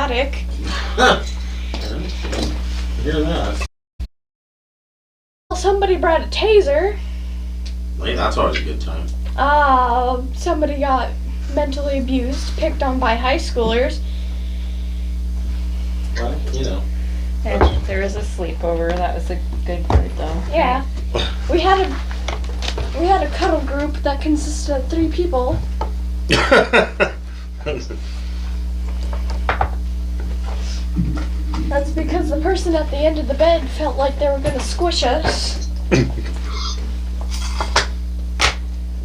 attic. Hear that? Somebody brought a taser. Well, that's always a good time. Somebody got mentally abused, picked on by high schoolers. Well, you know. And there was a sleepover. That was a good part, though. Yeah. We had a cuddle group that consisted of 3 people. That's because the person at the end of the bed felt like they were gonna squish us.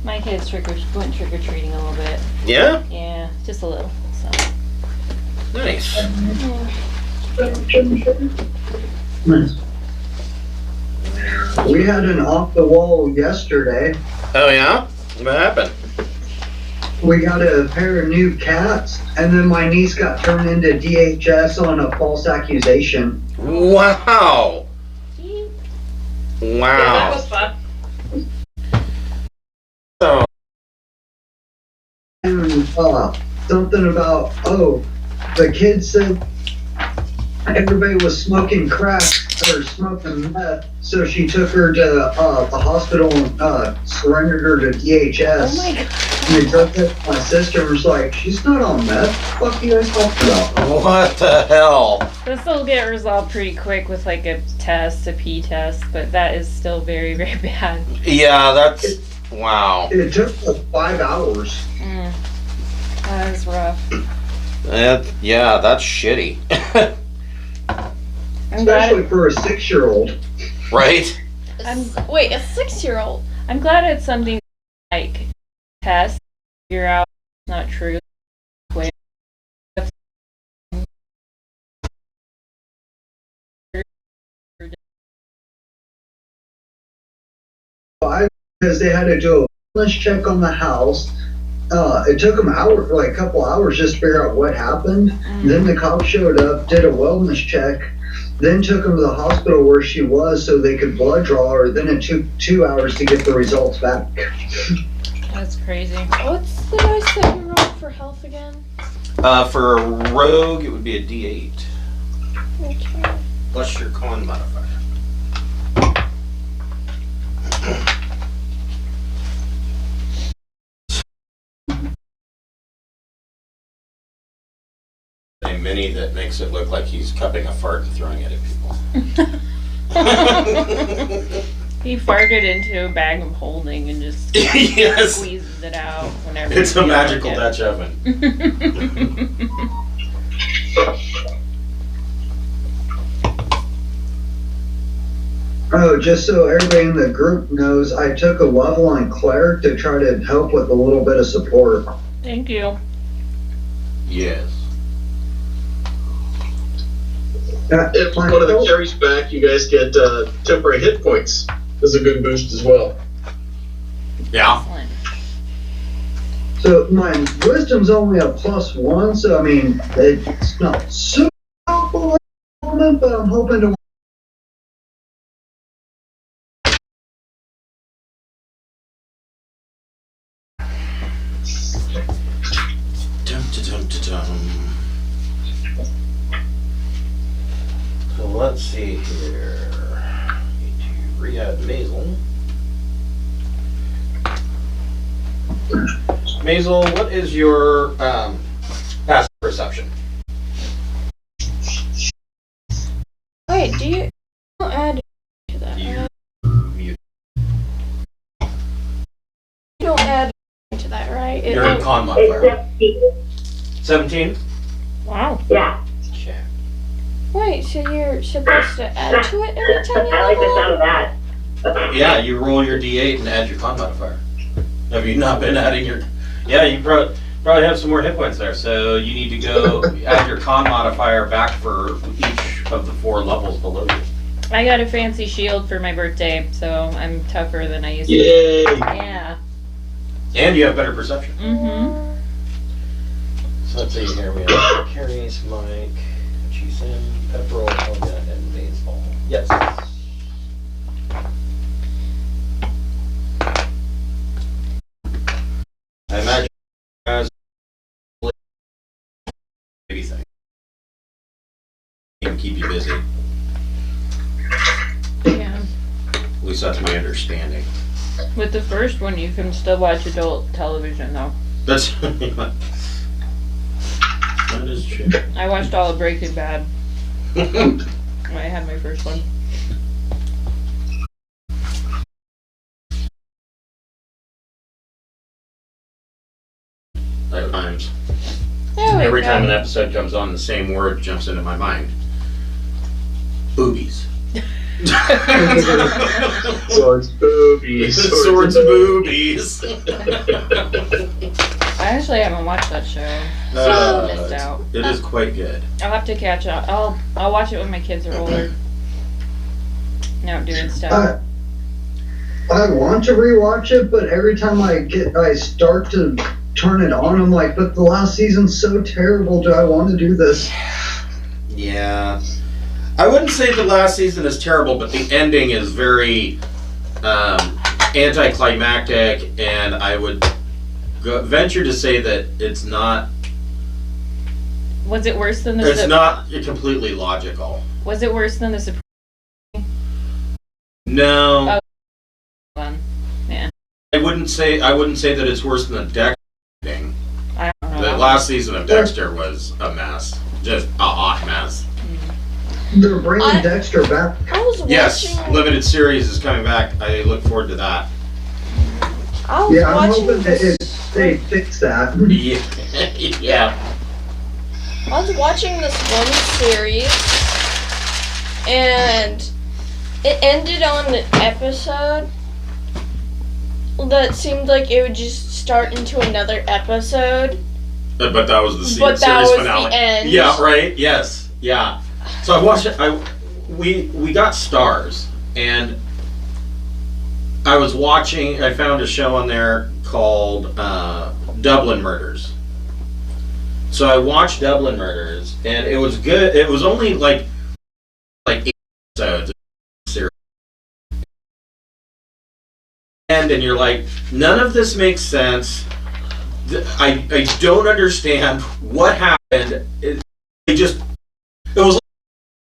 My kids went trick-or-treating a little bit. Yeah? Yeah, just a little. So. Nice. Nice. We had an off the wall yesterday. Oh, yeah? What happened? We got a pair of new cats, and then my niece got turned into DHS on a false accusation. Wow. Wow. Yeah, that was fun. So, And something about, the kid said everybody was smoking crack or smoking meth, so she took her to the hospital and surrendered her to DHS. Oh my god. And they took it to my sister and was like, she's not on meth. What the fuck you guys talking about? what the hell? This will get resolved pretty quick with like a test, a pee test, but that is still very, very bad. Yeah, that's... Wow. It took like 5 hours. That is rough. Yeah, that's shitty. I'm glad. Especially for a 6-year-old. Right? Wait, a 6-year-old? I'm glad it's something like test, figure out it's not true. Wait. Because they had to do a wellness check on the house. It took them a couple hours just to figure out what happened. Then the cops showed up, did a wellness check, then took them to the hospital where she was so they could blood draw her. Then it took 2 hours to get the results back. That's crazy. What's the dice that you rolled for health again? For a rogue, it would be a D8. Okay. Plus your con modifier. A mini that makes it look like he's cupping a fart and throwing it at people. He farted into a bag of holding and just Yes. squeezed it out whenever. It's he a felt magical like Dutch oven. Oh, just so everybody in the group knows, I took a level on Claire to try to help with a little bit of support. Thank you. Yes. If one of the carries back, you guys get temporary hit points. That's a good boost as well. Yeah. Excellent. So my wisdom's only a +1, so I mean, it's not super helpful at the moment, but I'm hoping to. Dum-da-dum-da-dum. So let's see here. Need to re-add Maisel. Maisel, what is your passive perception? Wait, do you don't add to that? You You don't add to that, right? You're in con modifier. 17? Wow. Yeah, Okay. Wait, so you're supposed to add to it every time you I like the level sound up? of that. Yeah, you roll your D8 and add your con modifier. Have you not been adding your... Yeah, you probably have some more hit points there, so you need to go add your con modifier back for each of the 4 levels below you. I got a fancy shield for my birthday, so I'm tougher than I used to. Yay! Yeah. And you have better perception. Mm-hmm. So let's see here, we have Carries, Mike, Cheesin, Pepperell, Helga, and Baseball. Yes. I imagine as maybe thing. and keep you busy. Yeah. At least that's my understanding. With the first one, you can still watch adult television, though. That's that is true. I watched all of Breaking Bad when I had my first one. At times. There we Every go. time an episode comes on, the same word jumps into my mind. Boobies. Swords, boobies. Swords, boobies. I actually haven't watched that show. Missed out. It is quite good. I'll have to catch up. I'll watch it when my kids are older. Not doing stuff. I want to rewatch it, but every time I start to turn it on, I'm like, but the last season's so terrible. Do I want to do this? Yeah. I wouldn't say the last season is terrible, but the ending is very anticlimactic, and I would venture to say that it's not. Was it worse than the? It's not completely logical. Was it worse than the Supreme? No. One? Yeah. I wouldn't say that it's worse than the Dexter ending. I don't know. The last season of Dexter was a mess, just a hot mess. They're bringing Dexter back. I was watching. Yes, limited series is coming back. I look forward to that. I was Yeah, I'm watching hoping that this. they fix that. Yeah. I was watching this one series, and it ended on an episode that seemed like it would just start into another episode. But that was the But series that was finale. the end. Yeah, right? Yes. Yeah. So I watched it. We got stars, and I was watching. I found a show on there called Dublin Murders. So I watched Dublin Murders, and it was good. It was only like 8 episodes. And you're like, none of this makes sense. I don't understand what happened. It was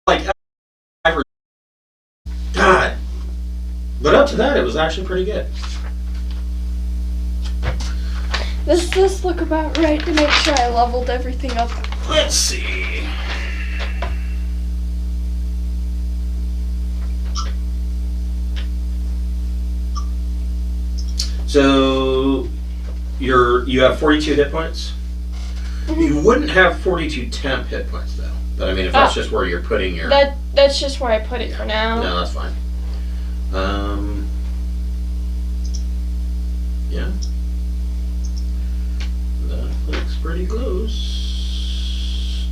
like God. But up to that, it was actually pretty good. Does this look about right to make sure I leveled everything up? Let's see. So you have 42 hit points. You wouldn't have 42 temp hit points though. But I mean, if that's just where you're putting your That's just where I put it for now. no, that's fine. Yeah, that looks pretty close.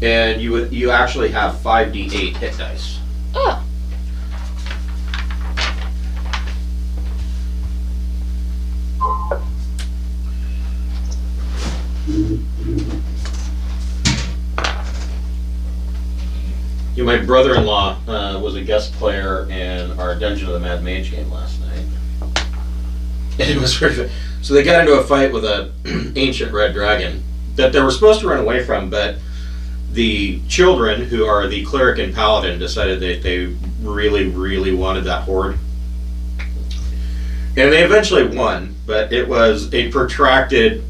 And you actually have 5d8 hit dice. Oh. My brother-in-law was a guest player in our Dungeon of the Mad Mage game last night. And it was very, so they got into a fight with a ancient red dragon that they were supposed to run away from, but the children, who are the cleric and paladin, decided that they really, really wanted that horde. And they eventually won, but it was a protracted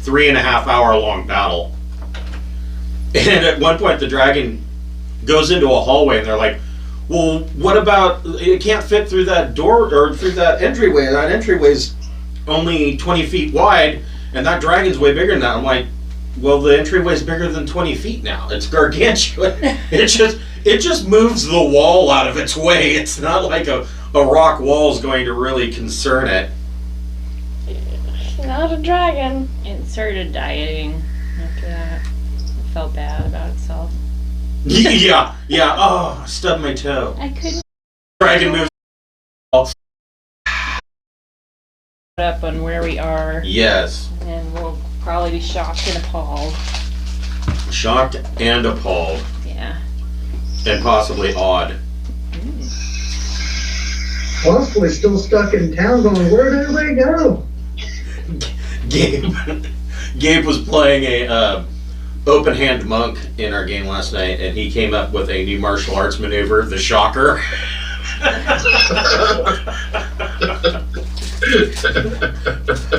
3.5 hour long battle. And at one point the dragon goes into a hallway, and they're like, well, what about, it can't fit through that door, or through that entryway. That entryway's only 20 feet wide, and that dragon's way bigger than that. I'm like, well, the entryway's bigger than 20 feet now. It's gargantuan. It just moves the wall out of its way. It's not like a rock wall's going to really concern it. Not a dragon. It started dieting after that. It felt bad about itself. Yeah. Oh, I stubbed my toe. I couldn't Dragon moves. up on where we are, Yes. and we'll probably be shocked and appalled. Shocked and appalled. Yeah. And possibly awed. Possibly still stuck in town going, where did everybody go? Gabe was playing a open hand monk in our game last night, and he came up with a new martial arts maneuver, the shocker.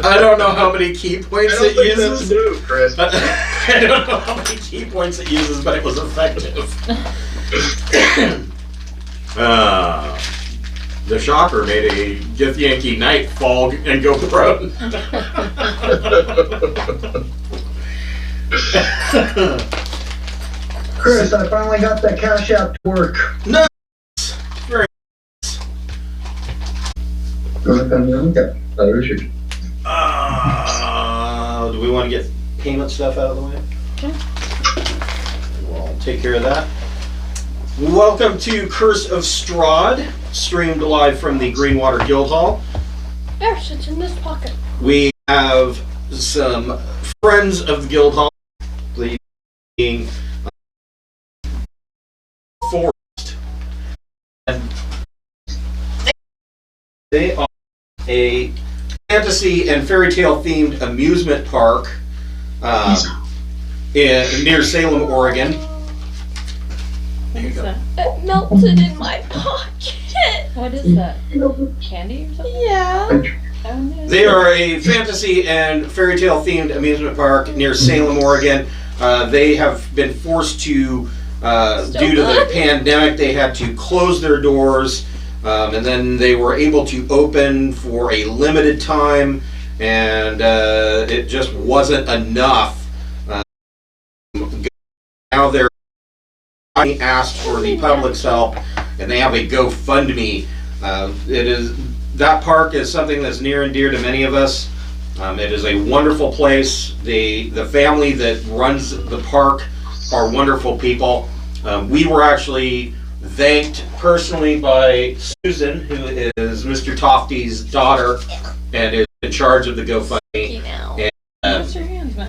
I don't know how many key points it uses. New, Chris. I don't know how many key points it uses, but it was effective. The shocker made a Gith Yankee Knight fall and go prone. Chris, I finally got that cash app to work. Nice. Very Okay. Do we want to get payment stuff out of the way? Okay. We'll take care of that. Welcome to Curse of Strahd, streamed live from the Greenwater Guildhall. Yes, it's in this pocket. We have some friends of the Guildhall, being Forest, and they are a fantasy and fairy tale themed amusement park near Salem, Oregon. What is that? It melted in my pocket. What is that? Candy or something? Yeah. Oh, no. They are a fantasy and fairy tale themed amusement park near Salem, Oregon. They have been forced to, due to the pandemic, they had to close their doors, and then they were able to open for a limited time, and it just wasn't enough. Now they're asked for the public's help, and they have a GoFundMe. That park is something that's near and dear to many of us. It is a wonderful place. The family that runs the park are wonderful people. We were actually thanked personally by Susan, who is Mr. Tofty's daughter and is in charge of the GoFundMe. And, What's your hands, man?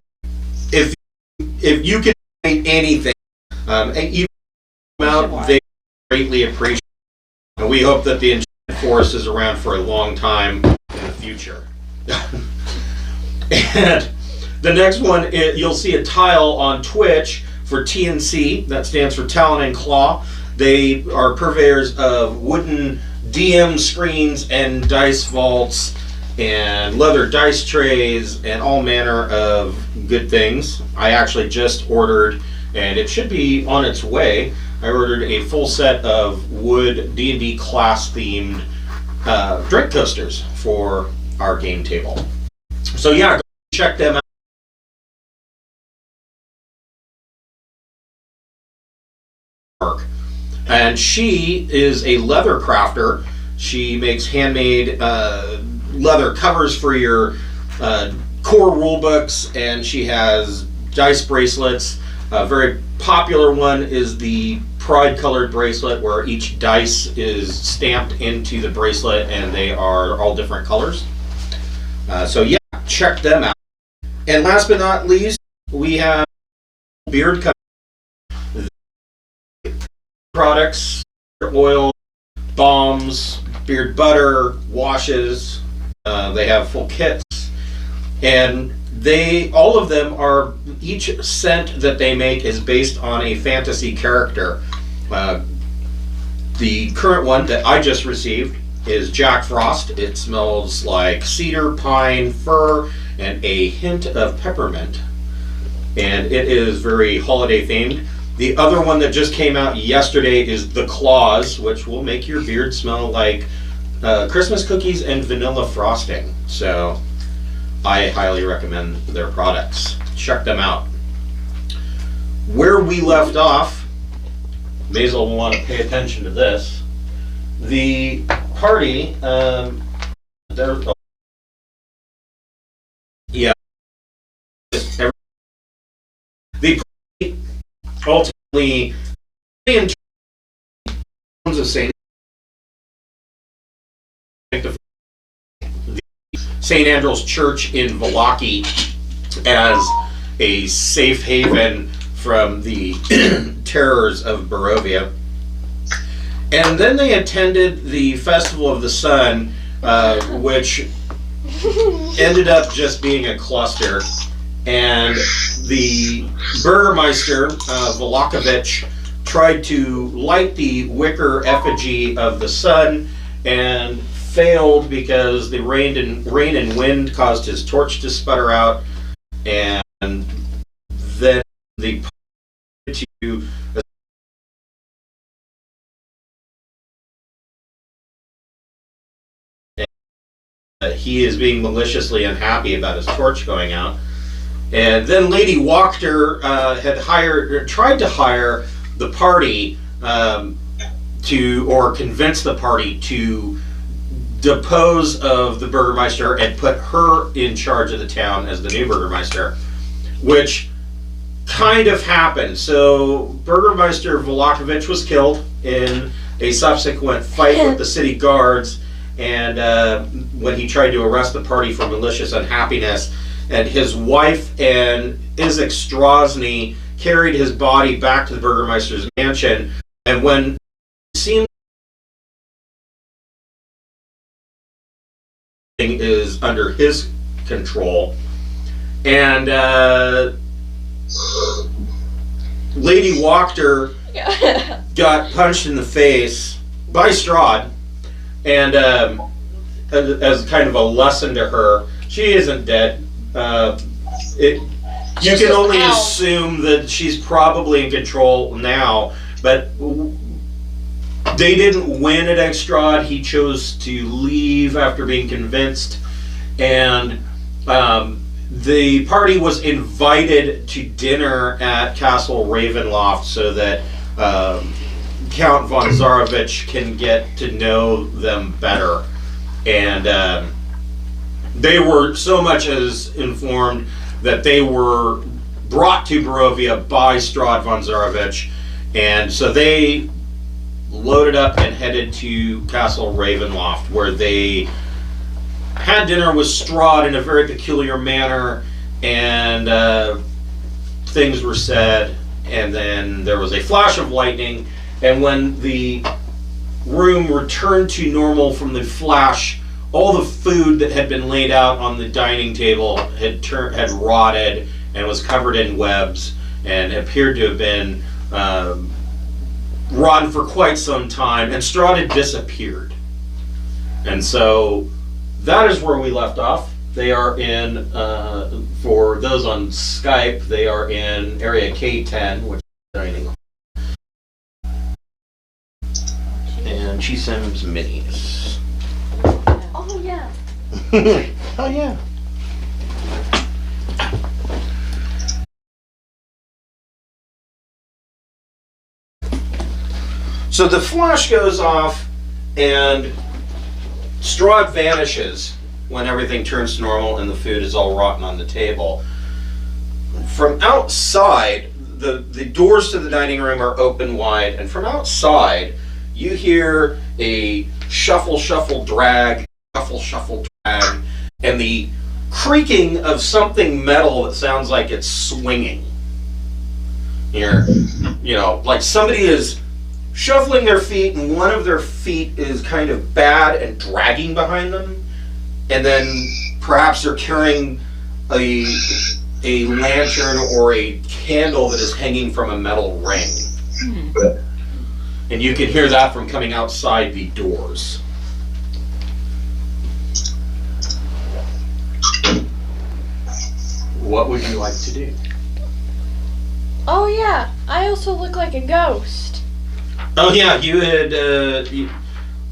if you can donate anything, even amount, they greatly appreciate it. And we hope that the Enchanted Forest is around for a long time in the future. And the next one, you'll see a tile on Twitch for TNC, that stands for Talon Claw. They are purveyors of wooden DM screens and dice vaults and leather dice trays and all manner of good things. I actually just ordered, and it should be on its way, I ordered a full set of wood D&D class themed drink coasters for our game table. So yeah, go check them out. And she is a leather crafter. She makes handmade leather covers for your core rule books, and she has dice bracelets. A very popular one is the pride colored bracelet, where each dice is stamped into the bracelet and they are all different colors. So yeah, check them out. And last but not least, we have Beard Company. Products, oil, balms, beard butter, washes. They have full kits, and all of them are, each scent that they make is based on a fantasy character. The current one that I just received is Jack Frost. It smells like cedar, pine, fir, and a hint of peppermint, and it is very holiday themed. The other one that just came out yesterday is the Claws, which will make your beard smell like Christmas cookies and vanilla frosting. So I highly recommend their products. Check them out. Where we left off, may as well want to pay attention to this. The party, yeah, the party ultimately, in terms of St. Andrew's Church in Vallaki as a safe haven from the terrors of Barovia. And then they attended the Festival of the Sun, which ended up just being a cluster. And the Burgermeister, Volokovich, tried to light the wicker effigy of the sun and failed because the rain and wind caused his torch to sputter out, and then the to he is being maliciously unhappy about his torch going out. And then Lady Wachter tried to hire the party or convince the party to depose of the Burgermeister and put her in charge of the town as the new Burgermeister, which kind of happened. So Burgermeister Volokovich was killed in a subsequent fight with the city guards, and when he tried to arrest the party for malicious unhappiness, and his wife and Isaac Strahd carried his body back to the Burgermeister's mansion, and when it seemed is under his control, and Lady Wachter got punched in the face by Strahd, and as kind of a lesson to her, she isn't dead. You can only assume that she's probably in control now, but they didn't win at Strahd. He chose to leave after being convinced, and the party was invited to dinner at Castle Ravenloft so that Count von Zarovich can get to know them better. And they were so much as informed that they were brought to Barovia by Strahd von Zarovich, and so they loaded up and headed to Castle Ravenloft, where they had dinner with Strahd in a very peculiar manner, and things were said, and then there was a flash of lightning, and when the room returned to normal from the flash, all the food that had been laid out on the dining table had rotted and was covered in webs and appeared to have been rotten for quite some time, and Strahd had disappeared. And so that is where we left off. They are in, for those on Skype, they are in area K10, which is dining. And she sends minis. Oh yeah. Oh yeah. So the flash goes off, and Strahd vanishes when everything turns to normal and the food is all rotten on the table. From outside, the doors to the dining room are open wide, and from outside, you hear a shuffle, shuffle, drag, shuffle, shuffle, drag, and the creaking of something metal that sounds like it's swinging. Here, like somebody is shuffling their feet, and one of their feet is kind of bad and dragging behind them, and then perhaps they're carrying a lantern or a candle that is hanging from a metal ring. And you can hear that from coming outside the doors. What would you like to do? Oh yeah, I also look like a ghost. Oh yeah, you had,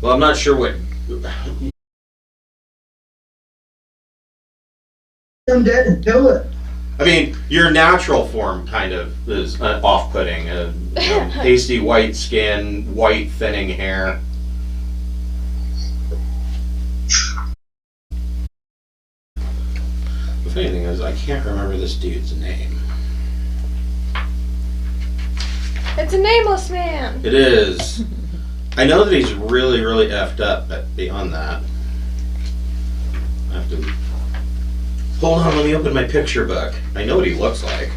well, I'm not sure what... I'm dead and kill it. I mean, your natural form kind of is off-putting. Pasty white skin, white thinning hair. The funny thing is, I can't remember this dude's name. It's a nameless man. It is. I know that he's really, really effed up, but beyond that, I have to... Hold on, let me open my picture book. I know what he looks like.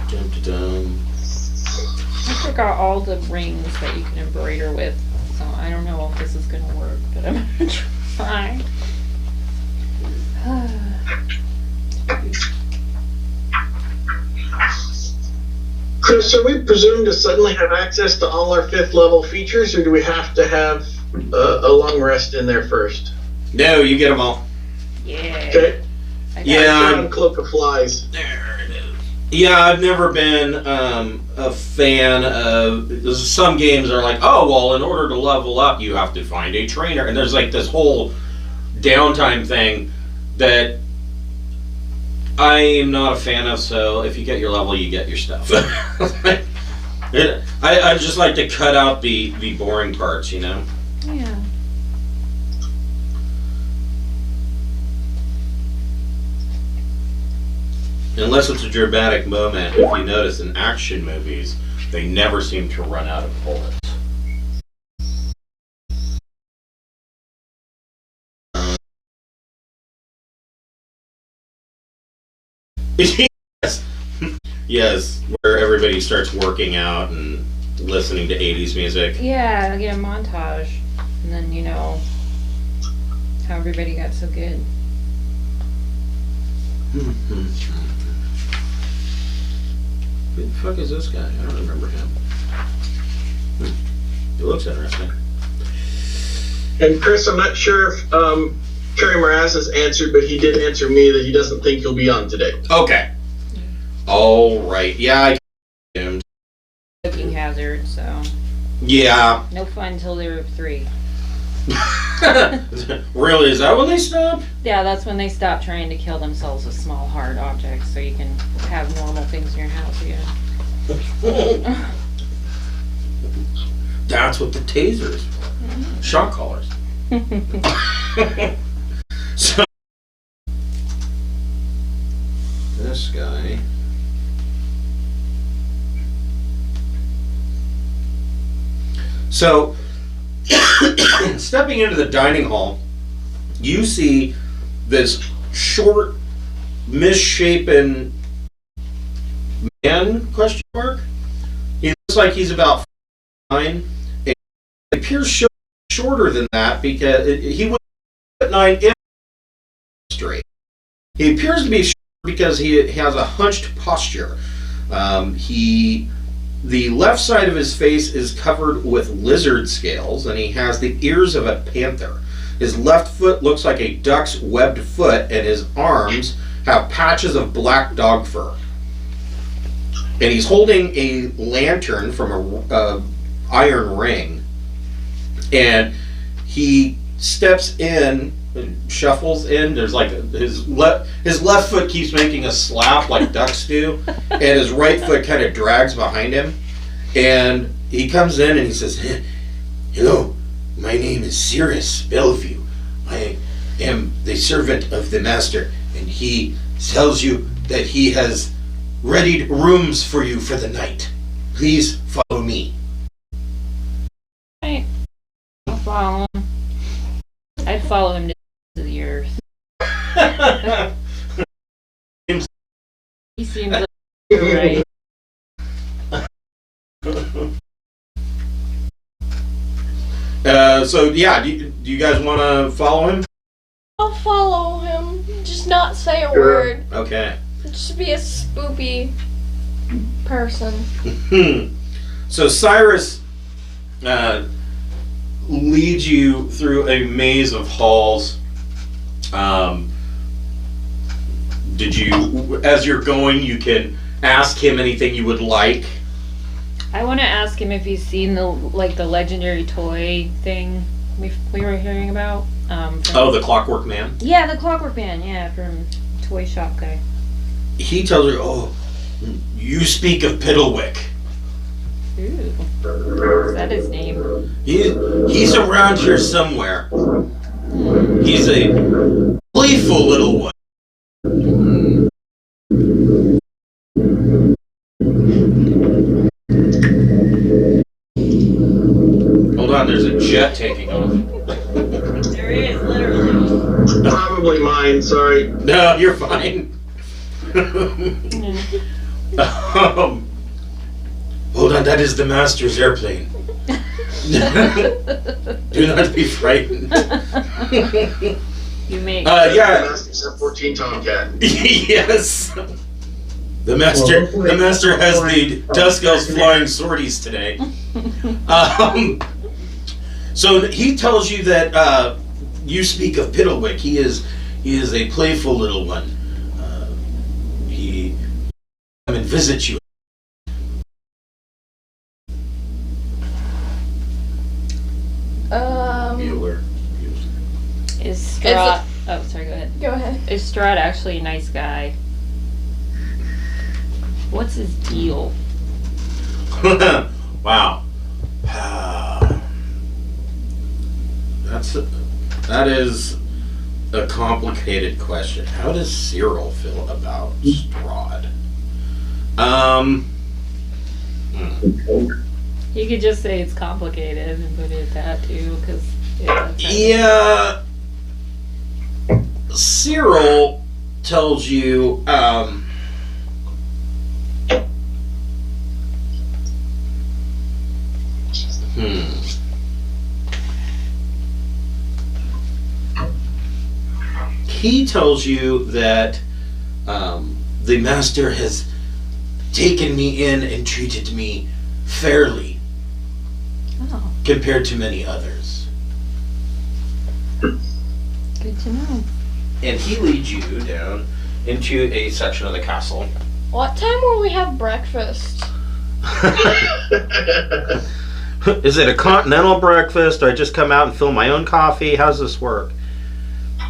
Dum-da-dum. I forgot all the rings that you can embroider with, so I don't know if this is gonna work, but I'm gonna try. Chris, are we presumed to suddenly have access to all our 5th level features, or do we have to have a long rest in there first? No, you get them all. Yeah. Okay. Yeah. Cloak of Flies. There it is. Yeah, I've never been a fan of. Some games are like, oh, well, in order to level up, you have to find a trainer. And there's like this whole downtime thing that I am not a fan of, so if you get your level, you get your stuff. I just like to cut out the boring parts, you know? Yeah. Unless it's a dramatic moment, if you notice in action movies, they never seem to run out of bullets. Yes. Yes, where everybody starts working out and listening to 80s music. Yeah, get a montage. And then, you know, how everybody got so good. Who the fuck is this guy? I don't remember him. He looks interesting. And Chris, I'm not sure if Terry Mraz has answered, but he did answer me that he doesn't think he'll be on today. Okay. All right. Yeah, I assumed. Cooking hazard, so. Yeah. No fun until they're 3. Really? Is that when they stop? Yeah, that's when they stop trying to kill themselves with small hard objects so you can have normal things in your house again. That's what the taser is for. Shock collars. So, this guy. So, stepping into the dining hall, you see this short, misshapen man, question mark? He looks like he's about 9, and he appears shorter than that because he would be 9 if straight. He appears to be short because he has a hunched posture. The left side of his face is covered with lizard scales, and he has the ears of a panther. His left foot looks like a duck's webbed foot, and his arms have patches of black dog fur. And he's holding a lantern from a iron ring, and he steps in, shuffles in. There's like his left foot keeps making a slap like ducks do, and his right foot kind of drags behind him. And he comes in and he says, "Hello, my name is Cirrus Bellevue. I am the servant of the master, and he tells you that he has readied rooms for you for the night. Please follow me." Right. I'll follow him. I'd follow him to the earth. He seems like right. So yeah, do you guys want to follow him? I'll follow him. Just not say a Sure. word. Okay. Just be a spoopy person. So Cyrus leads you through a maze of halls. Did you, as you're going, you can ask him anything you would like? I want to ask him if he's seen the legendary toy thing we were hearing about. Oh, the Clockwork Man? Yeah, the Clockwork Man. Yeah, from Toy Shop guy. He tells her, "Oh, you speak of Piddlewick. Ooh, is that his name? He's around here somewhere. He's a playful little one." Hold on, there's a jet taking off. There is, literally. Probably mine, sorry. No, you're fine. Hold on, that is the master's airplane. Do not be frightened. You make Yeah. Master's F-14 Tomcat. Yes. The master, hopefully the master has the flying- Dusk Elves flying sorties today. So he tells you that you speak of Piddlewick. He is a playful little one. He come and visit you. Bueller. Is Strahd... Oh, sorry, go ahead. Go ahead. Is Strahd actually a nice guy? What's his deal? Wow. That is a complicated question. How does Cyril feel about Strahd? You could just say it's complicated and put it at that too, because Yeah. Cyril tells you, He tells you that the master has taken me in and treated me fairly Oh, compared to many others. good to know. And he leads you down into a section of the castle. What time will we have breakfast? Is it a continental breakfast? Or I just come out and fill my own coffee? How's this work?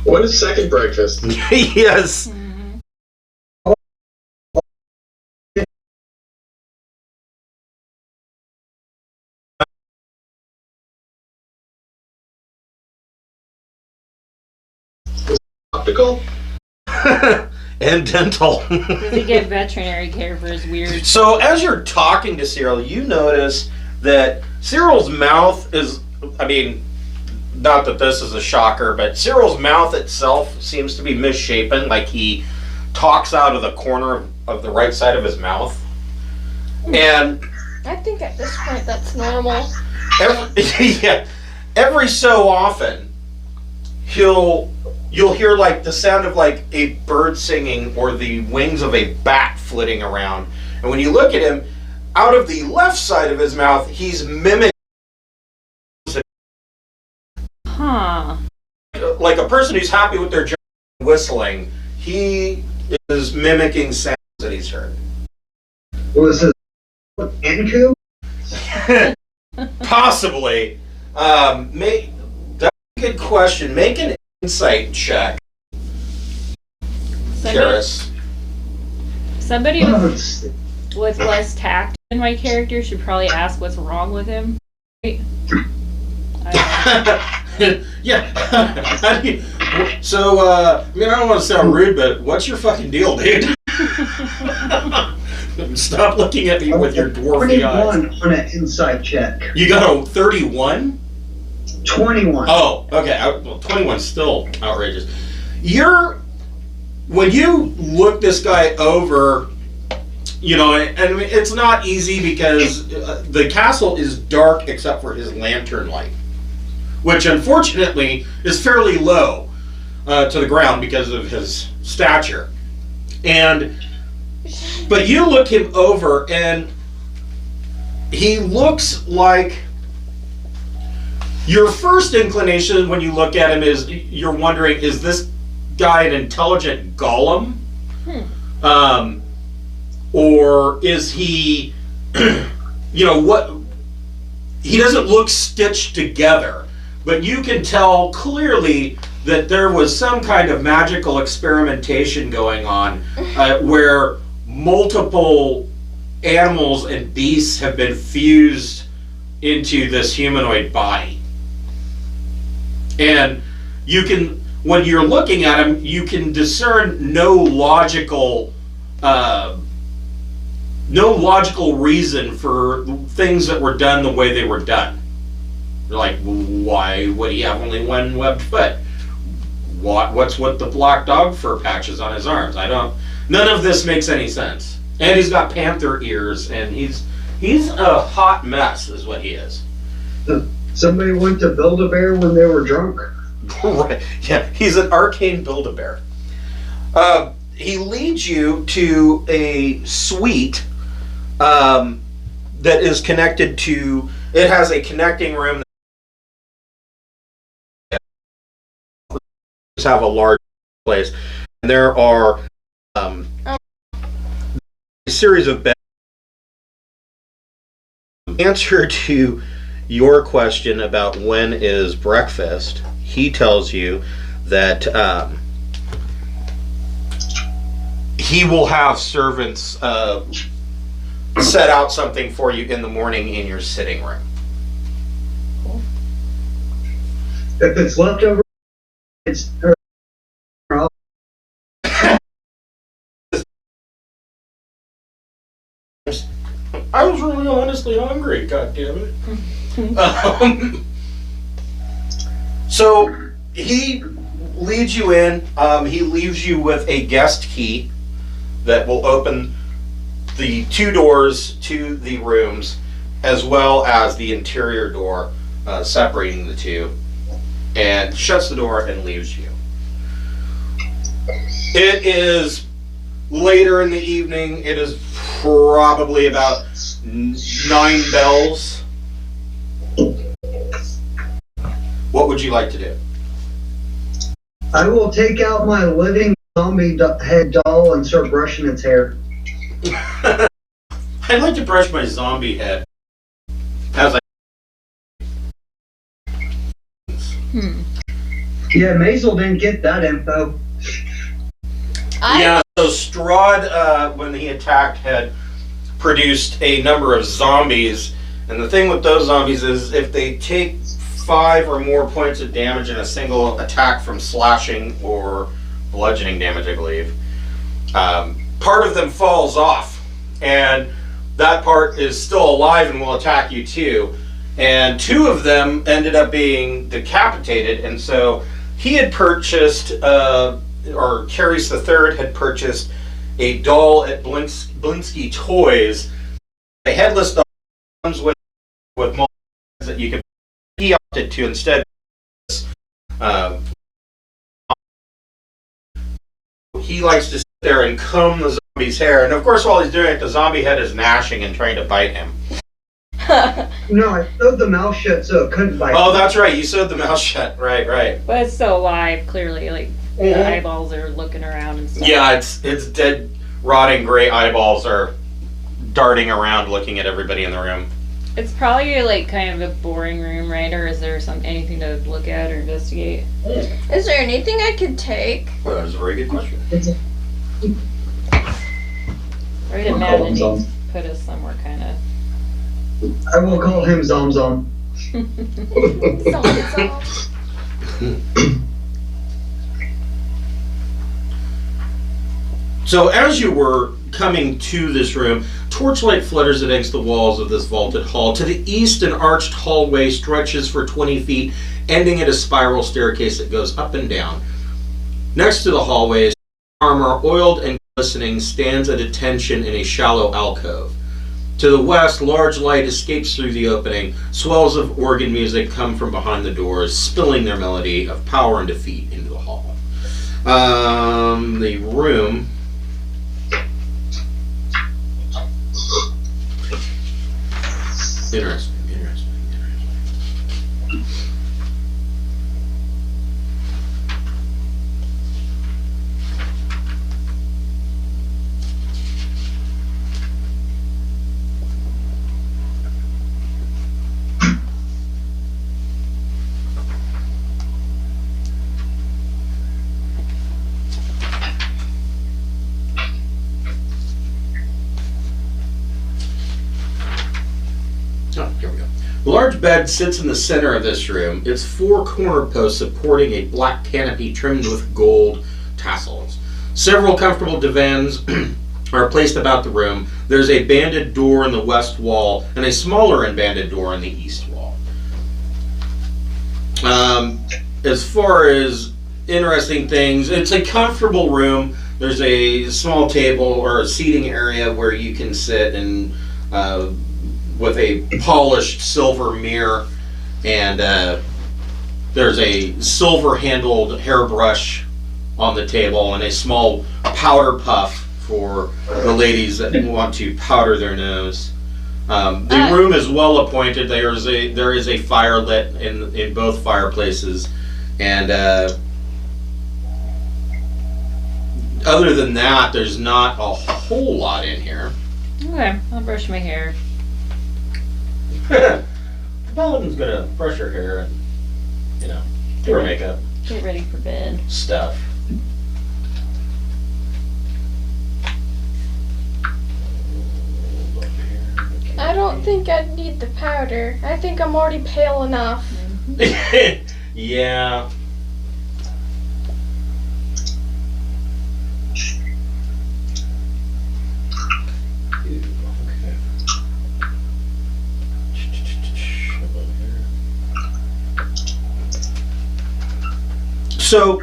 What is second breakfast? Yes. Optical? And dental. Does he get veterinary care for his weird... So as you're talking to Cyril, you notice that Cyril's mouth is, I mean, not that this is a shocker, but Cyril's mouth itself seems to be misshapen, like he talks out of the corner of the right side of his mouth. And I think at this point that's normal. every so often, you'll hear like the sound of like a bird singing or the wings of a bat flitting around. And when you look at him, out of the left side of his mouth, he's mimicking like a person who's happy with their job whistling. He is mimicking sounds that he's heard. Was it Anku? Possibly. That's a good question. Make an insight check, Karis. Somebody with less tact than my character should probably ask what's wrong with him. Right? Yeah. So, I mean, I don't want to sound rude, but what's your fucking deal, dude? Stop looking at me with your dwarfy eyes. 21 on an insight check. You got a 31? 21. Oh, okay. Well, 21's still outrageous. When you look this guy over, you know, and I mean, it's not easy because the castle is dark except for his lantern light, which unfortunately is fairly low to the ground because of his stature. But you look him over and he looks like, your first inclination when you look at him is you're wondering, is this guy an intelligent golem? Or is he, you know, what? He doesn't look stitched together, but you can tell clearly that there was some kind of magical experimentation going on where multiple animals and beasts have been fused into this humanoid body. And you can, when you're looking at him, you can discern no logical reason for things that were done the way they were done. You're like, why would he have only one webbed foot? What's with the black dog fur patches on his arms? None of this makes any sense. And he's got panther ears, and he's a hot mess, is what he is. Somebody went to Build-A-Bear when they were drunk. Right. Yeah, he's an arcane Build-A-Bear. he leads you to a suite that is connected to. It has a connecting room. Have a large place, and there are a series of beds. Answer to your question about when is breakfast, he tells you that he will have servants set out something for you in the morning in your sitting room. If it's leftover, it's. I was really honestly hungry, God damn it. So he leads you in. He leaves you with a guest key that will open the 2 doors to the rooms, as well as the interior door separating the two, and shuts the door and leaves you. It is later in the evening. It is probably about 9 bells. What would you like to do? I will take out my living zombie head doll and start brushing its hair. I'd like to brush my zombie head. As I Yeah, Maisel didn't get that info. Yeah, so Strahd, when he attacked, had produced a number of zombies. And the thing with those zombies is if they take 5 or more points of damage in a single attack from slashing or bludgeoning damage, I believe, part of them falls off. And that part is still alive and will attack you too. And 2 of them ended up being decapitated. And so he had purchased... or Carice III had purchased a doll at Blinsky Toys. A headless doll comes with multiple that you can. He opted to instead. He likes to sit there and comb the zombie's hair, and of course, while he's doing it, the zombie head is gnashing and trying to bite him. No, I sewed the mouth shut so it couldn't bite. Oh, that's right. You sewed the mouth shut. Right. But it's still alive, clearly. Like, the eyeballs are looking around and stuff. Yeah, it's dead, rotting gray eyeballs are darting around looking at everybody in the room. It's probably like kind of a boring room, right? Or is there anything to look at or investigate? Is there anything I could take? Well, that was a very good question. I'd imagine he's put us somewhere kind of. I will call him Zom Zom. So as you were coming to this room, torchlight flutters against the walls of this vaulted hall. To the east, an arched hallway stretches for 20 feet, ending at a spiral staircase that goes up and down. Next to the hallway, armor, oiled and glistening, stands at attention in a shallow alcove. To the west, large light escapes through the opening. Swells of organ music come from behind the doors, spilling their melody of power and defeat into the hall. The room... Interesting. Here we go. The large bed sits in the center of this room, its 4 corner posts supporting a black canopy trimmed with gold tassels. Several comfortable divans are placed about the room. There's a banded door in the west wall and a smaller banded door in the east wall. As far as interesting things, it's a comfortable room. There's a small table or a seating area where you can sit and with a polished silver mirror, and there's a silver-handled hairbrush on the table and a small powder puff for the ladies that want to powder their nose. The room is well appointed. There is a fire lit in both fireplaces, and other than that, there's not a whole lot in here. Okay, I'll brush my hair. Paladin's gonna brush her hair and do her makeup Get ready for bed. stuff. I don't think I'd need the powder. I think I'm already pale enough. Yeah. So,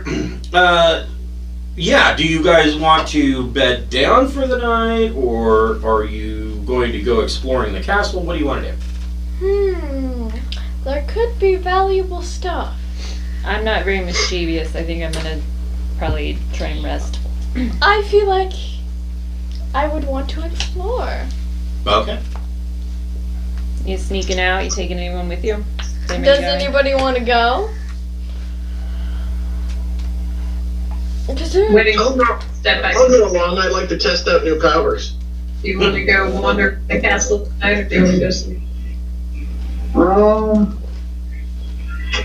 yeah, do you guys want to bed down for the night, or are you going to go exploring the castle? What do you want to do? There could be valuable stuff. I'm not very mischievous. I think I'm gonna probably try and rest. I feel like I would want to explore. Okay. You sneaking out? You taking anyone with you? Does anybody want to go? Waiting step by I'll go along. I'd like to test out new powers. Do you want to go wander the castle tonight, or do you want to go sleep?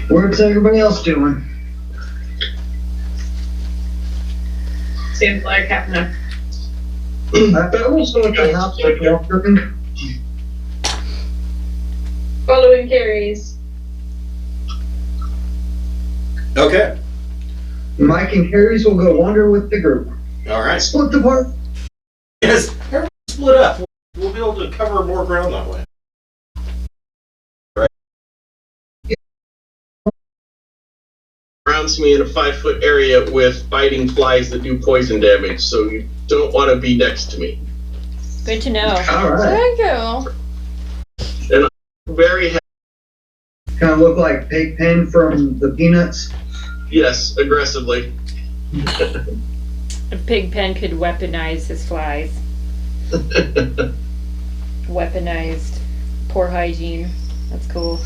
What's everybody else doing? Seems like having a I bet we'll go to the house with Walker. following Carrie's. Okay. Mike and Carrie's will go wander with the group. All right. Split the party. Yes. Everybody split up. We'll be able to cover more ground that way. Surrounds me in a 5-foot area with biting flies that do poison damage, so you don't want to be next to me. Good to know. All right. There you go. Very happy. Kind of look like Pigpen from the Peanuts. Yes, aggressively. A pig pen could weaponize his flies. Weaponized. Poor hygiene. That's cool.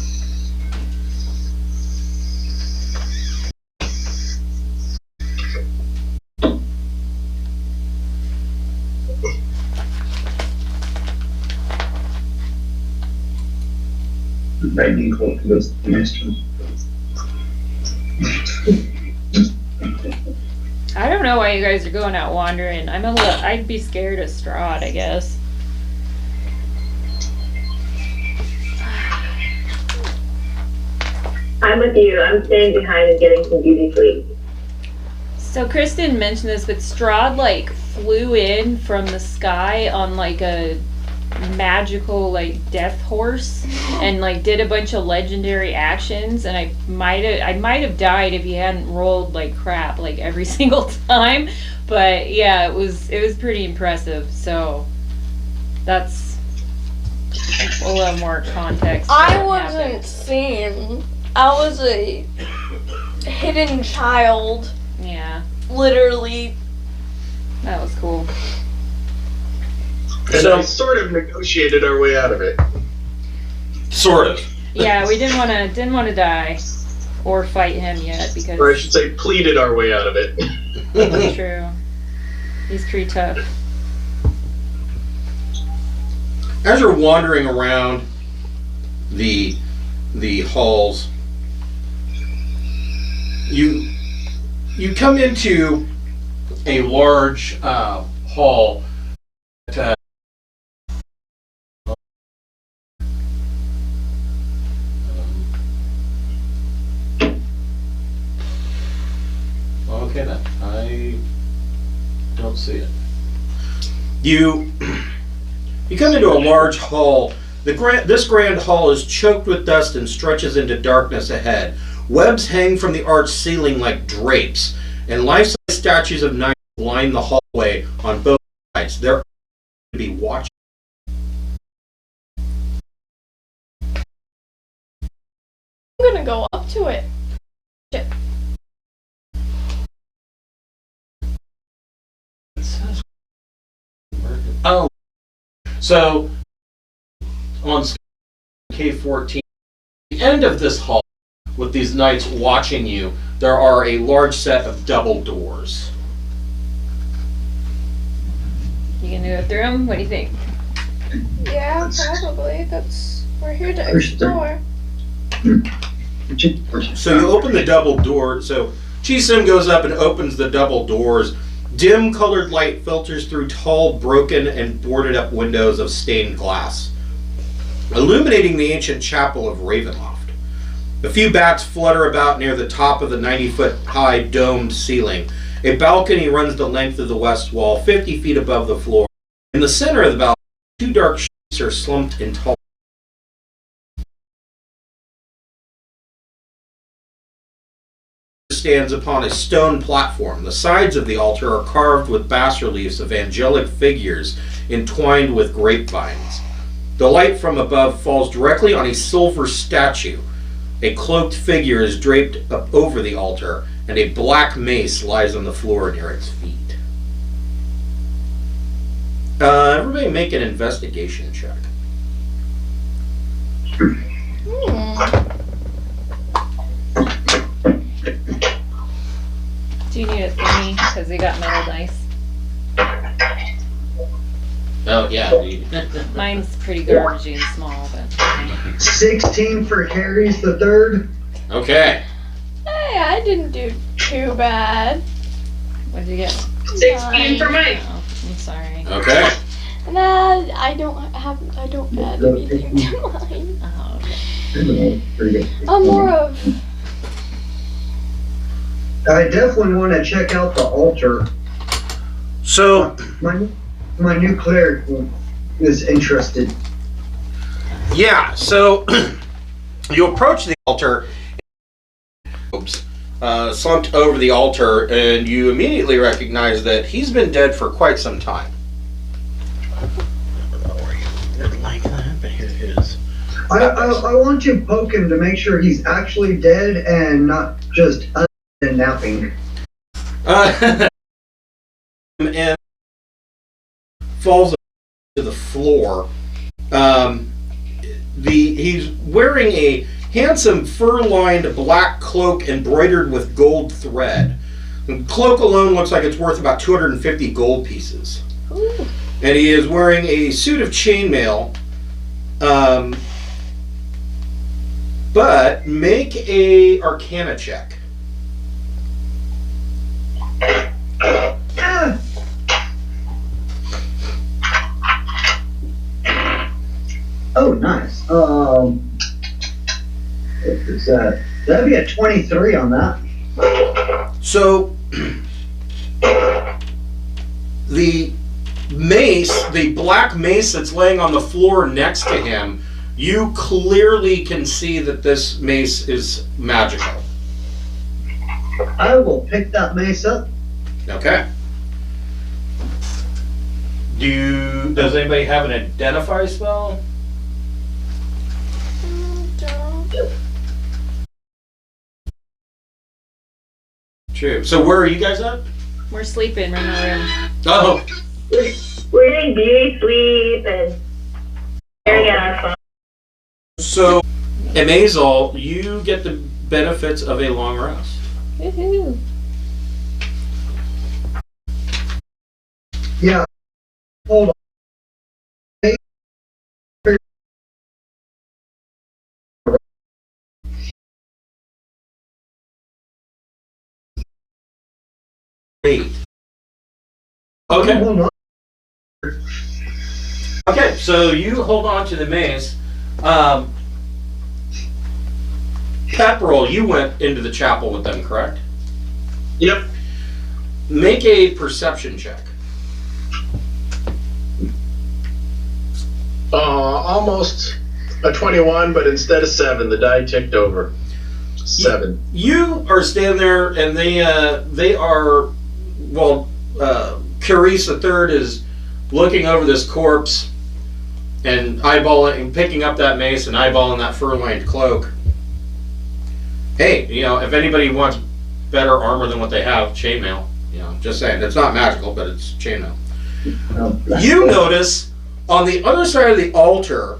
I don't know why you guys are going out wandering. I'd be scared of Strahd, I guess. I'm with you. I'm staying behind and getting some beauty sleep. So Kristen mentioned this, but Strahd like flew in from the sky on like a magical like death horse and like did a bunch of legendary actions, and I might have died if he hadn't rolled like crap like every single time. But yeah, it was pretty impressive. So that's a little more context. I wasn't seen. I was a hidden child. Yeah, Literally. that was cool. And So- I sort of negotiated our way out of it. Sort of. Yeah, we didn't want to die or fight him yet because Or I should say, pleaded our way out of it. that's true. He's pretty tough. As you're wandering around the halls, you come into a large hall that, okay then, I don't see it. You come into a large hall. This grand hall is choked with dust and stretches into darkness ahead. Webs hang from the arched ceiling like drapes, and life-size statues of knights line the hallway on both sides. They're to be watching. I'm gonna go up to it. Oh. So, on K14, the end of this hall, with these knights watching you, there are a large set of double doors. You gonna go through them? What do you think? Yeah, probably. We're here to explore. So you open the double door. So Chisim goes up and opens the double doors. Dim colored light filters through tall, broken, and boarded up windows of stained glass, illuminating the ancient chapel of Ravenloft. A few bats flutter about near the top of the 90-foot high domed ceiling. A balcony runs the length of the west wall, 50 feet above the floor. In the center of the balcony, two dark shapes are slumped in tall. Stands upon a stone platform. The sides of the altar are carved with bas-reliefs of angelic figures entwined with grapevines. The light from above falls directly on a silver statue. A cloaked figure is draped up over the altar, and a black mace lies on the floor near its feet. Everybody make an investigation check. Do you need a thingy? Because they got metal dice. Oh, yeah, dude. Mine's pretty garbagey and small, but... 16 for Harry's the third. Okay. Hey, I didn't do too bad. What did you get? 16 for Mike. Oh, I'm sorry. Okay. Nah, I don't add anything to mine. Oh, okay. I'm more of... I definitely want to check out the altar. So, My new cleric is interested. yeah, so you approach the altar, slumped over the altar, and you immediately recognize that he's been dead for quite some time. I don't know where you didn't like that, but here it is. I want to poke him to make sure he's actually dead and not just napping. And falls to the floor. He's wearing a handsome fur-lined black cloak embroidered with gold thread. The cloak alone looks like it's worth about 250 gold pieces. Ooh. And he is wearing a suit of chainmail. But make a Arcana check. Oh, nice. What is that? That'd be a 23 on that. So, the mace, the black mace that's laying on the floor next to him, you clearly can see that this mace is magical. I will pick that mace up. Okay. Does anybody have an identify spell? True. So where are you guys at? We're sleeping in the room. Oh. We're in beauty sleep and staring at our phone. So, Amazel, you get the benefits of a long rest. Woohoo. Yeah. Hold on. Great. Okay. Hold on. Okay, so you hold on to the mace. Pepperell, you went into the chapel with them, correct? Yep. Make a perception check. Almost a 21, but instead of 7, the die ticked over. 7. You are standing there, and they are, well, Carice III is looking over this corpse and eyeballing and picking up that mace and eyeballing that fur-lined cloak. Hey, if anybody wants better armor than what they have, chainmail. Just saying. It's not magical, but it's chainmail. You notice on the other side of the altar,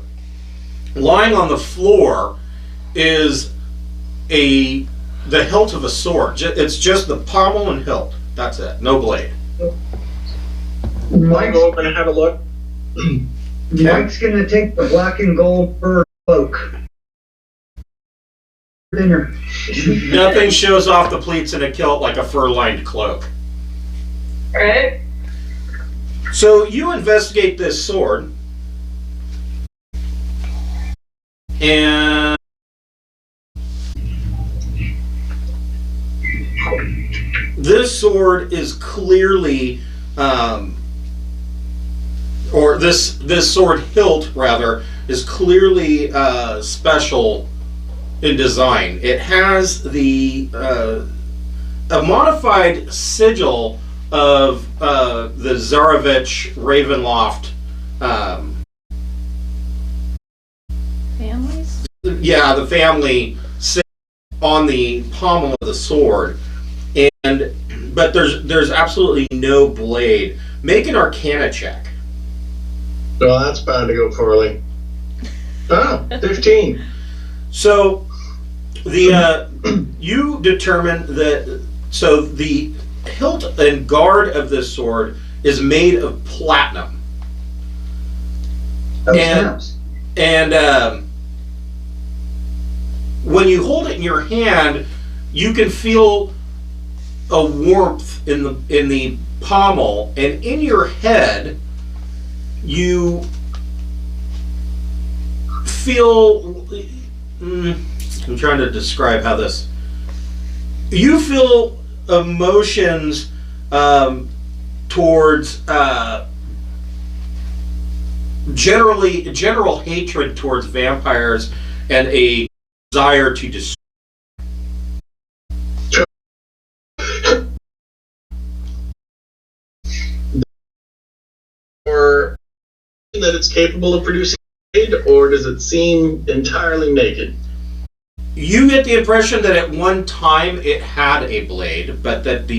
lying on the floor, is the hilt of a sword. It's just the pommel and hilt. That's it. No blade. I'll go over and have a look. Mike's gonna take the black and gold fur cloak. Dinner. Nothing shows off the pleats in a kilt like a fur-lined cloak. Right? So you investigate this sword, and this sword is clearly, or this sword hilt rather, is clearly special in design. It has a modified sigil of the Tsarevich Ravenloft Families? yeah, the family sigil on the pommel of the sword, but there's absolutely no blade. Make an Arcana check. Well, that's bound to go poorly. 15. So you determine that the hilt and guard of this sword is made of platinum. Oh, And- snaps. And when you hold it in your hand, you can feel a warmth in the pommel, and in your head, you feel. I'm trying to describe how this. You feel emotions towards general hatred towards vampires and a desire to destroy. Or that it's capable of producing blade, or does it seem entirely naked? You get the impression that at one time it had a blade, but that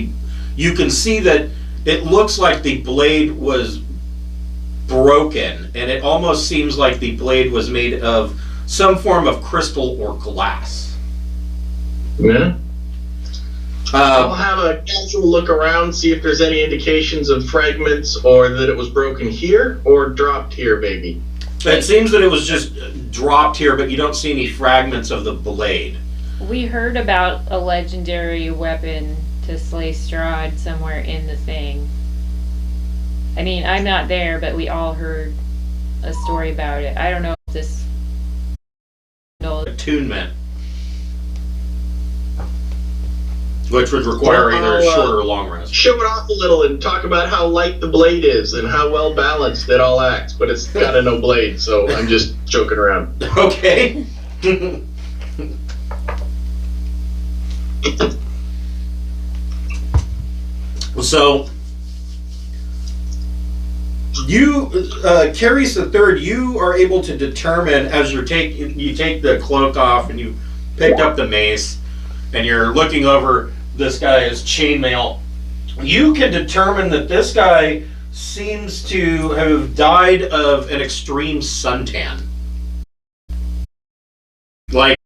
you can see that it looks like the blade was broken, and it almost seems like the blade was made of some form of crystal or glass. Yeah. I'll Uh, have a casual look around, see if there's any indications of fragments or that it was broken here or dropped here, maybe. it seems that it was just dropped here, but you don't see any fragments of the blade. We heard about a legendary weapon to slay Strahd somewhere in the thing. I mean, I'm not there, but we all heard a story about it. I don't know if this. Attunement, which would require either a short or long rest. Show it off a little and talk about how light the blade is and how well balanced it all acts, but it's got a no blade, so I'm just joking around. Okay. So you, Carice the Third, you are able to determine as you take the cloak off and you picked up the mace and you're looking over this guy's chainmail. You can determine that this guy seems to have died of an extreme suntan. Like,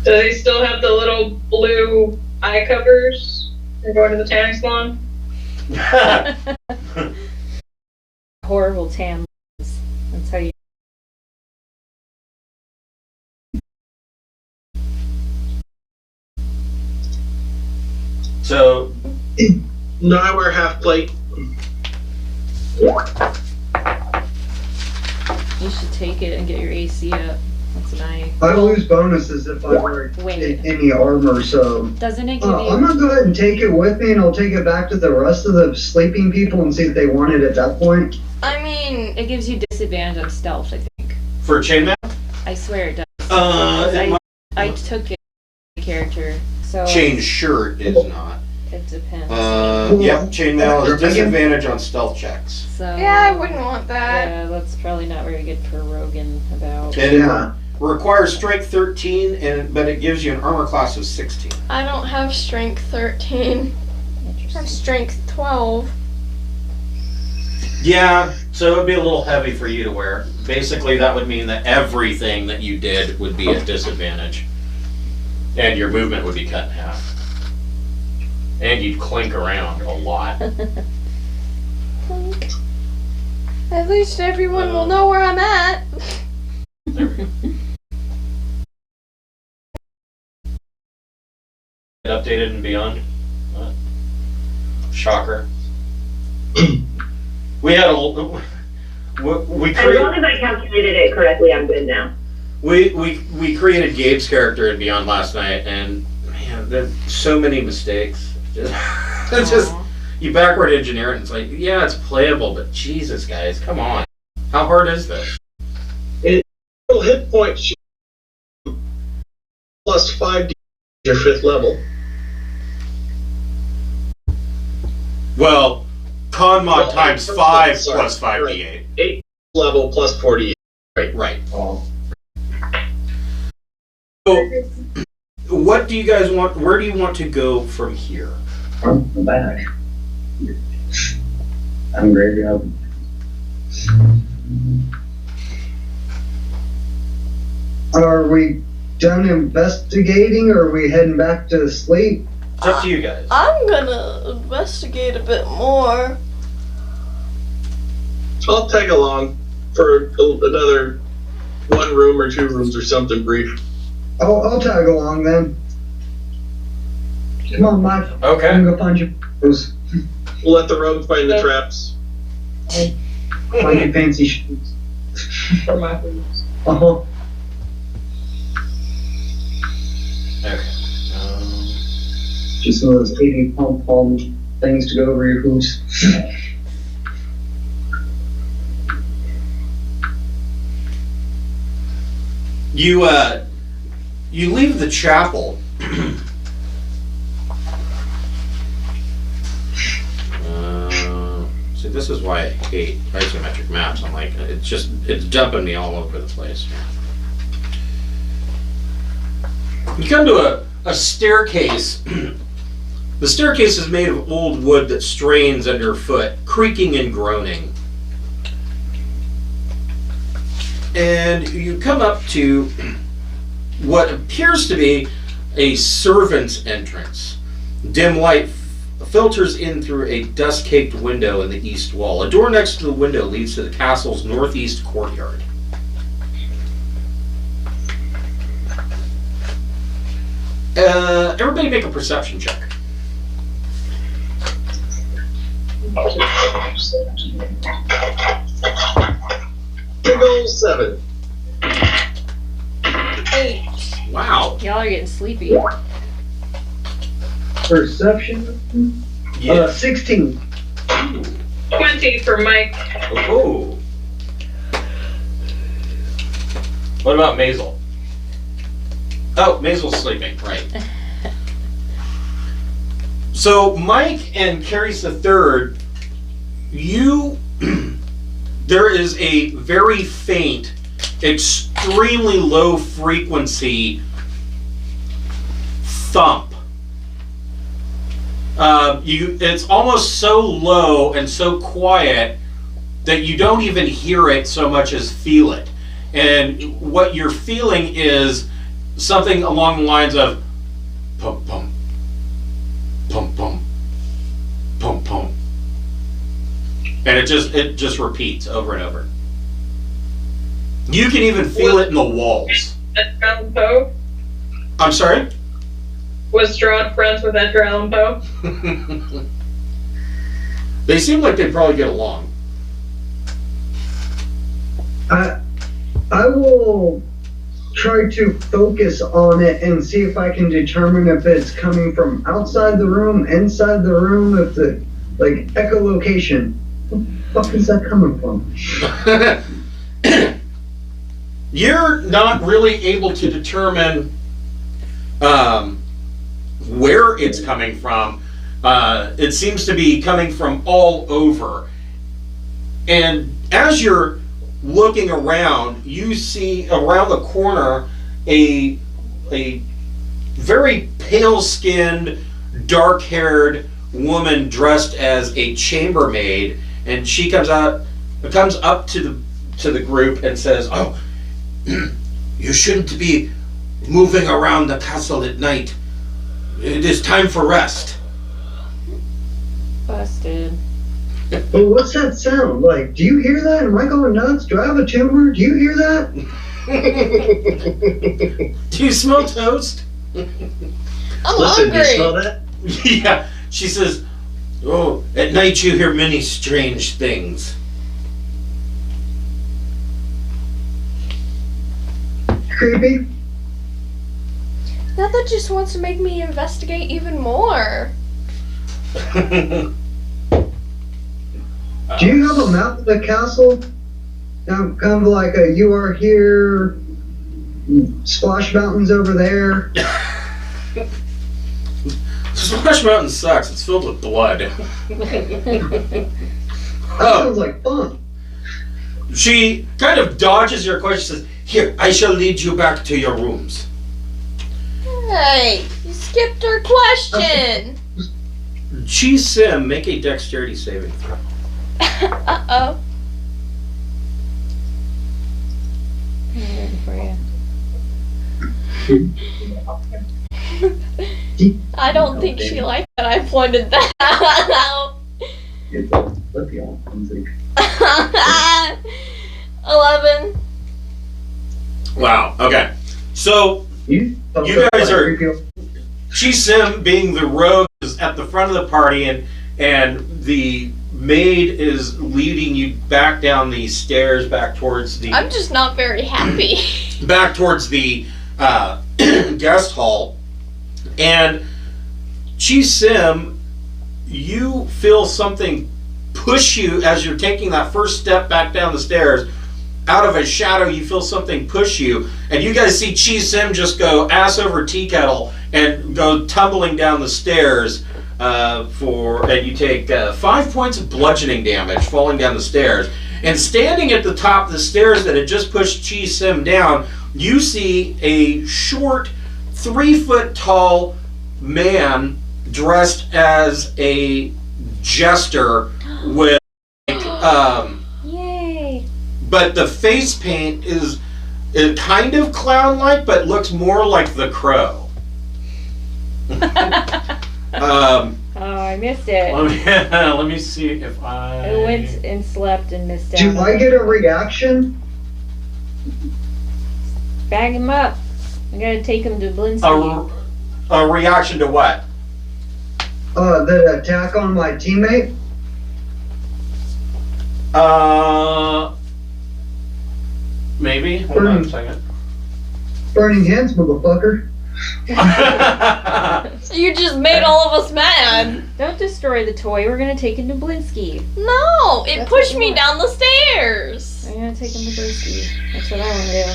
Do they still have the little blue eye covers? They're going to the tanning salon? Horrible tan lines. That's how you. so No, I wear half plate. You should take it and get your AC up. That's nice. I lose bonuses if I wear Wait. any armor, so Doesn't it give I'm you? gonna go ahead and take it with me, and I'll take it back to the rest of the sleeping people and see if they want it at that point. I mean, It gives you disadvantage on stealth. I think. for chainmail, I swear it does. it I took it character, so chain shirt is not. it depends. Yep, chainmail is disadvantage on stealth checks. So yeah, I wouldn't want that. Yeah, that's probably not very good for Rogan about. And Yeah. it requires strength 13, but it gives you an armor class of 16. I don't have strength 13. have strength 12. Yeah, so it would be a little heavy for you to wear. Basically, that would mean that everything that you did would be at disadvantage. And your movement would be cut in half. And you'd clink around a lot. At least everyone will know where I'm at. There we go. Updated and beyond. Shocker. We had a we As long as I calculated it correctly, I'm good now. we created Gabe's character in Beyond last night, and man, there's so many mistakes. It's just you backward engineer it, and it's like, yeah, it's playable, but Jesus, guys, come on, how hard is this? Hit points plus 5d your 5th level. Well, con mod Well, times I'm 5 sorry, plus 5d8. 8 level plus 48. Right. Oh, So, what do you guys want? Where do you want to go from here? I'm back. I'm ready to go. Are we done investigating, or are we heading back to sleep? It's up to you guys. I'm gonna investigate a bit more. I'll tag along for another 1 room or 2 rooms or something brief. I'll tag along then. Come on, Mike. Okay. I'm gonna find you. Those We'll let the rogue find the traps. find your fancy shoes. For my boots. Uh-huh. Okay. Just one of those 80 pom-pom things to go over your hooves. You leave the chapel. See, this is why I hate isometric maps. I'm like, it's dumping me all over the place. You come to a staircase. The staircase is made of old wood that strains underfoot, creaking and groaning. And you come up to what appears to be a servant's entrance. Dim light filters in through a dust-caked window in the east wall. A door next to the window leads to the castle's northeast courtyard. Everybody make a perception check. Big ol' 7. 8. Wow. Y'all are getting sleepy. Perception? Yeah. 16. 20 for Mike. Oh. What about Maisel? Oh, Maisel's sleeping, right. So, Mike and Carries the Third, there is a very faint, extremely low frequency thump. It's almost so low and so quiet that you don't even hear it so much as feel it. And what you're feeling is something along the lines of pum pum, pum pum, pum pum, and it just repeats over and over. You can even feel it in the walls. Edgar Allan Poe? I'm sorry? Was Strahd friends with Edgar Allan Poe? They seem like they'd probably get along. I will try to focus on it and see if I can determine if it's coming from outside the room, inside the room, if the, like, echolocation. What the fuck is that coming from? You're not really able to determine where it's coming from. It seems to be coming from all over. And as you're looking around, you see around the corner a very pale-skinned, dark-haired woman dressed as a chambermaid, and she comes up to the group and says, "Oh, you shouldn't be moving around the castle at night. It is time for rest." Busted. But what's that sound? Like, do you hear that? Am I going nuts? Do I have a tumor? Do you hear that? Do you smell toast? I'm Listen, do hungry. you smell that? Yeah. She says, "Oh, at night you hear many strange things." Creepy? Now that just wants to make me investigate even more. Do you have a map of the castle? Kind of like a "you are here, Splash Mountain's over there." Splash Mountain sucks. It's filled with blood. That sounds like fun. She kind of dodges your question. Says, "Here, I shall lead you back to your rooms." Hey, you skipped our question. Cheese Sim, make a dexterity saving throw. Uh-oh. I'm waiting for you. I don't think she liked that I pointed that out. 11. Wow. Okay. So You guys are- Cheese Sim, being the rogue, is at the front of the party, and the maid is leading you back down the stairs, back towards the I'm just not very happy. guest hall. And Cheese Sim, you feel something push you as you're taking that first step back down the stairs. Out of a shadow, you feel something push you, and you guys see Cheese Sim just go ass over tea kettle and go tumbling down the stairs. And you take 5 points of bludgeoning damage falling down the stairs. And standing at the top of the stairs that had just pushed Cheese Sim down, you see a short, 3-foot tall man dressed as a jester with Yay! but the face paint is kind of clown-like, but looks more like the Crow. Oh, I missed it. Let me see if I went and slept and missed out. Do I get a reaction? Bag him up. I gotta take him to Blinsky. a reaction to what? The attack on my teammate? Maybe. Hold on a second. Burning hands, motherfucker. You just made all of us mad. Don't destroy the toy. We're gonna take him to Blinsky. No, it That's pushed what you me want. down the stairs. I'm gonna take him to Blinsky. That's what I want to do.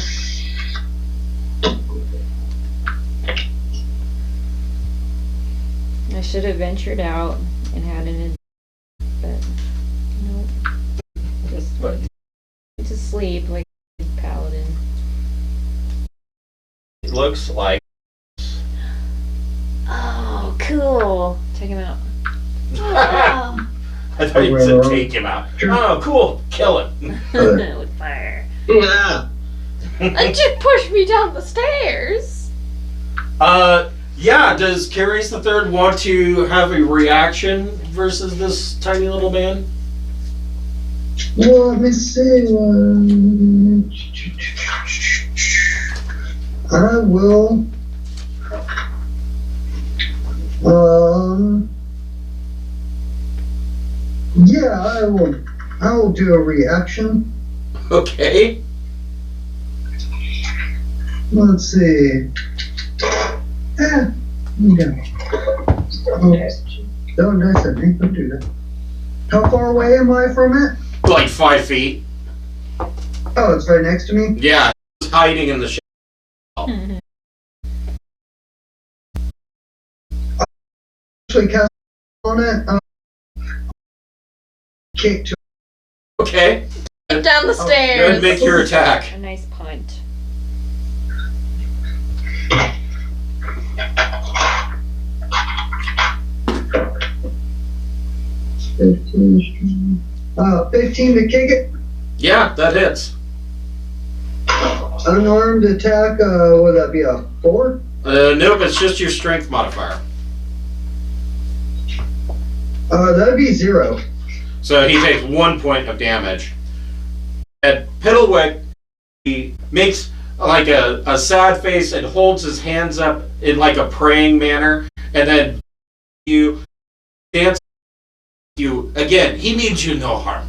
I should have ventured out and had an but nope. Just went to sleep like a paladin. It looks like. Oh, cool. Take him out. Oh. I thought you said take him out. Oh, cool. Kill him. With fire. Yeah. It just pushed me down the stairs. Yeah, does Carius the Third want to have a reaction versus this tiny little man? Well, let me see. I will. Yeah, I will. I will do a reaction. Okay. Let's see. Yeah. Don't nice of me. Don't do that. How far away am I from it? Like 5 feet. Oh, it's right next to me. Yeah, it's hiding in the shadow. Actually, cast on it. Kick to. Okay. Get down the Go ahead stairs. and make your attack. A nice punt. 15 to kick it. Yeah, that hits. Unarmed attack, would that be a 4? Nope, it's just your strength modifier. That'd be 0. So he takes 1 point of damage. And Piddlewick, he makes like a sad face and holds his hands up in like a praying manner, and then you dance you again. He means you no harm.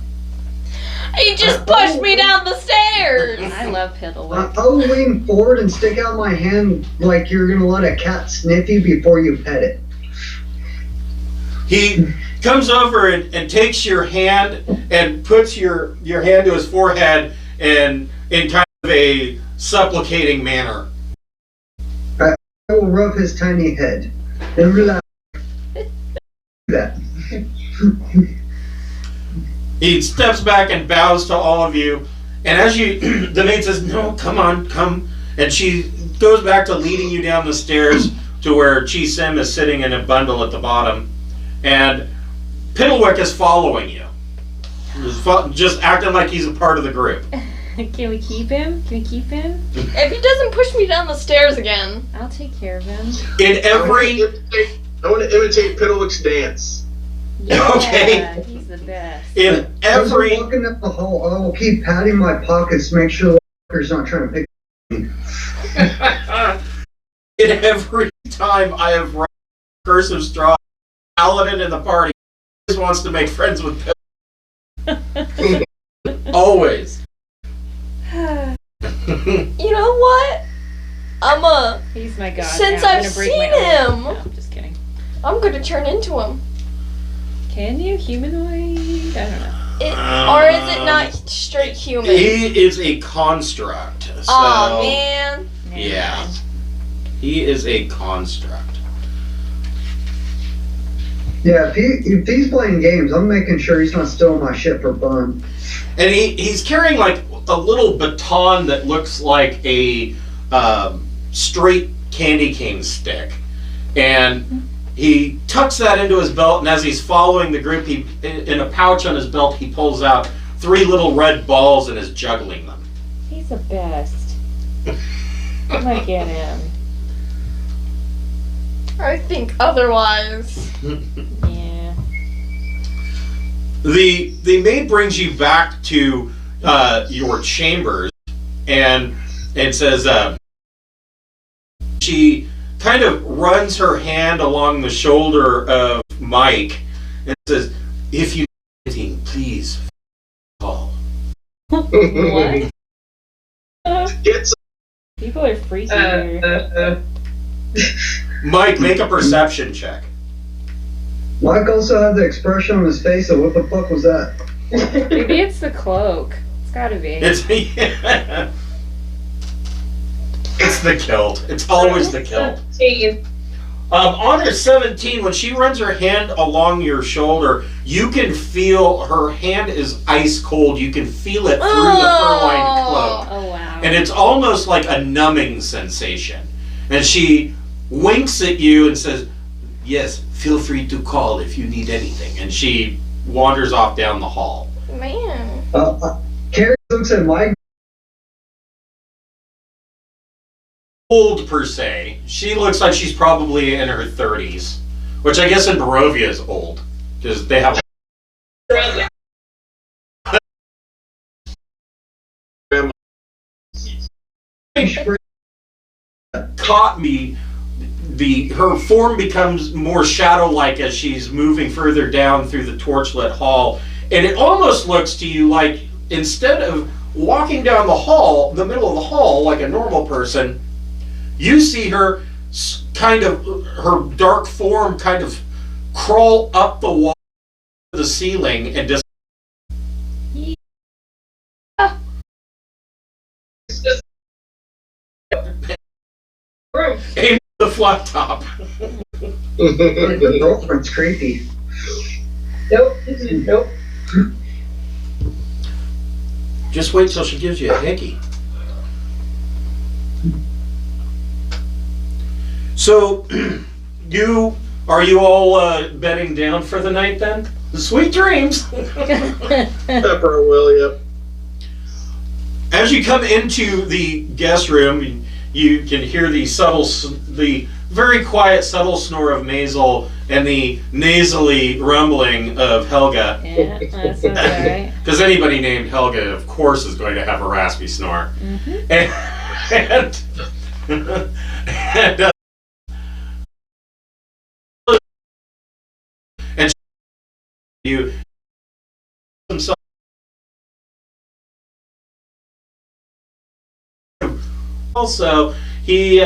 He just pushed me down the stairs. I love Piddlewick. I'll lean forward and stick out my hand like you're gonna let a cat sniff you before you pet it. He comes over and takes your hand and puts your hand to his forehead and in kind of a supplicating manner. I will rub his tiny head and relax. That. He steps back and bows to all of you, and as you, the maid says, "No, come on, come," and she goes back to leading you down the stairs to where Chi Sim is sitting in a bundle at the bottom, and Piddlewick is following you, just acting like he's a part of the group. Can we keep him? Can we keep him? If he doesn't push me down the stairs again. I'll take care of him. In every, I want to imitate Piddlewick's dance. Yeah, Okay. He's the best. in As every, I'm walking up the hall, I will keep patting my pockets to make sure the fucker's not trying to pick me. in every time I have run Curse of Strahd, Paladin in the party always wants to make friends with Piddlewick. Always. You know what? He's my god. Since now. I'm I've gonna break seen my arm. him. No, I'm just kidding. I'm gonna turn into him. Can you humanoid? I don't know. Or is it not straight human? He is a construct. So, Oh man. yeah. He is a construct. Yeah, if he's playing games, I'm making sure he's not stealing my shit for fun. And he's carrying like a little baton that looks like a straight candy cane stick. And he tucks that into his belt, and as he's following the group, he, in a pouch on his belt, he pulls out 3 little red balls and is juggling them. He's the best. I'm gonna get him. I think otherwise. Yeah. The maid brings you back to your chambers and says she kind of runs her hand along the shoulder of Mike and says, "If you need anything, please call." What? Get some. People are freaky here. Mike, make a perception check. Mike also had the expression on his face of what the fuck was that? Maybe it's the cloak. It's gotta be. It's it's the kilt. It's always the kilt. On her 17, when she runs her hand along your shoulder, you can feel her hand is ice cold. You can feel it through the fur-lined cloak. Oh wow. And it's almost like a numbing sensation. And she winks at you and says, "Yes, feel free to call if you need anything." And she wanders off down the hall. Man. Carrie looks at Mike. Old per se. She looks like she's probably in her 30s, which I guess in Barovia is old because they have. Caught me. Her form becomes more shadow-like as she's moving further down through the torchlit hall, and it almost looks to you like instead of walking down the hall, the middle of the hall like a normal person, you see her kind of, her dark form kind of crawl up the wall to the ceiling and just. Aim the flat top. Her girlfriend's creepy. Nope. Just wait till she gives you a hickey. So, you are you all bedding down for the night then? Sweet dreams. Pepper will, yep. As you come into the guest room, you can hear the very quiet, subtle snore of Maisel and the nasally rumbling of Helga. Yeah, that sounds alright. Because anybody named Helga, of course, is going to have a raspy snore. Mm-hmm. And you himself. Also, he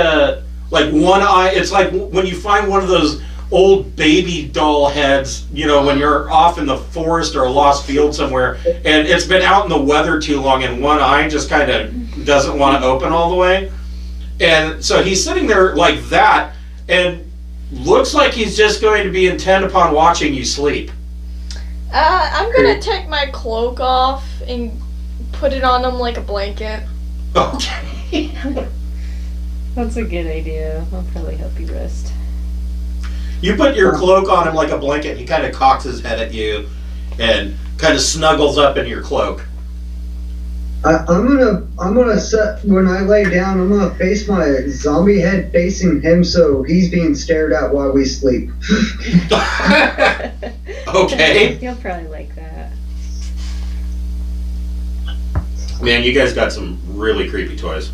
like one eye. It's like when you find one of those old baby doll heads, you know, when you're off in the forest or a lost field somewhere, and it's been out in the weather too long, and one eye just kind of doesn't want to open all the way. And so he's sitting there like that, and looks like he's just going to be intent upon watching you sleep. I'm gonna take my cloak off and put it on him like a blanket. Okay. That's a good idea. I'll probably help you rest. You put your cloak on him like a blanket, and he kind of cocks his head at you and kind of snuggles up in your cloak. I'm gonna set, when I lay down, I'm gonna face my zombie head facing him so he's being stared at while we sleep. Okay. You'll probably like that. Man, you guys got some really creepy toys.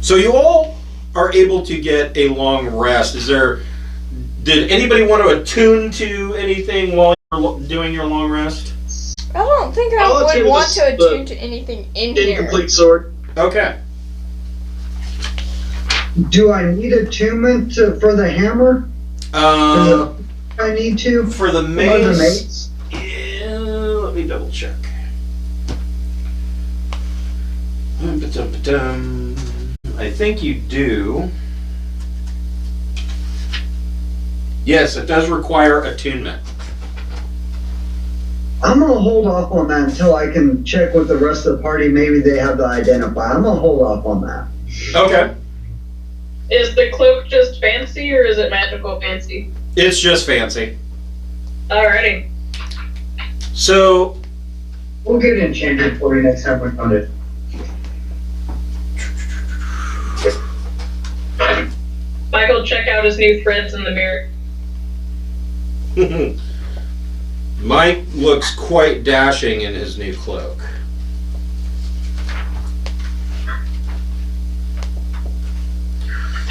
So you all are able to get a long rest. Did anybody want to attune to anything while you're doing your long rest? I don't think I I'll would attune want to to attune to anything in here. Incomplete sword. Okay. Do I need attunement for the hammer? I need to? For the Or the mace, mace? yeah, let me double check. I think you do. Yes, it does require attunement. I'm gonna hold off on that until I can check with the rest of the party. Maybe they have the identify. I'm gonna hold off on that. Okay. Is the cloak just fancy or is it magical fancy? It's just fancy. Alrighty. So, We'll get it enchanted for you next time we found it. Michael, check out his new threads in the mirror. Mike looks quite dashing in his new cloak.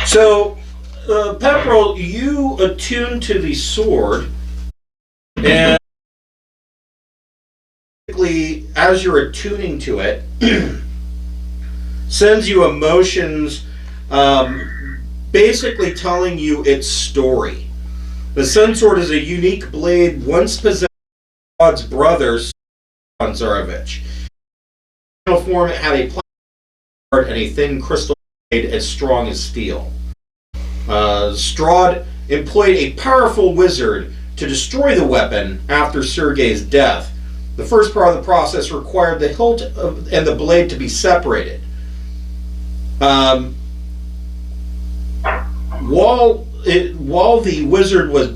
So, Pepperell, you attune to the sword, and basically, as you're attuning to it, sends you emotions, basically telling you its story. The Sun Sword is a unique blade once possessed by God's brother, Zarovich. In original form, it had a plastic sword and a thin crystal blade as strong as steel. Strahd employed a powerful wizard to destroy the weapon after Sergei's death. The first part of the process required the hilt and the blade to be separated. While the wizard was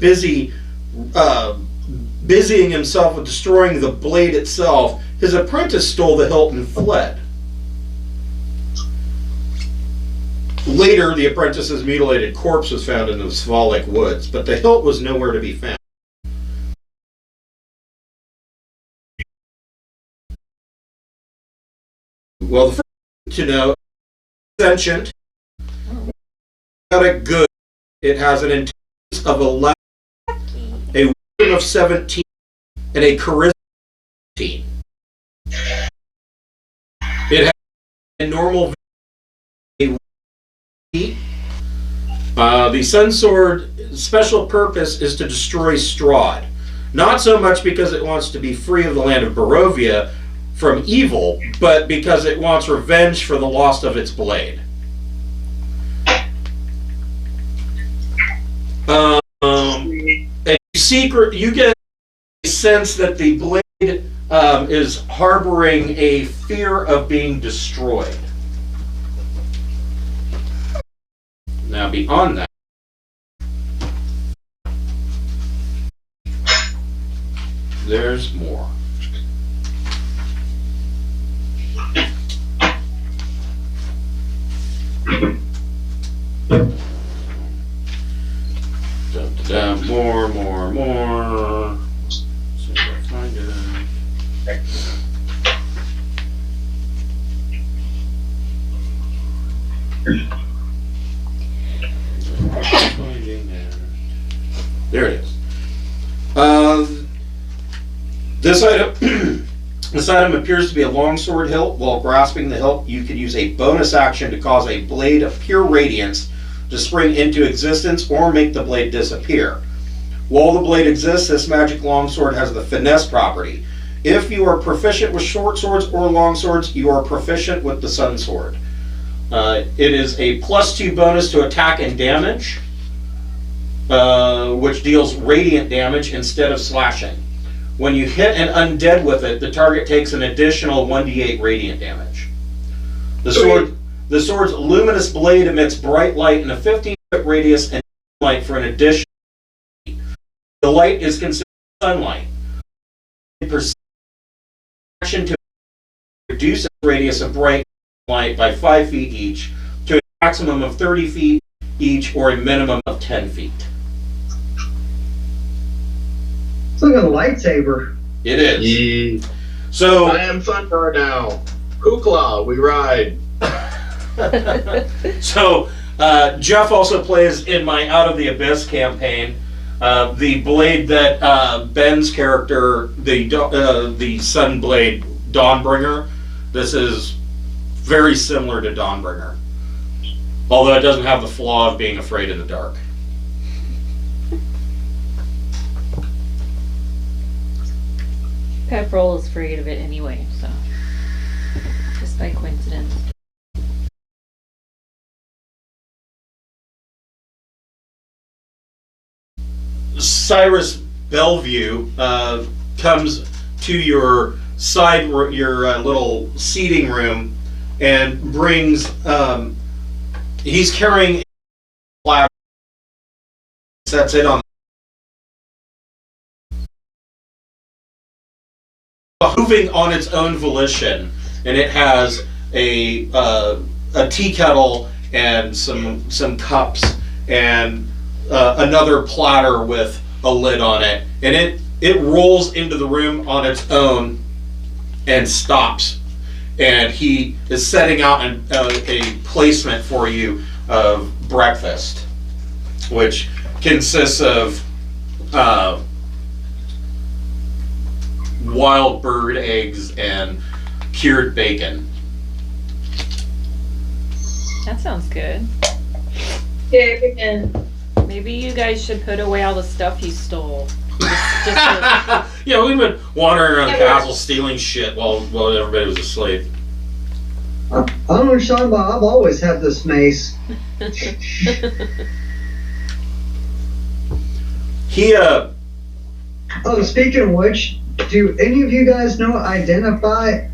busying himself with destroying the blade itself, his apprentice stole the hilt and fled. Later, the apprentice's mutilated corpse was found in the Svalek woods, but the hilt was nowhere to be found. Well, the first thing to know is ancient, good. It has an intelligence of 11, a wisdom of 17, and a charisma of 15. It has a normal the Sun Sword's special purpose is to destroy Strahd. Not so much because it wants to be free of the land of Barovia from evil, but because it wants revenge for the loss of its blade. You get a sense that the blade is harboring a fear of being destroyed. Now beyond that, there's more. More. See if I find it. There it is. This item, this item appears to be a longsword hilt. While grasping the hilt, you can use a bonus action to cause a blade of pure radiance to spring into existence or make the blade disappear. While the blade exists, this magic longsword has the finesse property. If you are proficient with short swords or long swords, you are proficient with the sun sword. It is a +2 bonus to attack and damage, which deals radiant damage instead of slashing. When you hit an undead with it, the target takes an additional 1d8 radiant damage. The sword's luminous blade emits bright light in a 15-foot radius and light for an additional. The light is considered sunlight. Action to reduce the radius of bright light by 5 feet each to a maximum of 30 feet each or a minimum of 10 feet. It's like a lightsaber. It is. Yee. So I am Thunder now. Hookla, we ride. So Jeff also plays in my Out of the Abyss campaign. The blade that Ben's character, the Sunblade Dawnbringer, this is very similar to Dawnbringer, although it doesn't have the flaw of being afraid of the dark. Pepperell is afraid of it anyway, so just by coincidence. Cyrus Bellevue comes to your side, your little seating room, and brings. He's carrying a flag. Sets it on. Moving on its own volition, and it has a tea kettle and some cups and another platter with a lid on it, and it rolls into the room on its own and stops, and he is setting out a placement for you of breakfast, which consists of wild bird eggs and cured bacon. That sounds good. Yeah, we can. Maybe you guys should put away all the stuff you stole. Just Yeah, we've been wandering around the castle stealing shit while everybody was asleep. I don't know what you're talking about. I've always had this mace. He Oh, speaking of which, do any of you guys know have identified?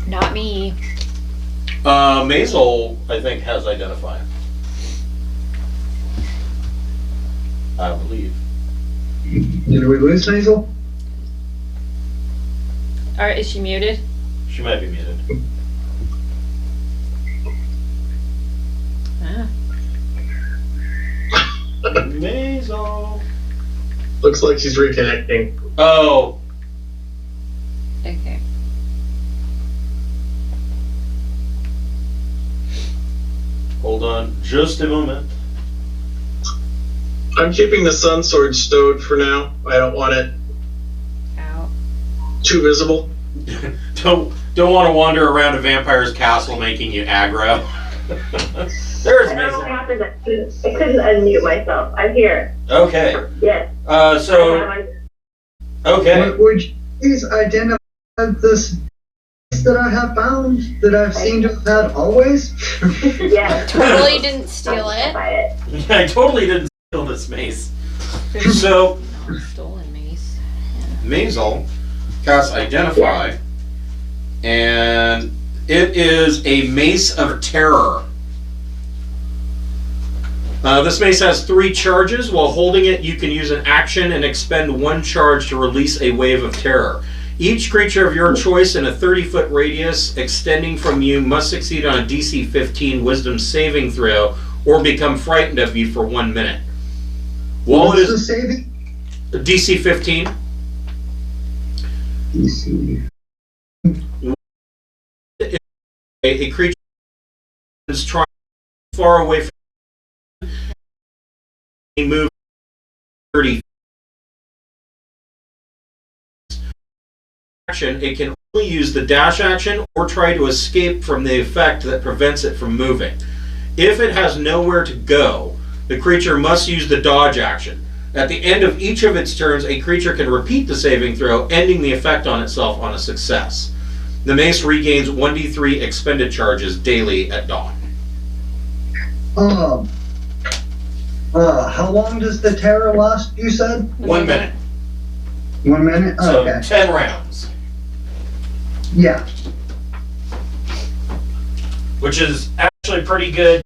Not me. Maisel, I think, has identified. I believe. Did we lose Maisel? Alright, is she muted? She might be muted. Ah. Maisel. Looks like she's reconnecting. Oh. Okay. Hold on just a moment. I'm keeping the sun sword stowed for now. I don't want it Out. too visible. Don't want to wander around a vampire's castle making you aggro. There's I don't know what Maisel. happened. I couldn't unmute myself. I'm here. Okay. Yes. Okay. Would you please identify this that I have found that I've seen to have had always? Yes. Totally didn't steal it. I totally didn't steal this mace. So, Stolen mace. Maisel casts Identify, and It is a Mace of Terror. This mace has 3 charges. While holding it, you can use an action and expend 1 charge to release a wave of terror. Each creature of your choice in a 30-foot radius extending from you must succeed on a DC 15 Wisdom saving throw or become frightened of you for 1 minute. While What's it the is saving? DC 15. DC. A creature is trying far away from move 30 action. It can only use the dash action or try to escape from the effect that prevents it from moving. If it has nowhere to go, the creature must use the dodge action. At the end of each of its turns, a creature can repeat the saving throw, ending the effect on itself on a success. The mace regains 1d3 expended charges daily at dawn. How long does the terror last, you said? 1 minute. 1 minute? So Okay. 10 rounds. Yeah. Which is actually pretty good.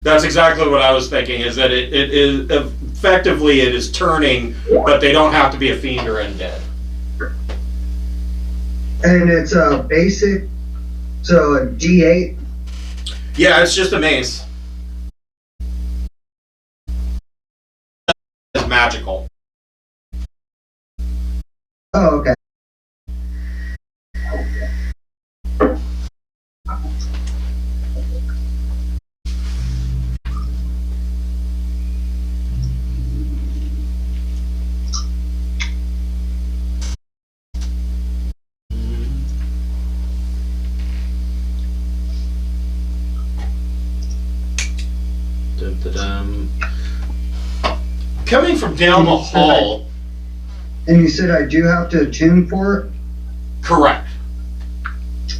That's exactly what I was thinking, is that it is effectively it is turning, but they don't have to be a fiend or undead. And it's a basic, so a D8. Yeah, it's just a mace. It's magical. Oh, okay. Dum-da-dum. Coming from down the hall. And you said I do have to attune for it? Correct.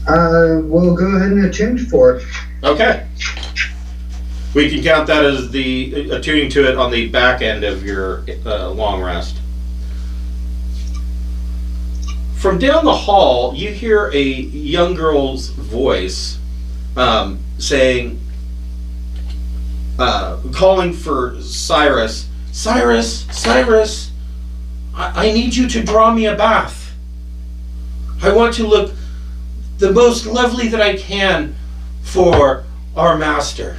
We'll go ahead and attune for it. Okay. We can count that as the attuning to it on the back end of your long rest. From down the hall, you hear a young girl's voice saying, calling for Cyrus. Cyrus, I need you to draw me a bath. I want to look the most lovely that I can for our master.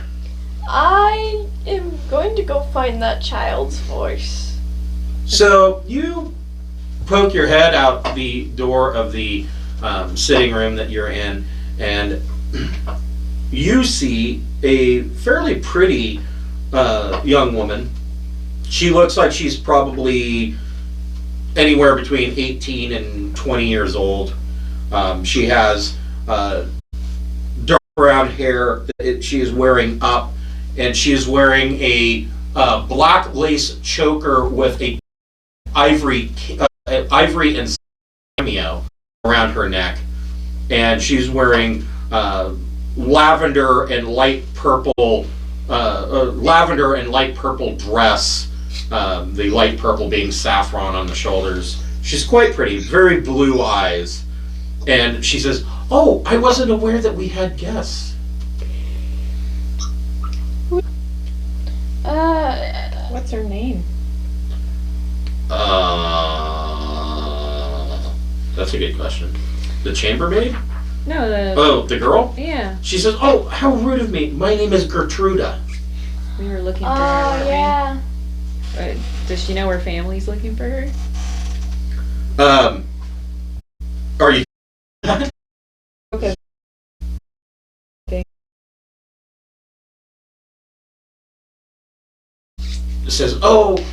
I am going to go find that child's voice. So you poke your head out the door of the sitting room that you're in, and you see a fairly pretty young woman. She looks like she's probably anywhere between 18 and 20 years old. She has dark brown hair that she is wearing up, and she is wearing a black lace choker with a ivory and cameo around her neck, and she's wearing lavender and light purple dress. The light purple being saffron on the shoulders. She's quite pretty, very blue eyes, and she says, "Oh, I wasn't aware that we had guests." What's her name? That's a good question. The chambermaid? No, the... Oh, the girl? Yeah. She says, "Oh, how rude of me. My name is Gertruda." We were looking for her, Oh, weren't yeah. we? Does she know her family's looking for her? Are you... Okay. Says, "Oh,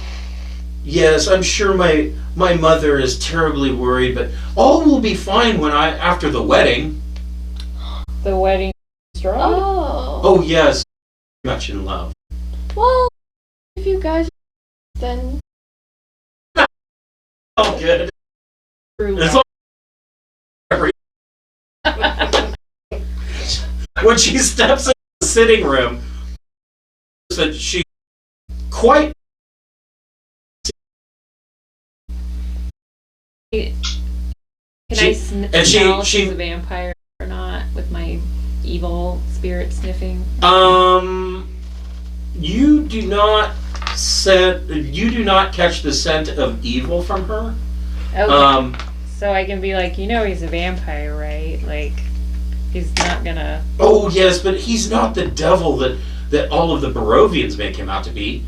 yes, I'm sure my mother is terribly worried, but all will be fine after the wedding." The wedding Strahd? Oh. Oh, yes, much in love. Well, if you guys then... Oh, good. True It's love. When she steps in the sitting room, that she quite Can She- I and she- smell if she- she's a vampire or not with my evil spirit sniffing? You do not catch the scent of evil from her. Okay. So I can be like, he's a vampire, right? Like, he's not gonna. Oh yes, but he's not the devil that all of the Barovians make him out to be.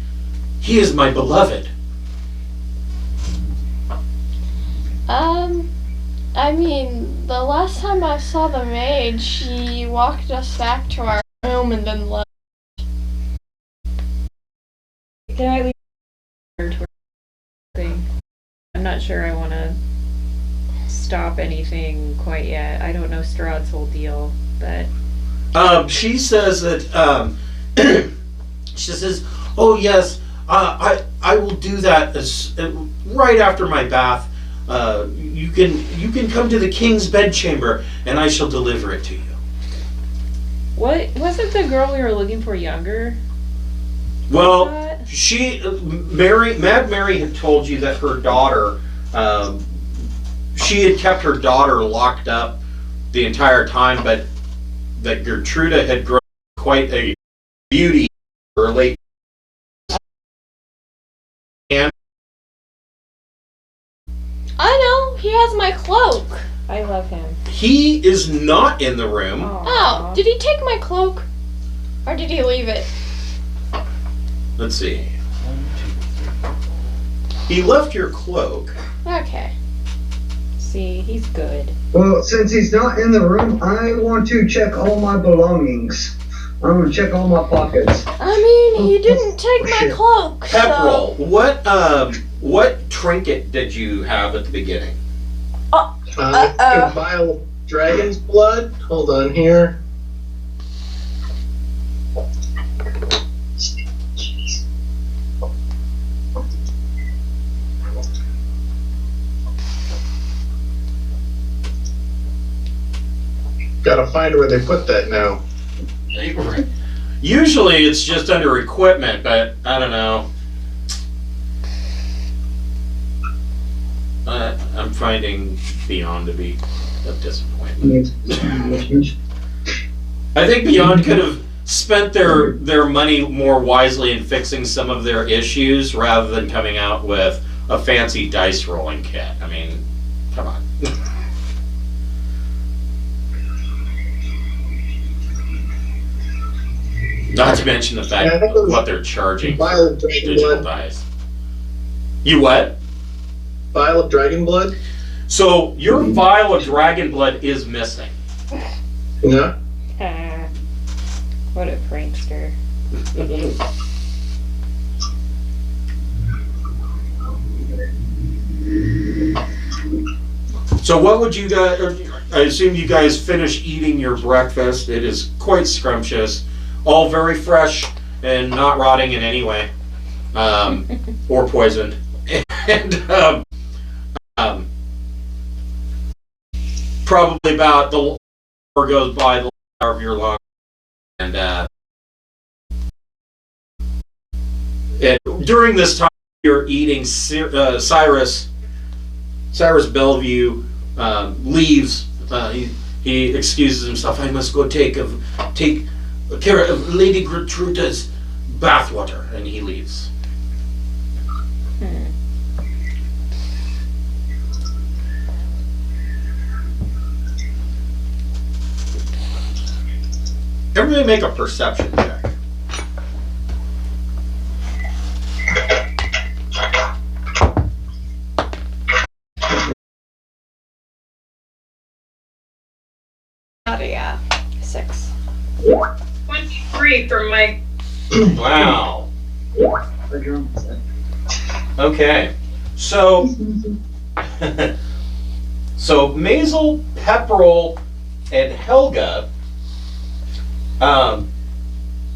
He is my beloved. I mean, the last time I saw the maid, she walked us back to our room and then left. Can I leave her to her thing? I'm not sure I want to stop anything quite yet. I don't know Strahd's whole deal, but She says that. She says, "Oh yes, I will do that right after my bath. You can come to the king's bedchamber, and I shall deliver it to you." what wasn't the girl we were looking for younger? Well, What? Mad Mary had told you that her daughter, she had kept her daughter locked up the entire time, but that Gertruda had grown quite a beauty for her late. And I know, he has my cloak. I love him. he is not in the room. Oh, did he take my cloak? Or did he leave it? Let's see. He left your cloak. Okay. See, he's good. Well, since he's not in the room, I want to check all my belongings. I'm gonna check all my pockets. I mean, he didn't take my Shit. cloak, so... Pepperell, what trinket did you have at the beginning? A vial of dragon's blood. Hold on here. Gotta find where they put that now. Usually it's just under equipment, but I don't know. I'm finding Beyond to be a disappointment. I think Beyond could have spent their money more wisely in fixing some of their issues rather than coming out with a fancy dice rolling kit. I mean, come on. Not to mention the fact of what they're charging Vial for of dragon digital blood. dice. You what? Vial of dragon blood. So your vial of dragon blood is missing. Yeah. What a prankster. So what would you guys, I assume you guys finished eating your breakfast. It is quite scrumptious, all very fresh and not rotting in any way, or poisoned. And probably about the hour goes by, the hour of your lunch, and during this time you're eating. Cyrus Bellevue leaves. He excuses himself. I must go take care of Lady Gertruda's bathwater, and he leaves. Everybody make a perception check. Yeah. 6. 23 from my. Wow. Okay. So Maisel, Pepperell, and Helga,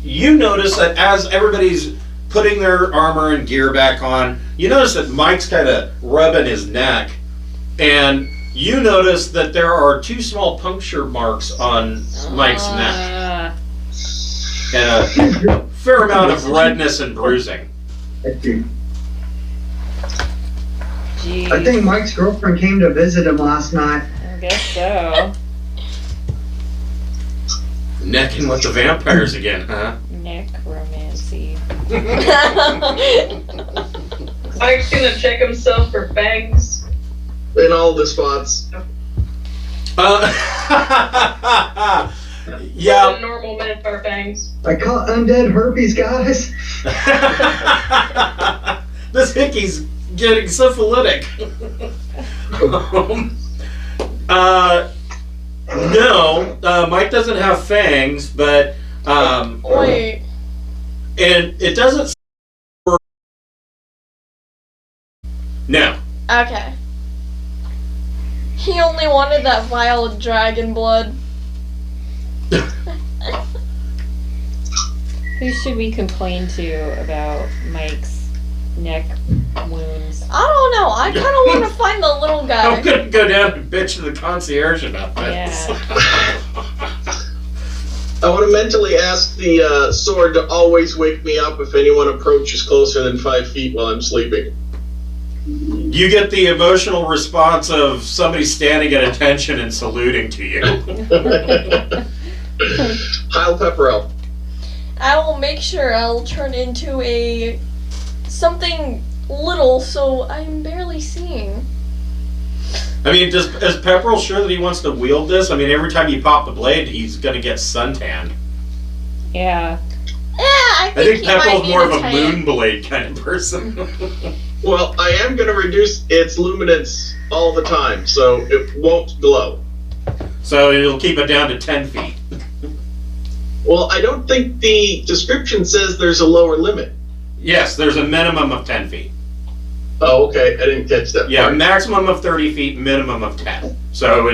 you notice that as everybody's putting their armor and gear back on, you notice that Mike's kind of rubbing his neck, and you notice that there are 2 small puncture marks on Mike's neck, and a fair amount of redness and bruising. Jeez. I think Mike's girlfriend came to visit him last night. I guess so. Necking with the vampires again, huh? Necromancy. Mike's gonna check himself for fangs. In all the spots. Yeah. Normal men are fangs. I caught undead herpes, guys. This hickey's getting syphilitic. No, Mike doesn't have fangs, but Wait. and it doesn't. No. Okay. He only wanted that vial of dragon blood. Who should we complain to about Mike's neck wounds? I don't know. I kind of want to find the little guy. I'm gonna go down and bitch to the concierge about this. Yeah. I want to mentally ask the sword to always wake me up if anyone approaches closer than 5 feet while I'm sleeping. You get the emotional response of somebody standing at attention and saluting to you. Heil Pepperell. I will make sure I'll turn into a something little so I'm barely seeing. I mean, is Pepperell sure that he wants to wield this? I mean, every time you pop the blade, he's gonna get suntanned. Yeah. Yeah, I think he might Pepperell's need more of a tan. moon blade kind of person. Well, I am going to reduce its luminance all the time, so it won't glow. So it'll keep it down to 10 feet. Well, I don't think the description says there's a lower limit. Yes, there's a minimum of 10 feet. Oh, okay. I didn't catch that Yeah, part. maximum of 30 feet, minimum of 10. So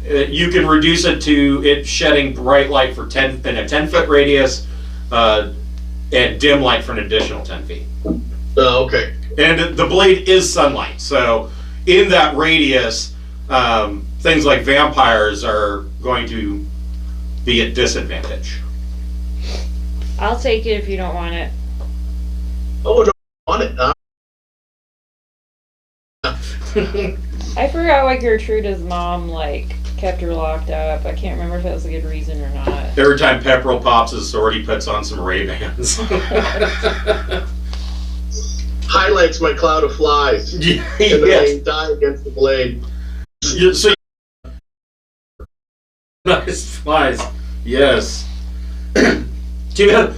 you can reduce it to it shedding bright light for 10 in a 10-foot radius, and dim light for an additional 10 feet. Oh, okay. And the blade is sunlight, so in that radius, things like vampires are going to be at disadvantage. I'll take it if you don't want it. Oh, no, I want it. I forgot why Gertruda's mom, kept her locked up. I can't remember if that was a good reason or not. Every time Pepperell pops his sword, he puts on some Ray-Bans. Highlights my cloud of flies. And then Yes. they die against the blade. So nice flies. Yes. Too bad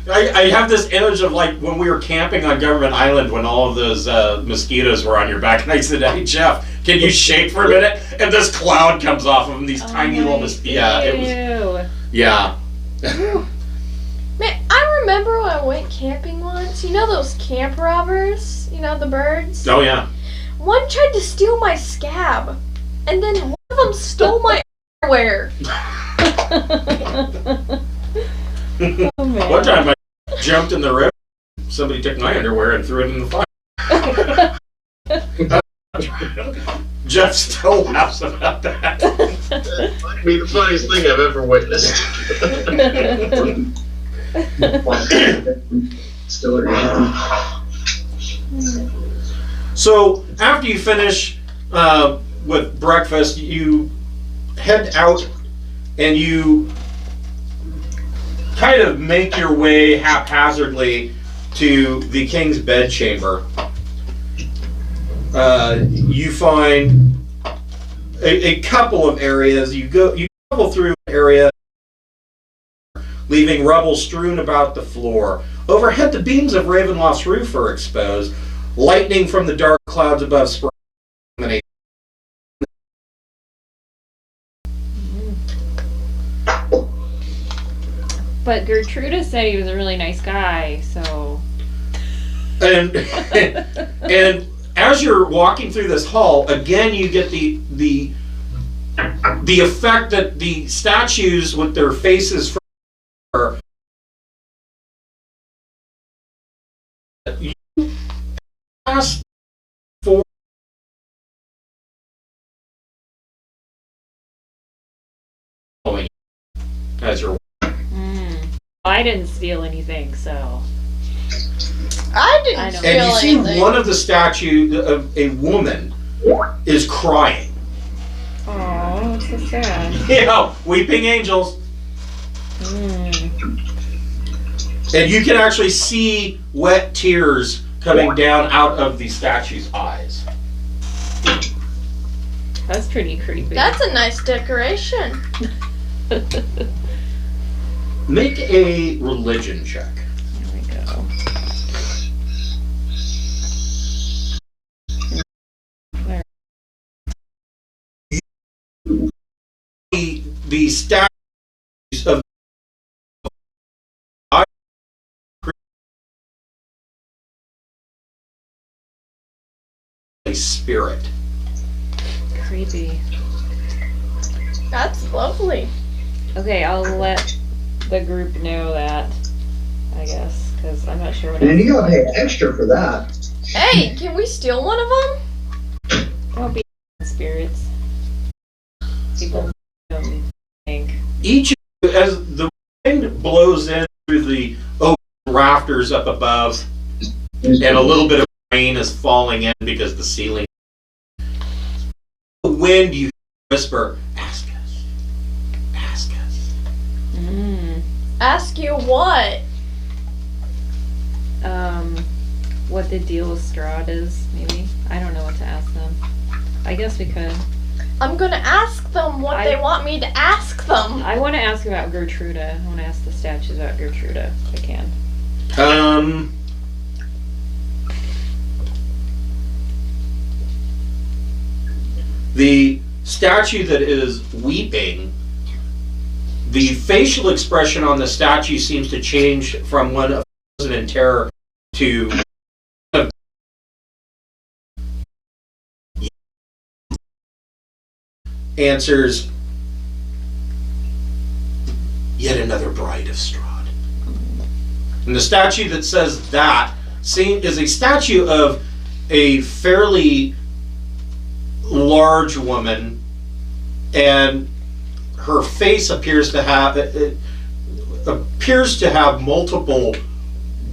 I have this image of when we were camping on Government Island when all of those mosquitoes were on your back, and I said, "Hey Jeff, can you shake for a minute?" And this cloud comes off of them, these tiny little mosquitoes. Yeah, it was. Yeah. Man, I remember when I went camping once. You know those camp robbers? You know, the birds? Oh yeah. One tried to steal my scab, and then one of them stole my underwear. Oh, man. One time I jumped in the river. Somebody took my underwear and threw it in the fire. Jeff still laughs about that. That might be the funniest thing I've ever witnessed. Still So after you finish with breakfast, you head out and you kind of make your way haphazardly to the king's bedchamber. You find a couple of areas. You travel through an area, leaving rubble strewn about the floor. Overhead, the beams of Ravenloft's roof are exposed. Lightning from the dark clouds above spring. But Gertruda said he was a really nice guy, so. And as you're walking through this hall, again you get the effect that the statues with their faces are. You pass for as you're. I didn't steal anything, so. I didn't I know. feel And you see anything. one of the statues of a woman is crying. Oh, that's so sad. Yeah, weeping angels. Mm. And you can actually see wet tears coming down out of the statue's eyes. That's pretty creepy. That's a nice decoration. Make a religion check. There we go. The statues of a spirit. Creepy. That's lovely. Okay, I'll let the group know that, I guess, because I'm not sure what And else. you gotta pay extra for that. Hey, can we steal one of them? Don't be spirits. People don't think. Each, as the wind blows in through the open rafters up above, and a little bit of rain is falling in because the ceiling. The wind, you whisper, "Ask us, ask us." Mm. Ask you what? What the deal with Strahd is, maybe. I don't know what to ask them. I guess we could. I'm gonna ask them what they want me to ask them. I want to ask about Gertruda. I want to ask the statues about Gertruda, if I can. The statue that is weeping, the facial expression on the statue seems to change from one of frozen in terror to answers, "Yet another bride of Strahd." And the statue that says that is a statue of a fairly large woman, and her face appears to have multiple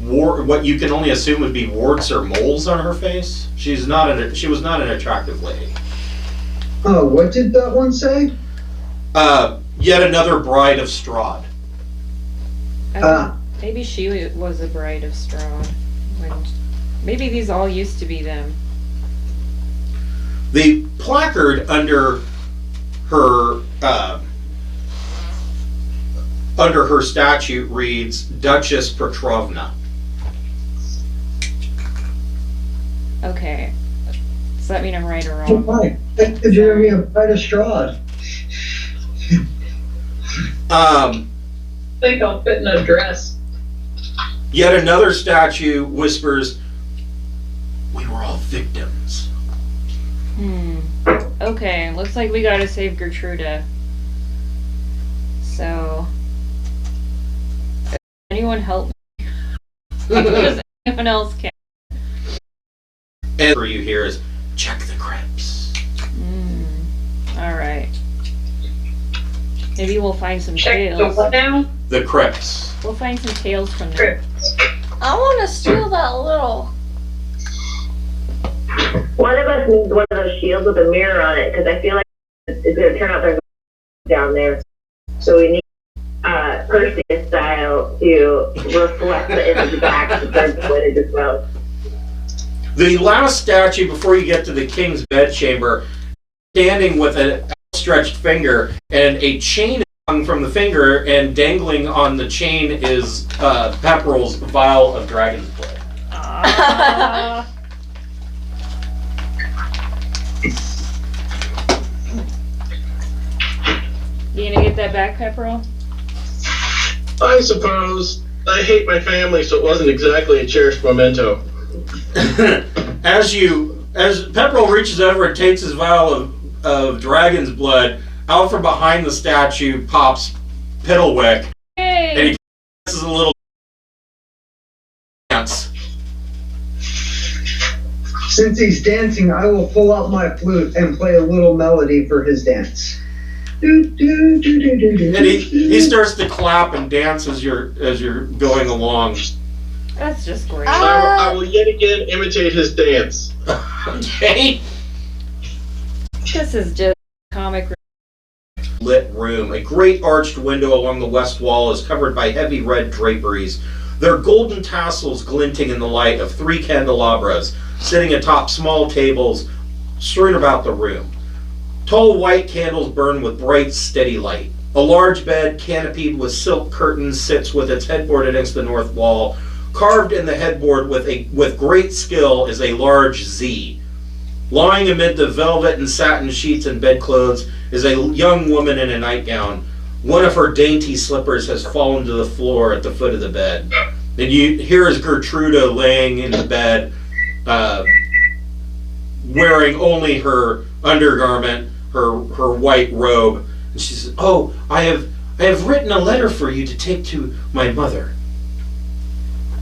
what you can only assume would be warts or moles on her face. She was not an attractive lady. Oh, what did that one say? Yet another bride of Strahd. Maybe she was a bride of Strahd. Maybe these all used to be them. The placard under her statue reads Duchess Petrovna. Okay. Does that mean I'm right or Oh wrong? my, did you ever be a bride of Strahd? I think I'll fit in a dress. Yet another statue whispers, "We were all victims." Okay, looks like we gotta save Gertruda. So, anyone help me? Does anyone else care? And for you here is, "Check the crypts." Alright. Maybe we'll find some Check the tales. what now? The crypts. We'll find some tales from them. Crypts. I want to steal that little. One of us needs one of those shields with a mirror on it, because I feel like it's going to turn out there's a down there. So we need Perseus style to reflect the image back to turn the footage as well. The last statue before you get to the king's bedchamber, standing with an outstretched finger, and a chain is hung from the finger, and dangling on the chain is Pepperell's vial of dragon's blood. You gonna get that back, Pepperell? I suppose. I hate my family, so it wasn't exactly a cherished memento. As Pepperell reaches over and takes his vial of dragon's blood, out from behind the statue pops Piddlewick, and Yay! he dances a little dance. Since he's dancing, I will pull out my flute and play a little melody for his dance. And he starts to clap and dance as you're going along. That's just great. I will yet again imitate his dance. Okay. This is just comic. Lit room. A great arched window along the west wall is covered by heavy red draperies, their golden tassels glinting in the light of 3 candelabras sitting atop small tables strewn about the room. Tall white candles burn with bright, steady light. A large bed, canopied with silk curtains, sits with its headboard against the north wall. Carved in the headboard with great skill is a large Z. Lying amid the velvet and satin sheets and bedclothes is a young woman in a nightgown. One of her dainty slippers has fallen to the floor at the foot of the bed. And here is Gertruda laying in the bed, wearing only her undergarment, her white robe. And she says, "Oh, I have written a letter for you to take to my mother."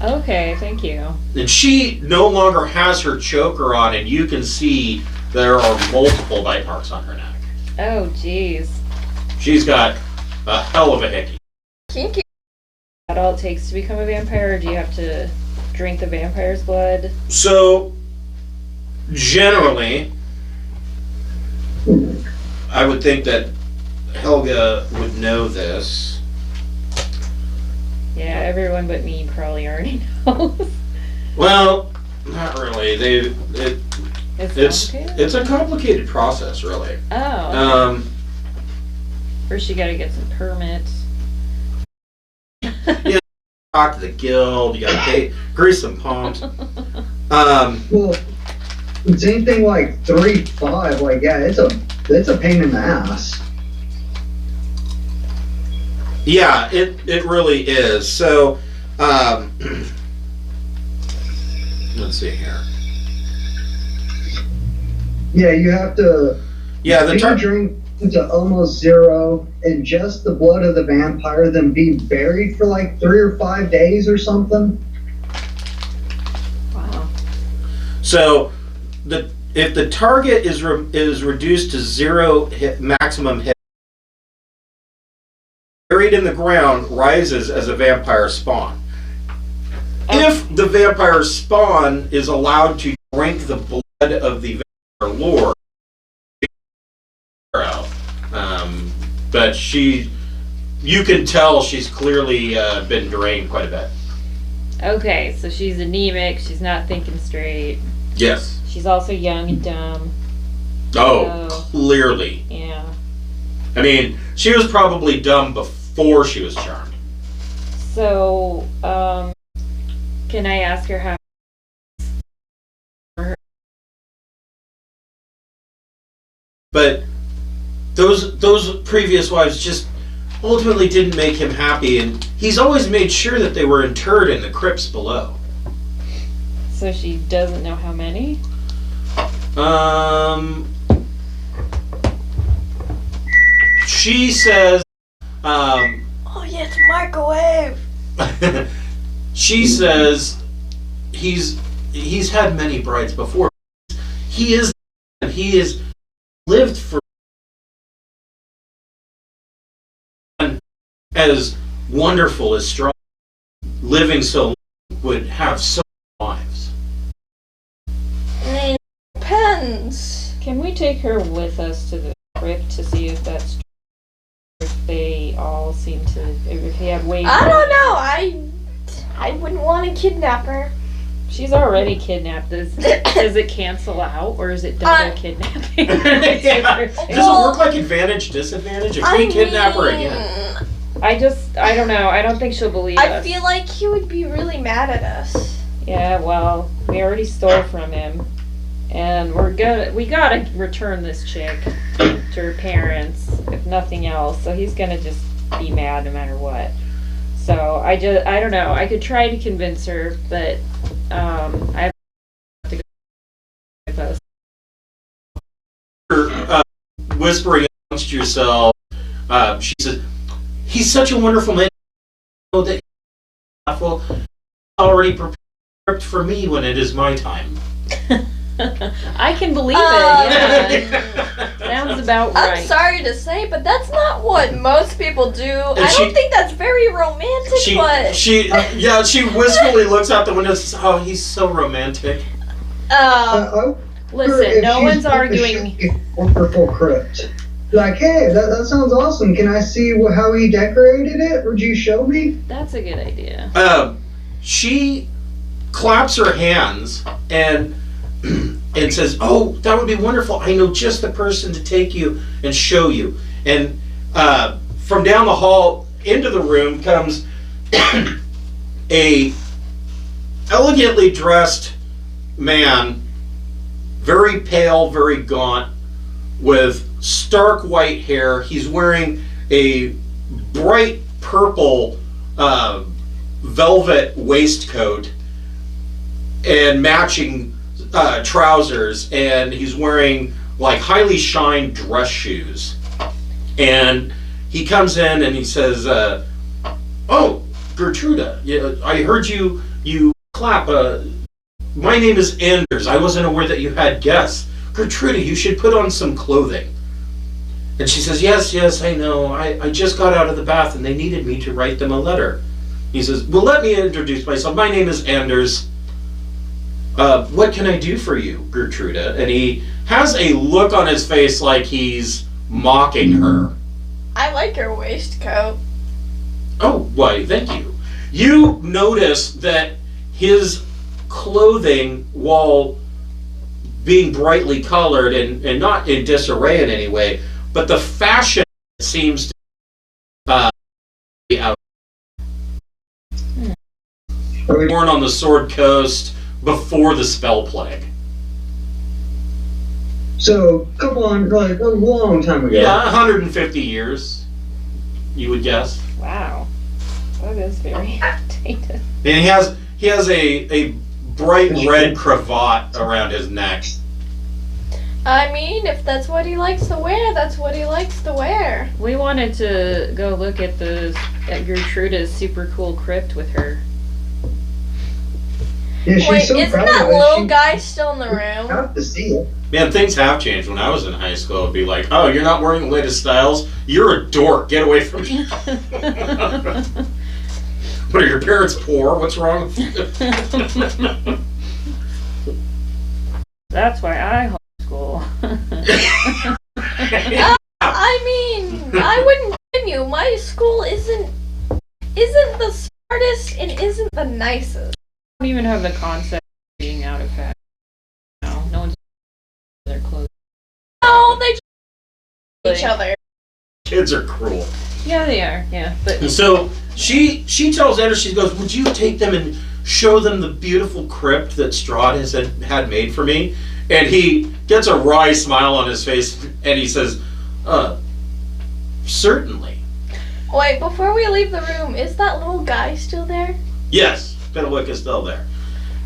Okay, thank you. And she no longer has her choker on, and you can see there are multiple bite marks on her neck. Oh, jeez. She's got a hell of a hickey. Kinky. That all it takes to become a vampire, or do you have to drink the vampire's blood? So, generally, I would think that Helga would know this. Yeah, everyone but me probably already knows. Well, not really. It's complicated? It's a complicated process, really. Oh. First you gotta get some permits. Yeah, talk to the guild. You gotta pay, grease some palms. Well, it's anything like 3-5. Like, yeah, it's a pain in the ass. Yeah, it really is. So, let's see here. Yeah, you have to. Yeah, the drink to almost 0, ingest the blood of the vampire, then be buried for like 3 or 5 days or something. Wow. So, if the target is reduced to 0 maximum hit, buried in the ground rises as a vampire spawn. If the vampire spawn is allowed to drink the blood of the vampire lord, but you can tell she's clearly been drained quite a bit. Okay, so she's anemic, she's not thinking straight. Yes. She's also young and dumb. Oh, So, clearly. yeah. I mean, she was probably dumb before she was charmed. So, can I ask her how? But those previous wives just ultimately didn't make him happy, and he's always made sure that they were interred in the crypts below. So she doesn't know how many? She says, Oh yeah, it's a microwave. she says he's had many brides before. He has lived for as wonderful as Strahd, living so long, would have so many wives. It depends. Can we take her with us to the crypt to see if that's true? If they all seem to, if they have way. I don't know. I wouldn't want to kidnap her. She's already kidnapped. Does it cancel out, or is it double kidnapping? Yeah. Does it work like advantage, disadvantage? If we kidnap her again. I don't know. I don't think she'll believe us. I feel like he would be really mad at us. Yeah, well, we already stole from him, and we gotta return this chick to her parents, if nothing else. So he's gonna just be mad no matter what. So I don't know. I could try to convince her, but I have to go with us. Whispering amongst yourself, she says, "He's such a wonderful man. That he's already prepared for me when it is my time." I can believe it. Yeah. Sounds about right. I'm sorry to say, but that's not what most people do. I she- don't think that's very romantic, but... She wistfully looks out the window and says, "Oh, he's so romantic." Listen, no one's arguing. Wonderful crypt. Like, hey, that sounds awesome. Can I see how he decorated it? Would you show me? That's a good idea. She claps her hands and says, "Oh, that would be wonderful. I know just the person to take you and show you." And from down the hall into the room comes a elegantly dressed man, very pale, very gaunt, with stark white hair. He's wearing a bright purple velvet waistcoat and matching trousers, and he's wearing like highly shined dress shoes. And he comes in and he says, "Oh, Gertruda, I heard you clap. My name is Anders. I wasn't aware that you had guests. Gertruda, you should put on some clothing." And she says, yes, I know. I just got out of the bath and they needed me to write them a letter. He says, "Well, let me introduce myself. My name is Anders. What can I do for you, Gertruda?" And he has a look on his face like he's mocking her. I like your waistcoat. "Oh, why, thank you." You notice that his clothing, while being brightly colored and not in disarray in any way, but the fashion seems to be out. Born on the Sword Coast before the Spell Plague. So, a long time ago. Yeah, 150 years, you would guess. Wow. That is very outdated. And he has a bright red cravat around his neck. I mean, if that's what he likes to wear, that's what he likes to wear. We wanted to go look at Gertruda's super cool crypt with her. Yeah, she's Wait, so isn't proud that of it. little She- guy still in the I room? have to see it. Man, things have changed. When I was in high school, it'd be like, "Oh, you're not wearing the latest styles? You're a dork. Get away from me." What, are your parents poor? What's wrong with you? That's why I homeschool. I mean, I wouldn't blame you. My school isn't the smartest and isn't the nicest. I don't even have the concept of being out of fashion. No one's their clothes. No, they just each other. Kids are cruel. Yeah, they are. Yeah, but And so she tells Ender, she goes, "Would you take them and show them the beautiful crypt that Strahd has had made for me?" And he gets a wry smile on his face and he says, "Certainly." Wait, before we leave the room, is that little guy still there? Yes, Piddlewick is still there.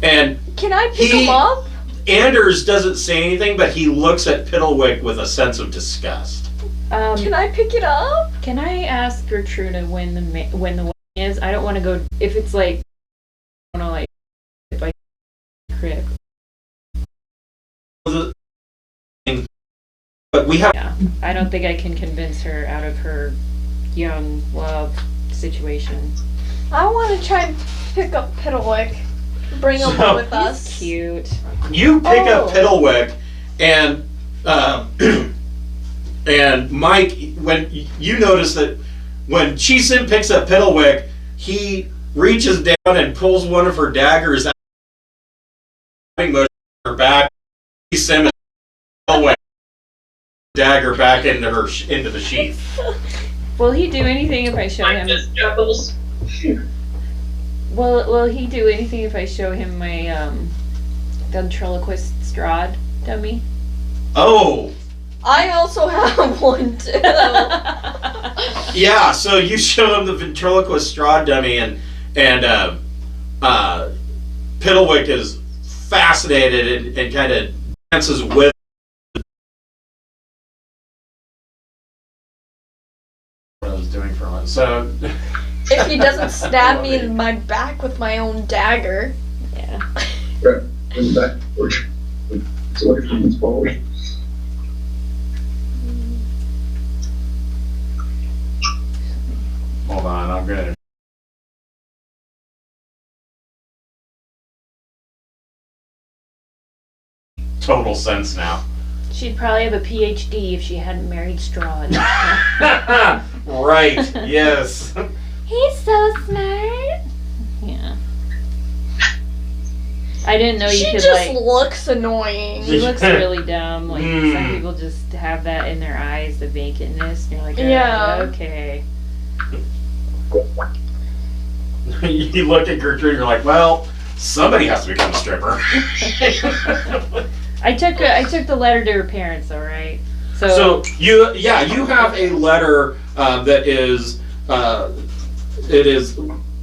And Can I pick him up? Anders doesn't say anything, but he looks at Piddlewick with a sense of disgust. Can I pick it up? Can I ask Gertruda when the wedding is? I don't want to go if it's like I don't know, like if I crypt. But we have Yeah, I don't think I can convince her out of her young love situation. I want to try and pick up Piddlewick. Bring him So- with us. Cute. You pick up Oh. Piddlewick, and and Mike, when you notice that when Chisim picks up Piddlewick, he reaches down and pulls one of her daggers out of her back. Chisim Piddlewick dagger back into the sheath. Will he do anything if I show Mine him? just chuckles. Will he do anything if I show him my ventriloquist Strahd dummy? Oh, I also have one too. yeah. So you show him the ventriloquist Strahd dummy, and Piddlewick is fascinated and kind of dances with. What I was doing for one. So If he doesn't stab me in my back with my own dagger. Yeah. In the back. So what if she's forward? Hold on, I'm gonna. Total sense now. She'd probably have a PhD if she hadn't married Strahd. Right, yes. He's so smart. Yeah. I didn't know you She could just like. looks annoying. He looks really dumb. Like Mm. some people just have that in their eyes, the vacantness. And you're like, Yeah. okay. You look at Gertrude, you're like, well, somebody has to become a stripper. I took the letter to her parents, all right. So you have a letter that is it is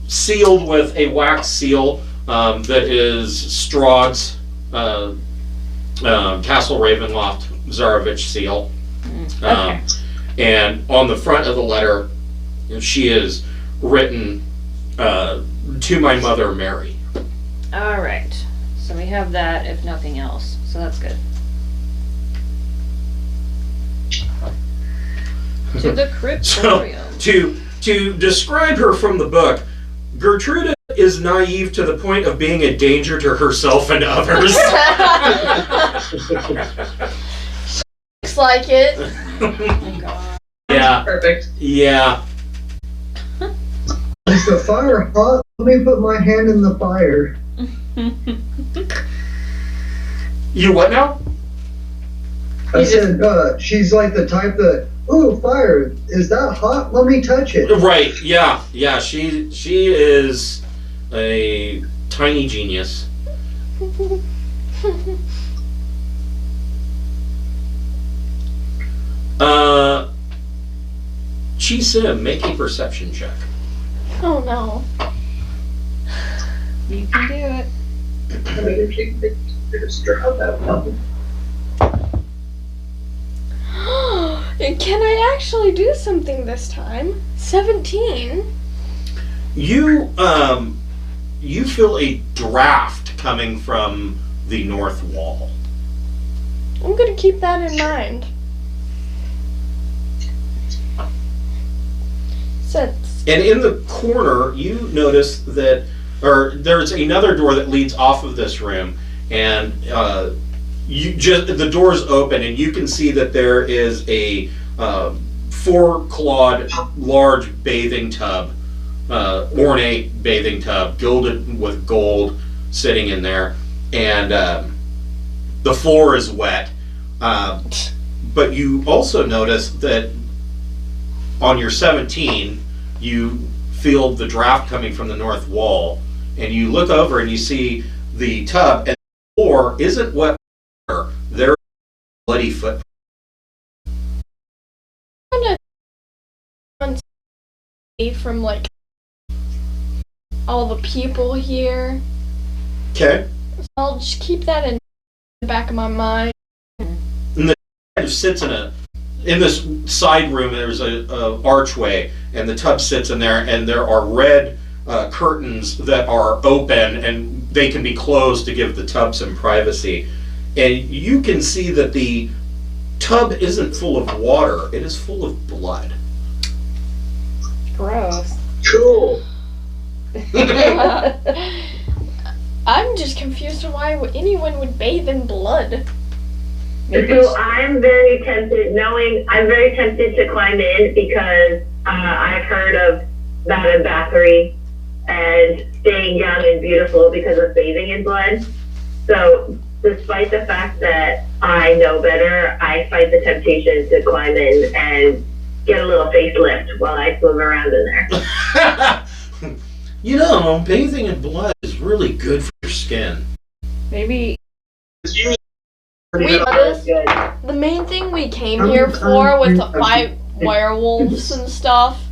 sealed with a wax seal that is Strahd's Castle Ravenloft Zarovich seal. Okay. And on the front of the letter, she is written to my mother Mary. All right. So we have that, if nothing else. So that's good. To the cryptorium. To describe her from the book, Gertruda is naive to the point of being a danger to herself and others. Looks like it. Oh God. Yeah, Perfect. yeah. Is the fire hot? Let me put my hand in the fire. You what now? I said, she's like the type that, ooh, fire, is that hot? Let me touch it. Right, yeah. She is a tiny genius. Chi Sim, make a perception check. Oh no. You can do it. I mean, if you could Strahd, that would help. Can I actually do something this time? 17. You feel a draft coming from the north wall. I'm gonna keep that in mind. Since And in the corner, you notice that, or there's another door that leads off of this room, and the door's open, and you can see that there is a 4-clawed large bathing tub, ornate bathing tub, gilded with gold, sitting in there, and the floor is wet. But you also notice that on your 17, you feel the draft coming from the north wall, and you look over and you see the tub, and the floor isn't wet. There's bloody foot. from like all the people here, Okay. I'll just keep that in the back of my mind. It sits in this side room. There's a archway, and the tub sits in there, and there are red curtains that are open, and they can be closed to give the tub some privacy. And you can see that the tub isn't full of water; it is full of blood. Gross. Cool. I'm just confused on why anyone would bathe in blood. So I'm very tempted to climb in because I've heard of Madame Bathory and staying young and beautiful because of bathing in blood. So despite the fact that I know better, I fight the temptation to climb in and get a little facelift while I swim around in there. You know, bathing in blood is really good for your skin. Maybe. It's usually Good. The main thing we came here for was to fight werewolves and stuff,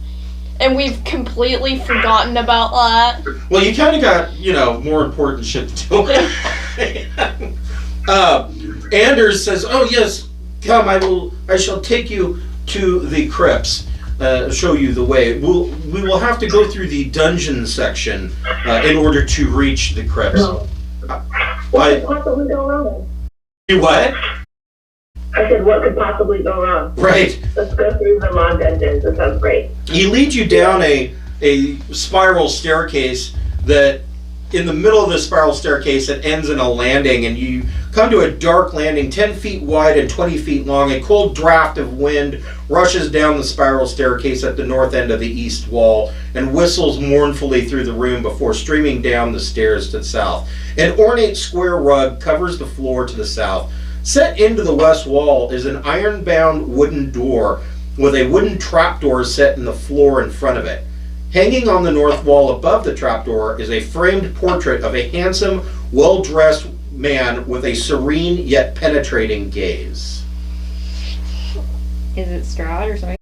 and we've completely forgotten about that. Well, you kind of got, more important shit to deal with. Anders says, "Oh yes, come. I shall take you to the crypts. Show you the way. We will have to go through the dungeon section in order to reach the crypts." Why don't we go around? You what? I said, what could possibly go wrong? Right. Let's go through the long dungeons. That sounds great. He leads you down a spiral staircase that, in the middle of the spiral staircase, it ends in a landing, and you come to a dark landing 10 feet wide and 20 feet long. A cold draft of wind rushes down the spiral staircase at the north end of the east wall and whistles mournfully through the room before streaming down the stairs to the south. An ornate square rug covers the floor to the south. Set into the west wall is an iron-bound wooden door with a wooden trapdoor set in the floor in front of it. Hanging on the north wall above the trapdoor is a framed portrait of a handsome, well-dressed man with a serene yet penetrating gaze. Is it Strahd or something?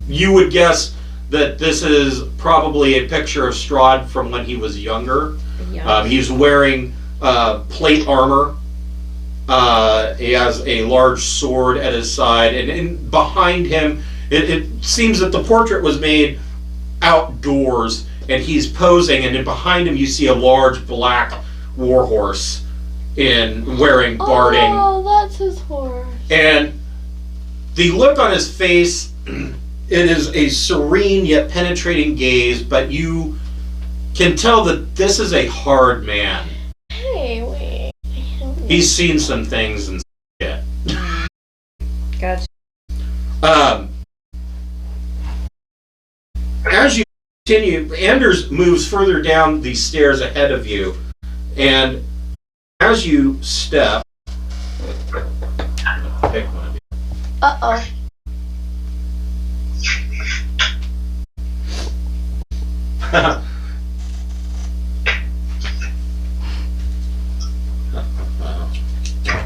You would guess that this is probably a picture of Strahd from when he was younger. He's wearing plate armor. He has a large sword at his side, and behind him, it seems that the portrait was made outdoors, and he's posing, and then behind him you see a large black warhorse wearing barding. Oh, that's his horse. And the look on his face, it is a serene yet penetrating gaze, but you can tell that this is a hard man. Hey, wait. He's seen some things and shit. Gotcha. As you continue, Anders moves further down the stairs ahead of you, and as you step, pick one of you. Uh-oh.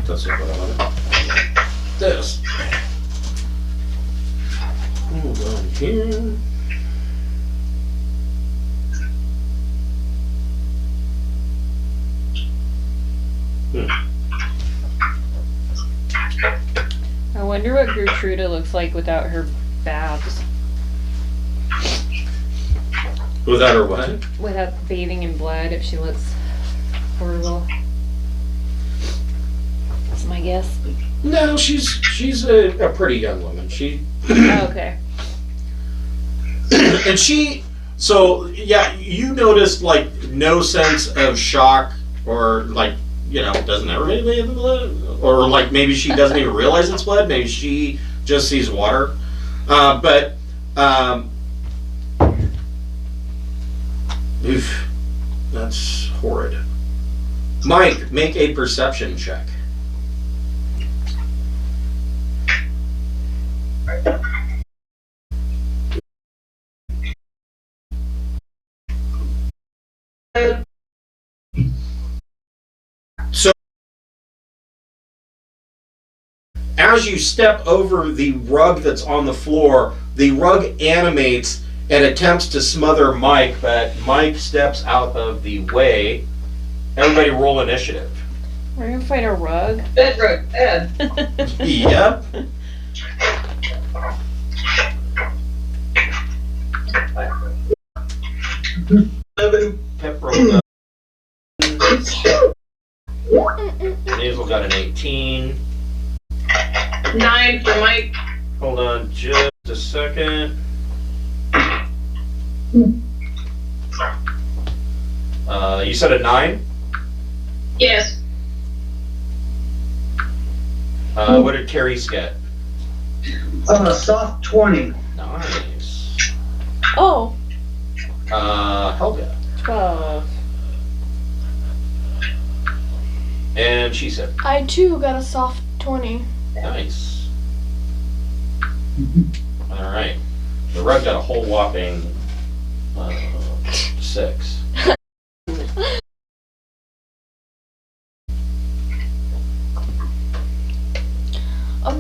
That's what I wanted. This. Hold on here. I wonder what Gertruda looks like without her baths. Without her what? Without bathing in blood, if she looks horrible. That's my guess. No, she's a pretty young woman. Oh, okay. And so yeah, you noticed like no sense of shock or like, doesn't everybody bathe in blood? Or like maybe she doesn't even realize it's blood. Maybe she just sees water. Oof, that's horrid. Mike, make a perception check. So, as you step over the rug that's on the floor, the rug animates and attempts to smother Mike, but Mike steps out of the way. Everybody roll initiative. We're gonna fight a rug? Bed rug, bed. Yep. Pep rolled up. Hazel got an 18. 9 for Mike. Hold on just a second. You said a 9? Yes. What did Carrie's get? Soft 20. Nice. Oh. Helga. 12. And she said, I too got a soft 20. nice. Alright. The rug got a whole whopping 6.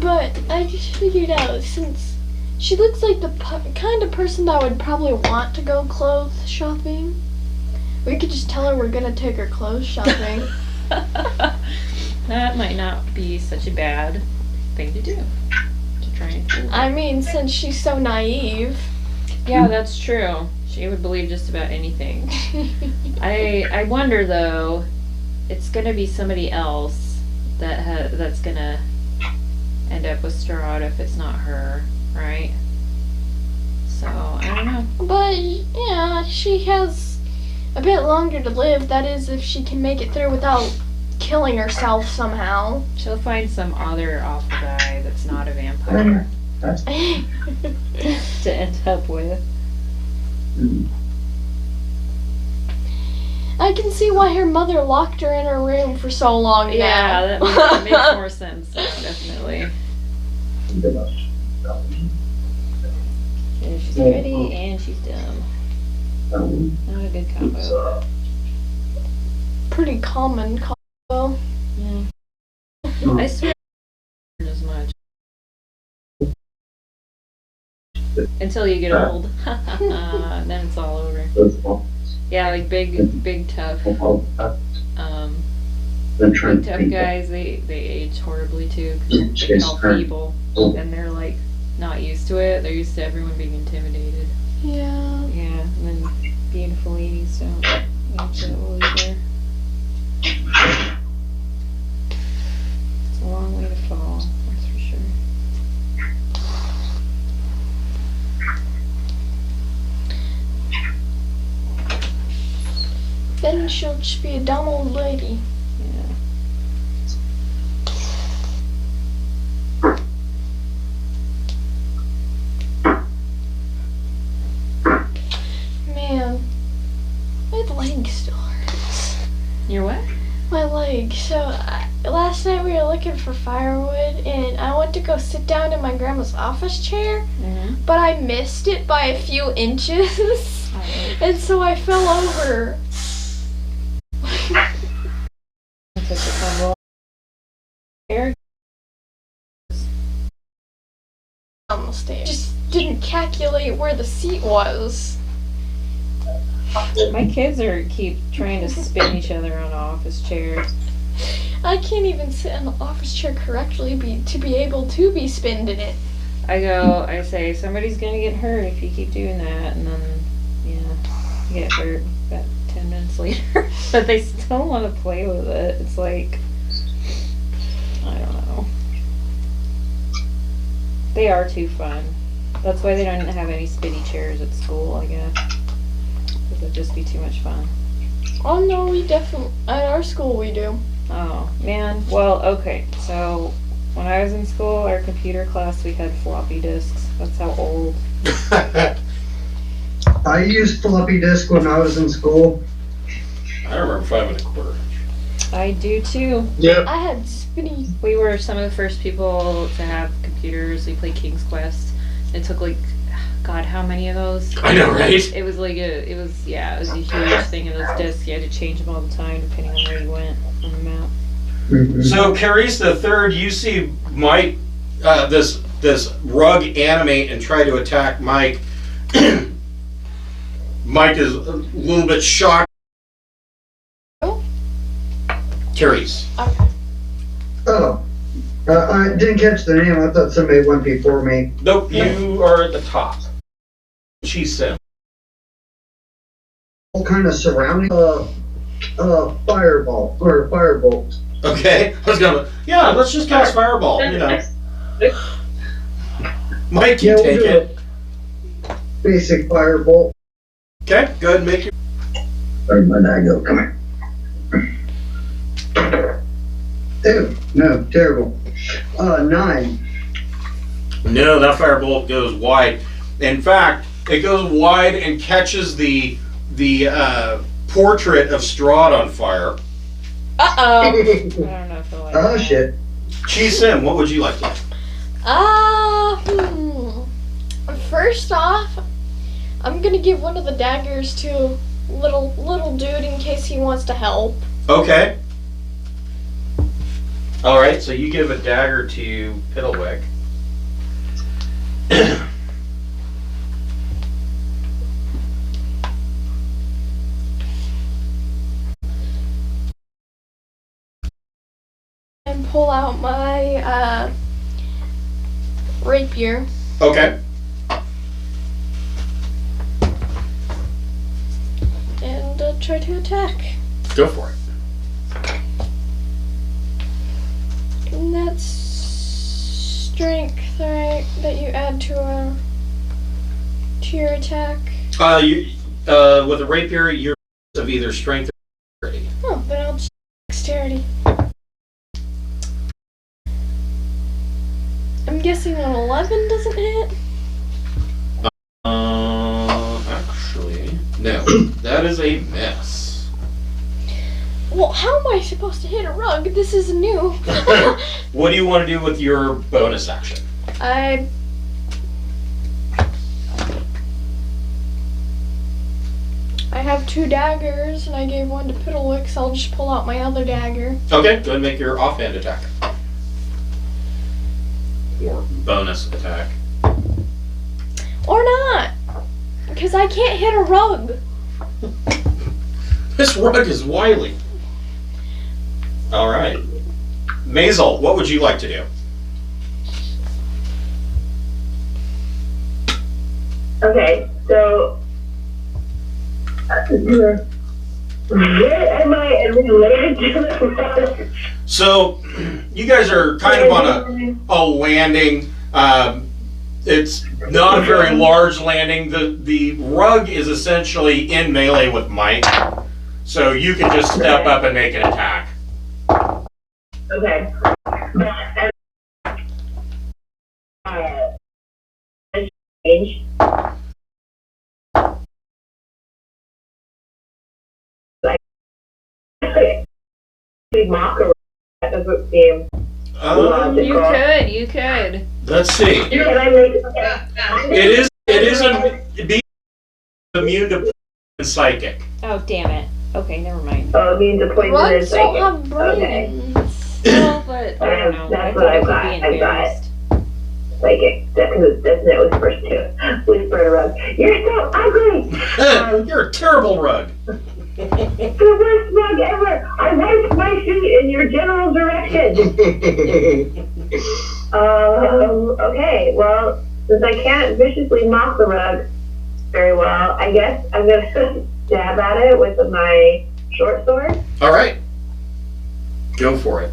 But I just figured out, since she looks like the kind of person that would probably want to go clothes shopping, we could just tell her we're gonna take her clothes shopping. That might not be such a bad thing to do. To try and fool her. I mean, since she's so naive. Yeah, that's true. She would believe just about anything. I wonder though, it's gonna be somebody else that's gonna end up with Strahd if it's not her, right? So I don't know. But yeah, she has a bit longer to live. That is, if she can make it through without killing herself somehow. She'll find some other awful guy that's not a vampire to end up with. I can see why her mother locked her in her room for so long Yeah, now. that makes more sense. So definitely. Yeah, she's pretty and she's dumb. Not a good combo. Pretty common combo. Yeah. I swear as much. Until you get old. Then it's all over. Yeah, like big tough big tough guys, they age horribly too, because they call Fable, and they're like not used to it. They're used to everyone being intimidated. Yeah. Yeah, and then beautiful ladies don't age that well either. It's a long way to fall, that's for sure. Then she'll just be a dumb old lady. Yeah. Man, my leg still hurts. Your what? My leg. So last night we were looking for firewood, and I went to go sit down in my grandma's office chair, but I missed it by a few inches, and so I fell over. On the stairs. Just didn't calculate where the seat was. My kids keep trying to spin each other on office chairs. I can't even sit in the office chair correctly to be able to be spinned in it. I say, somebody's gonna get hurt if you keep doing that, and then, yeah, you get hurt about 10 minutes later. But they still want to play with it. It's like, I don't know. They are too fun. That's why they don't have any spinny chairs at school, I guess. Because it'd just be too much fun. Oh no, we definitely, at our school we do. Oh, man. Well, okay, so when I was in school, our computer class, we had floppy disks. That's how old. I used floppy disk when I was in school. I remember 5 1/4 inch. I do too. Yep. I had spinny. We were some of the first people to have computers. We played King's Quest. It took like, God, how many of those? I know, right? It was like it was a huge thing. And those discs, you had to change them all the time depending on where you went on the map. So, Carice the Third, you see Mike, this rug animate and try to attack Mike. Mike is a little bit shocked. Oh. Carice. Okay. Oh. I didn't catch the name. I thought somebody went before me. Nope, you are at the top. She's Sim. All kind of surrounding fireball or firebolt. Okay, I was gonna. Yeah, let's just cast Fireball. You know, Mike, you Yeah, we'll take do it. Basic firebolt. Okay, go ahead and make your. Where'd my die go? Come here. Ew, no, terrible. 9. No, that Firebolt goes wide. In fact, it goes wide and catches the portrait of Strahd on fire. Uh-oh. I don't know if I like Oh that. shit. Cheese Sim, what would you like to do? First off, I'm gonna give one of the daggers to little dude in case he wants to help. Okay. Alright, so you give a dagger to Piddlewick. And pull out my rapier. Okay. gonna try to attack. Go for it. And that's strength, right? That you add to your attack. With a rapier, you're of either strength or dexterity. Oh, then I'll just dexterity. I'm guessing an 11 doesn't hit. Actually, no. That is a miss. Well, how am I supposed to hit a rug? This is new. What do you want to do with your bonus action? I have 2 daggers, and I gave one to Piddlewick, so I'll just pull out my other dagger. Okay, go ahead and make your offhand attack. Or bonus attack. Or not! Because I can't hit a rug. This rug is wily. Alright. Maisel, what would you like to do? Okay, so where am I related to the So, you guys are kind of on a landing. It's not a very large landing. The rug is essentially in melee with Mike. So you can just step up and make an attack. Okay. Change. Mockery. That doesn't seem logical. You could. Let's see. Can I make It is be immune to psychic. Oh, damn it. Okay, never mind. Oh, it means a poison and Rugs don't have psychic. brains. Okay. Well, but I don't know. That's I what I've thought got. I could be I've got it. embarrassed. Psychic. That's it was the first 2. Please burn a rug. You're so ugly! You're a terrible rug. The worst rug ever! I wiped my feet in your general direction! Okay, well, since I can't viciously mock the rug very well, I guess I'm gonna stab at it with my short sword. Alright. Go for it.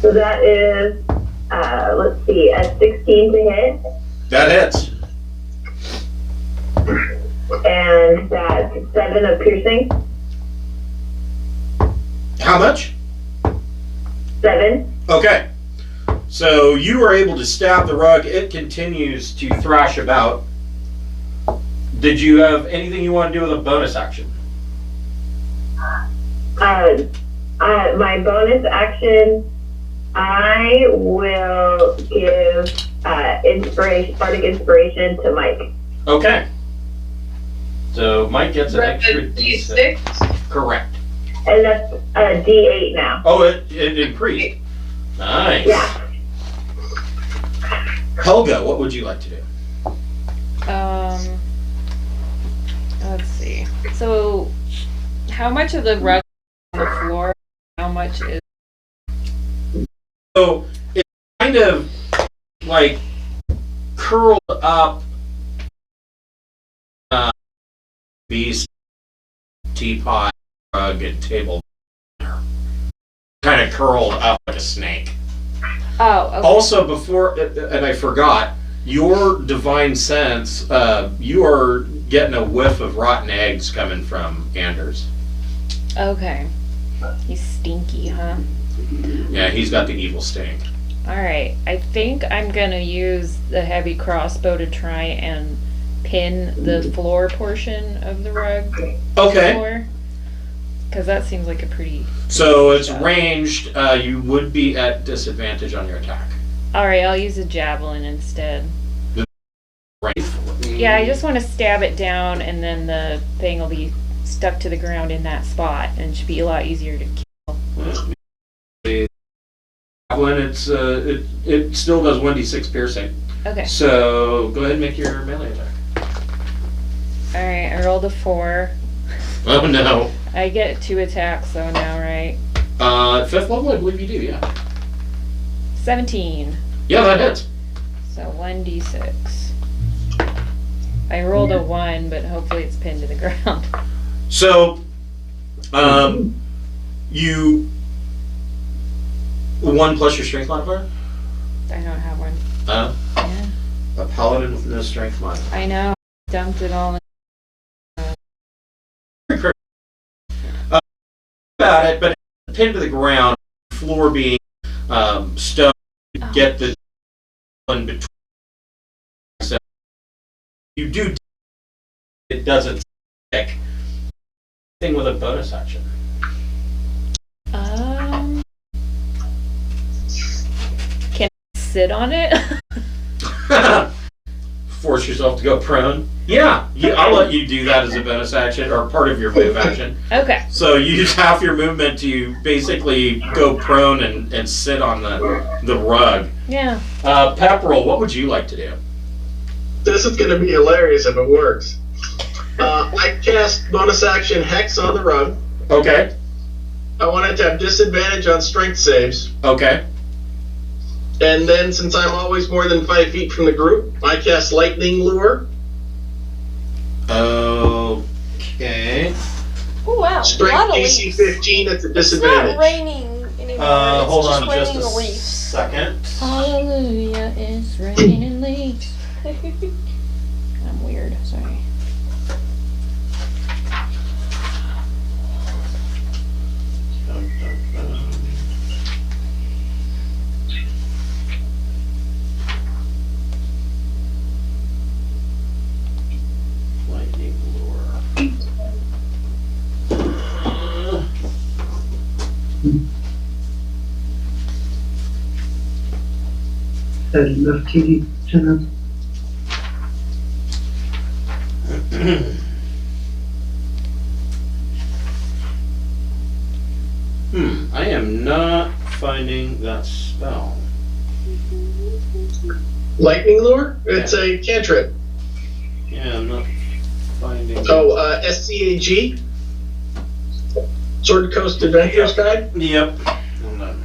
So that is, let's see, a 16 to hit, That hits. and that's 7 of piercing. How much? 7. Okay. So you are able to stab the rug. It continues to thrash about. Did you have anything you want to do with a bonus action? My bonus action, I will give bardic inspiration to Mike. Okay. So Mike gets an Right, extra the D6. D6? Correct. And that's a D8 now. Oh, it increased. Nice. Yeah. Helga, what would you like to do? Let's see. So, how much of the rug is on the floor? How much is? So it's kind of like curled up beast, teapot, rug, and table. Kind of curled up like a snake. Oh, okay. Also, before, and I forgot, your divine sense, you are getting a whiff of rotten eggs coming from Anders. Okay. He's stinky, huh? Yeah, he's got the evil stink. Alright, I think I'm gonna use the heavy crossbow to try and pin the floor portion of the rug. Okay. Because that seems like a pretty... So it's ranged, you would be at disadvantage on your attack. Alright, I'll use a javelin instead. Right. Yeah, I just want to stab it down and then the thing will be stuck to the ground in that spot and it should be a lot easier to kill. When it's it still does 1d6 piercing. Okay. So go ahead and make your melee attack. Alright, I rolled a 4. Oh no. I get 2 attacks though now, right? 5th level, I believe you do, yeah. 17. Yeah, that hits. So 1d6. I rolled a 1, but hopefully it's pinned to the ground. So, you 1 plus your strength modifier. I don't have one. Yeah. Yeah. A paladin with no strength modifier. I know. Dumped it all. About it, but pinned to the ground, floor being stone. Get the one between. So you do. It doesn't stick. Thing with a bonus action. Can I sit on it? Force yourself to go prone. Yeah, I'll let you do that as a bonus action or part of your move action. Okay. So you use half your movement to basically go prone and sit on the rug. Yeah. Pepperell, what would you like to do? This is going to be hilarious if it works. I cast bonus action Hex on the rug. Okay. I want it to have disadvantage on strength saves. Okay. And then, since I'm always more than 5 feet from the group, I cast Lightning Lure. Okay. Oh wow, a Strength lot of DC leaves. 15 at the It's disadvantage. not raining anymore. It's Hold just on just raining a leaves. second. Hallelujah, it's raining leaves. I'm weird, sorry. Lightning lure. Had enough TD tonight. I am not finding that spell. Lightning Lure? It's a cantrip. Yeah, I'm not finding. Oh, SCAG? Sword Coast Adventurer's Guide? Yep. Hold on.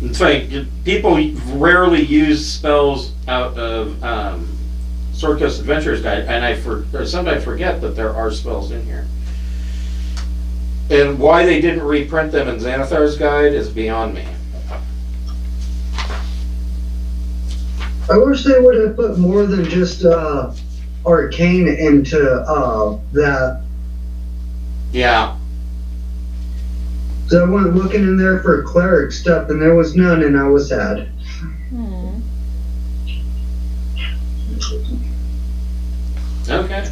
It's like people rarely use spells out of Sword Coast Adventurer's Guide, and sometimes forget that there are spells in here. And why they didn't reprint them in Xanathar's Guide is beyond me. I wish they would have put more than just arcane into that. Yeah. So I went looking in there for cleric stuff, and there was none, and I was sad. Okay.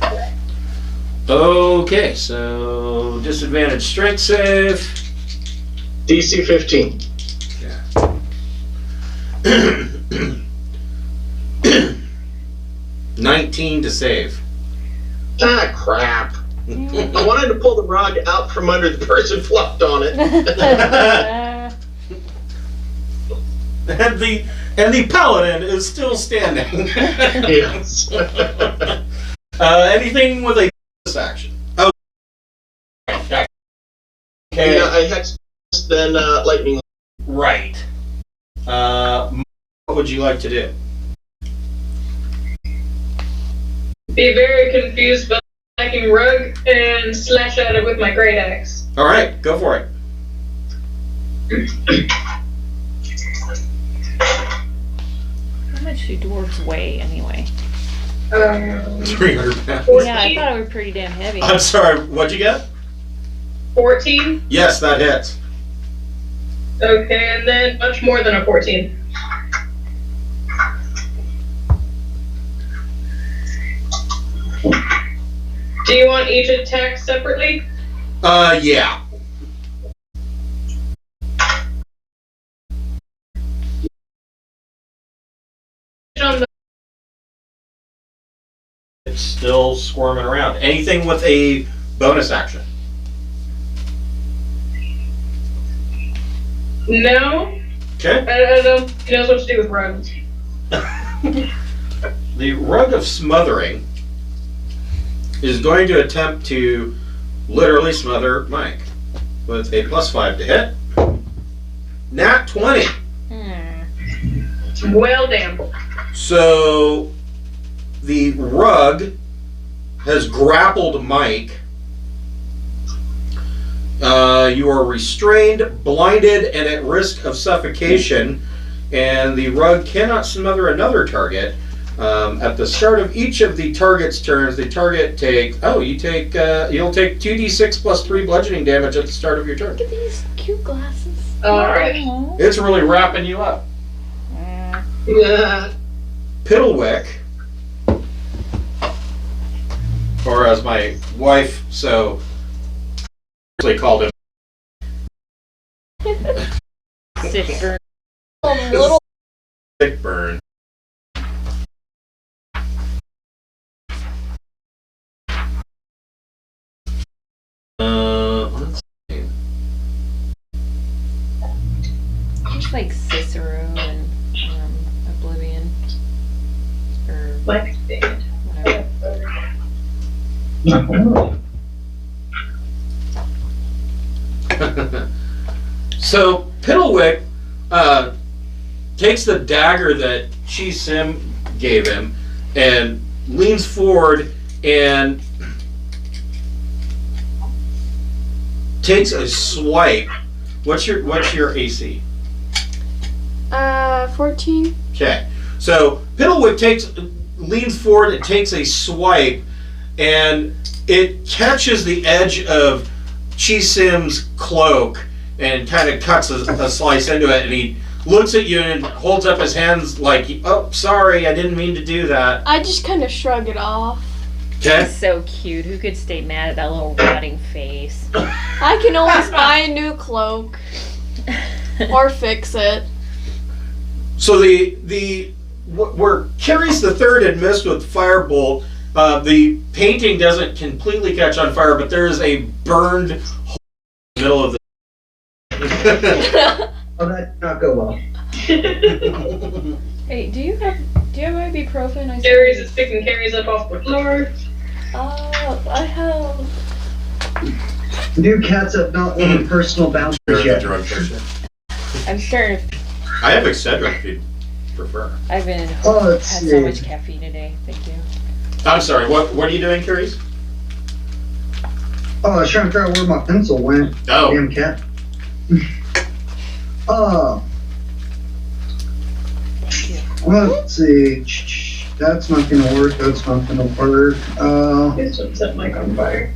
Okay, so disadvantage strength save. DC 15. Yeah. 19 to save. Ah, crap. I wanted to pull the rug out from under the person flopped on it. And the paladin is still standing. Yes. Anything with a bonus action? Oh. Okay. Yeah, I Hex, then Lightning. Right. What would you like to do? Be very confused by the attacking rug and slash at it with my great axe. All right, go for it. How much do dwarves weigh anyway? 300 pounds. 14? Yeah, I thought it was pretty damn heavy. I'm sorry, what'd you get? 14? Yes, that hits. Okay, and then much more than a 14. Do you want each attack separately? Yeah. It's still squirming around. Anything with a bonus action? No. Okay. I don't. He knows what to do with rugs. The Rug of Smothering is going to attempt to literally smother Mike with a +5 to hit. Nat 20. Well, damn. So the rug has grappled Mike. You are restrained, blinded, and at risk of suffocation, and the rug cannot smother another target. At the start of each of the target's turns, the target takes. You'll take 2d6 plus 3 bludgeoning damage at the start of your turn. Look at these cute glasses. Alright. It's really wrapping you up. Yeah. Piddlewick, or as my wife so called him, Sick burn. Little Sick Burn. Let's see. It's like Cicero and Oblivion. Or Like, damn. whatever. So Piddlewick takes the dagger that Chi Sim gave him and leans forward and takes a swipe. What's your AC? 14. Okay. So Piddlewick leans forward and takes a swipe, and it catches the edge of Chi Sim's cloak and kind of cuts a slice into it, and he looks at you and holds up his hands like, oh, sorry, I didn't mean to do that. I just kind of shrug it off. Okay? He's so cute. Who could stay mad at that little rotting face? I can always buy a new cloak or fix it. So where Carrie's the third had missed with Firebolt, the painting doesn't completely catch on fire, but there is a burned hole in the middle of the Oh, that did not go well. Hey, do you have ibuprofen? Carries is picking carries up off the floor. I have. New cats have not learned personal boundaries yet. I'm starting to. I have Excedrin if you'd prefer. I've been Let's had see. so much caffeine today. Thank you. I'm sorry, what are you doing, Carrie? Oh, I was trying to figure out where my pencil went. Oh. Damn cat. Let's see. That's not gonna work. That's not gonna work. This one set Mike on fire.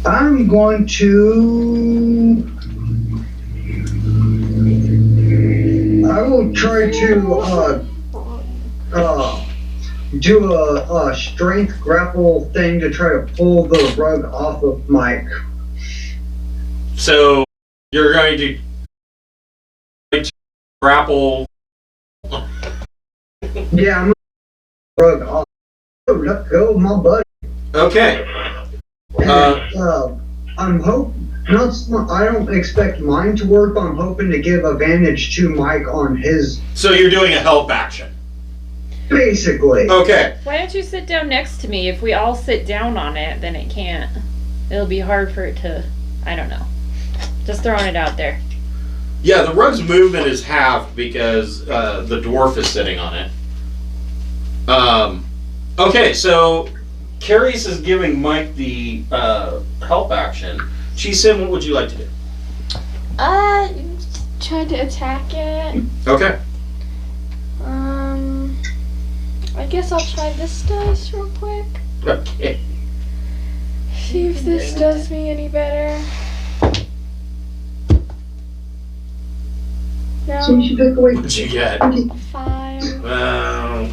I'm going to. I will try to do a strength grapple thing to try to pull the rug off of Mike. So you're going to grapple. Yeah, I'm gonna rug off. Oh, let go of my buddy. Okay. And, I'm hoping. I don't expect mine to work, but I'm hoping to give advantage to Mike on his. So you're doing a help action. Basically. Okay. Why don't you sit down next to me? If we all sit down on it, then it can't. It'll be hard for it to. I don't know. Just throwing it out there. Yeah, the rug's movement is halved because the dwarf is sitting on it. Okay, so Carrie's is giving Mike the help action. Sim, what would you like to do? Try to attack it. Okay. I guess I'll try this dice real quick. Okay. See if this does me any better. No. So you should take away. What'd you get? 5. No.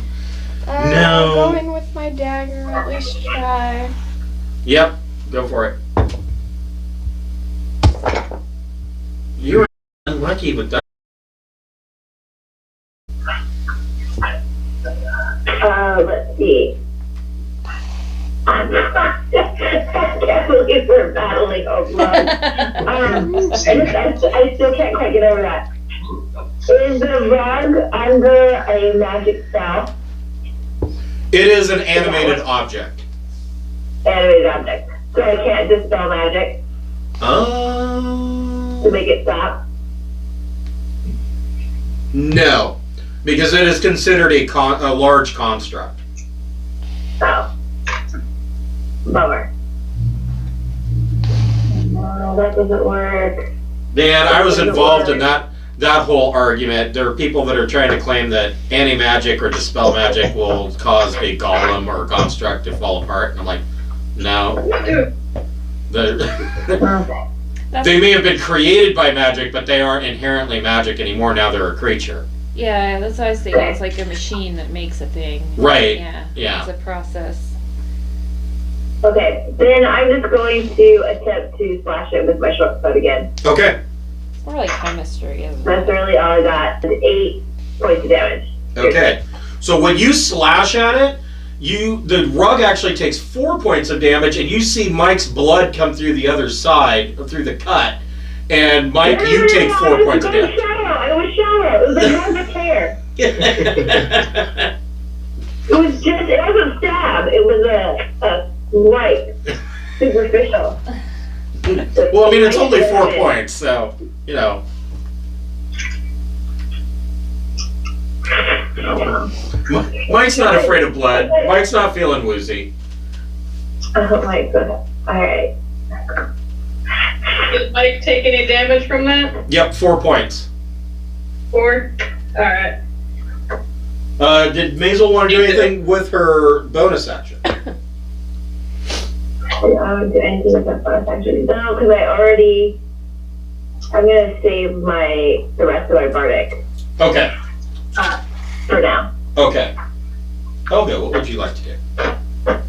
I'll go in with my dagger, at least try. Yep, go for it. You were unlucky with that. Let's see. I can't believe we're battling alone. I still can't quite get over that. Is the rug under a magic spell? It is an animated object. Animated object. So I can't dispel magic to make it stop? No, because it is considered a large construct. Oh. Bummer. No, that doesn't work. Dan, I was involved in that whole argument. There are people that are trying to claim that anti-magic or dispel magic will cause a golem or a construct to fall apart, and I'm like, no. They may have been created by magic, but they aren't inherently magic anymore. Now they're a creature. Yeah, that's what I was thinking. It's like a machine that makes a thing. Right. Yeah. It's a process. Okay, then I'm just going to attempt to slash it with my short sword again. Okay. It's more like chemistry, isn't it? That's really all I got. 8 points of damage. Okay. So when you slash at it, the rug actually takes 4 points of damage, and you see Mike's blood come through the other side, or through the cut. And Mike, you take 4 points of damage. It was shallow. It was like normal tear. It wasn't stab. It was a swipe. Superficial. Well, I mean, it's only 4 points, so, you know. Mike's not afraid of blood. Mike's not feeling woozy. Oh my god. Alright. Did Mike take any damage from that? Yep, 4 points. 4? Alright. Did Maisel want to do anything with her bonus action? I don't do anything with that bonus action. No, because I'm gonna save the rest of my bardic. Okay. For now. Okay. Helga, what would you like to do?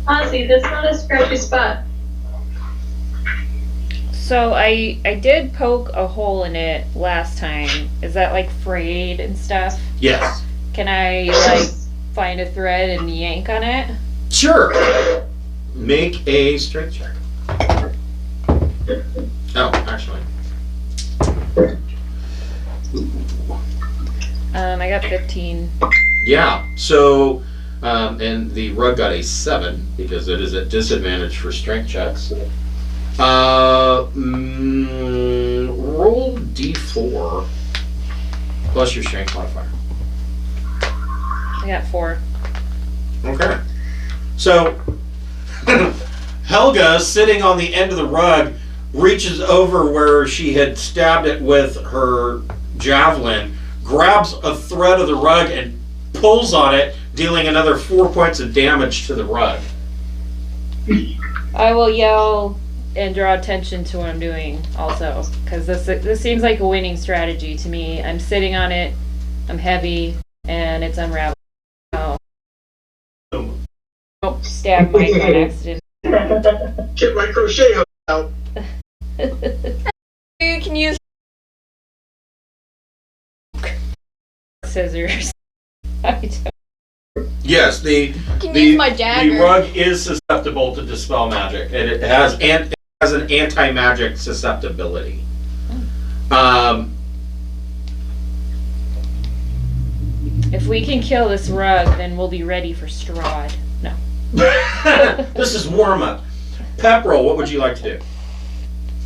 Honestly, that's not a scratchy spot. So I did poke a hole in it last time. Is that like frayed and stuff? Yes. Can I like find a thread and yank on it? Sure. Make a strength check. Oh, actually. I got 15. Yeah. So, and the rug got a 7 because it is at disadvantage for strength checks. Roll d4 plus your strength modifier. I got 4. Okay. So, Helga, sitting on the end of the rug, reaches over where she had stabbed it with her javelin, grabs a thread of the rug and pulls on it, dealing another 4 points of damage to the rug. I will yell and draw attention to what I'm doing also, because this seems like a winning strategy to me. I'm sitting on it, I'm heavy, and it's unraveling. Oh, stab Mike on accident. Get my crochet hook out. You can use scissors. I don't. Yes, the use my dagger. The rug is susceptible to dispel magic, and it has an anti-magic susceptibility. If we can kill this rug, then we'll be ready for Strahd. No. This is warm up. Pepperell, what would you like to do?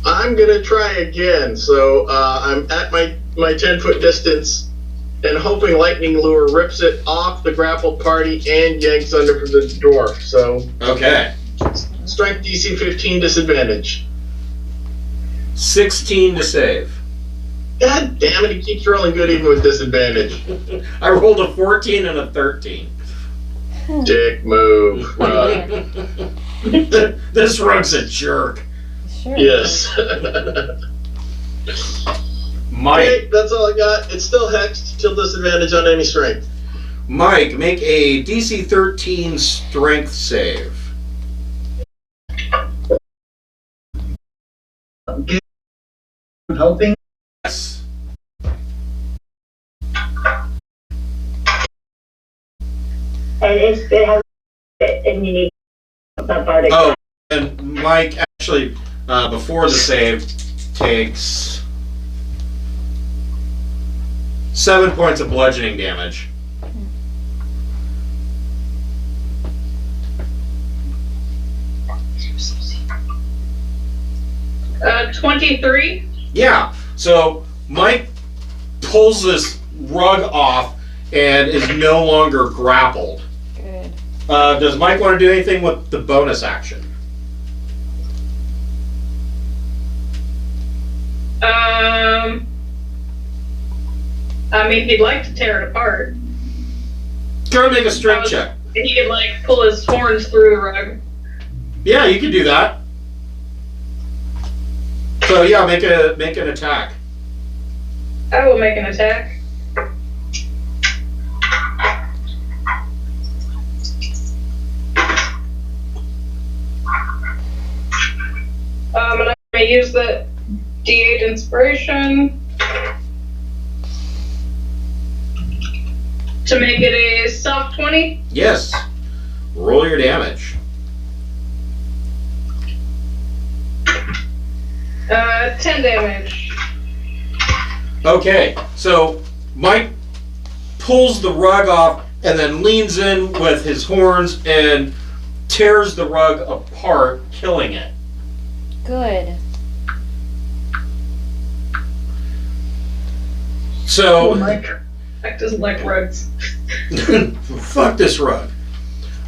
I'm gonna try again. So I'm at my 10-foot distance and hoping lightning lure rips it off the grappled party and yanks under from the dwarf. So Okay. strength DC 15 disadvantage. 16 to save. God damn it, he keeps rolling good even with disadvantage. I rolled a 14 and a 13. Dick move, rug. This rug's a jerk. Sure. Yes. Mike, Okay, that's all I got. It's still hexed till disadvantage on any strength. Mike, make a DC 13 strength save. Helping. Yes. And it has and you need that bardic. Oh, and Mike actually, before the save, takes 7 points of bludgeoning damage. Uh, 23. Yeah, so Mike pulls this rug off and is no longer grappled. Good. Does Mike want to do anything with the bonus action? I mean, he'd like to tear it apart. Go and make a strength check. And he could, like, pull his horns through the rug. Yeah, you can do that. So yeah, make an attack. I will make an attack. And I'm going to use the D8 inspiration to make it a soft 20. Yes. Roll your damage. 10 damage. Okay, so Mike pulls the rug off and then leans in with his horns and tears the rug apart, killing it. Good. So, Mike. Mike doesn't like rugs. fuck this rug.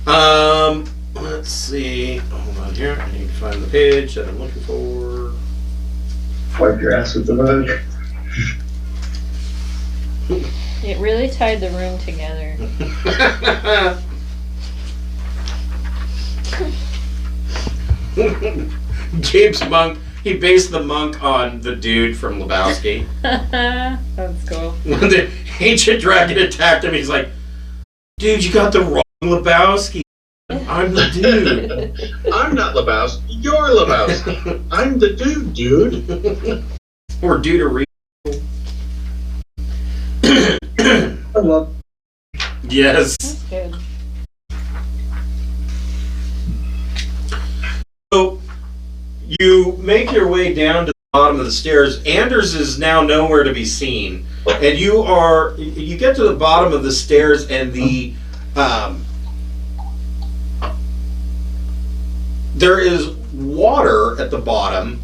Let's see. Hold on here. I need to find the page that I'm looking for. Wipe your ass with the rug. It really tied the room together. Gabe's monk. He based the monk on the dude from Lebowski. That's cool. When the ancient dragon attacked him, he's like, "Dude, you got the wrong Lebowski. I'm the dude." I'm not Lebowski. You're Lebowski. I'm the dude. Or dude. Hello. Yes. That's good. So you make your way down to the bottom of the stairs. Anders is now nowhere to be seen, and you get to the bottom of the stairs, and there is water at the bottom.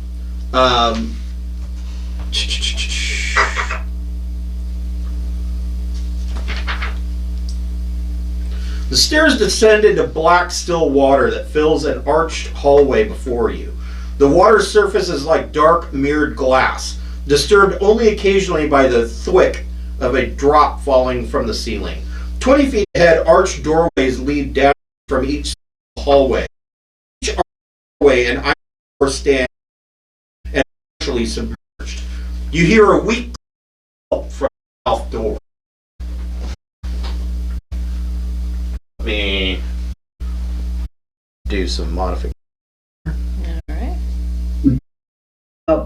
The stairs descend into black, still water that fills an arched hallway before you. The water surface is like dark, mirrored glass, disturbed only occasionally by the thwick of a drop falling from the ceiling. 20 feet ahead, arched doorways lead down from each hallway. Each hallway, an iron door stands and partially submerged. You hear a weak call from the south door. Let me do some modification. Alright.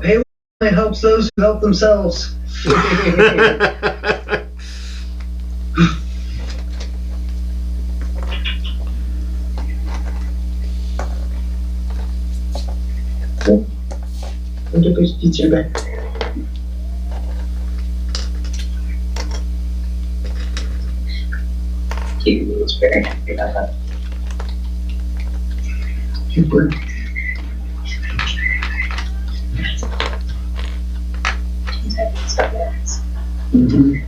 Pay only helps those who help themselves. He was very happy about that. Super. Mm-hmm.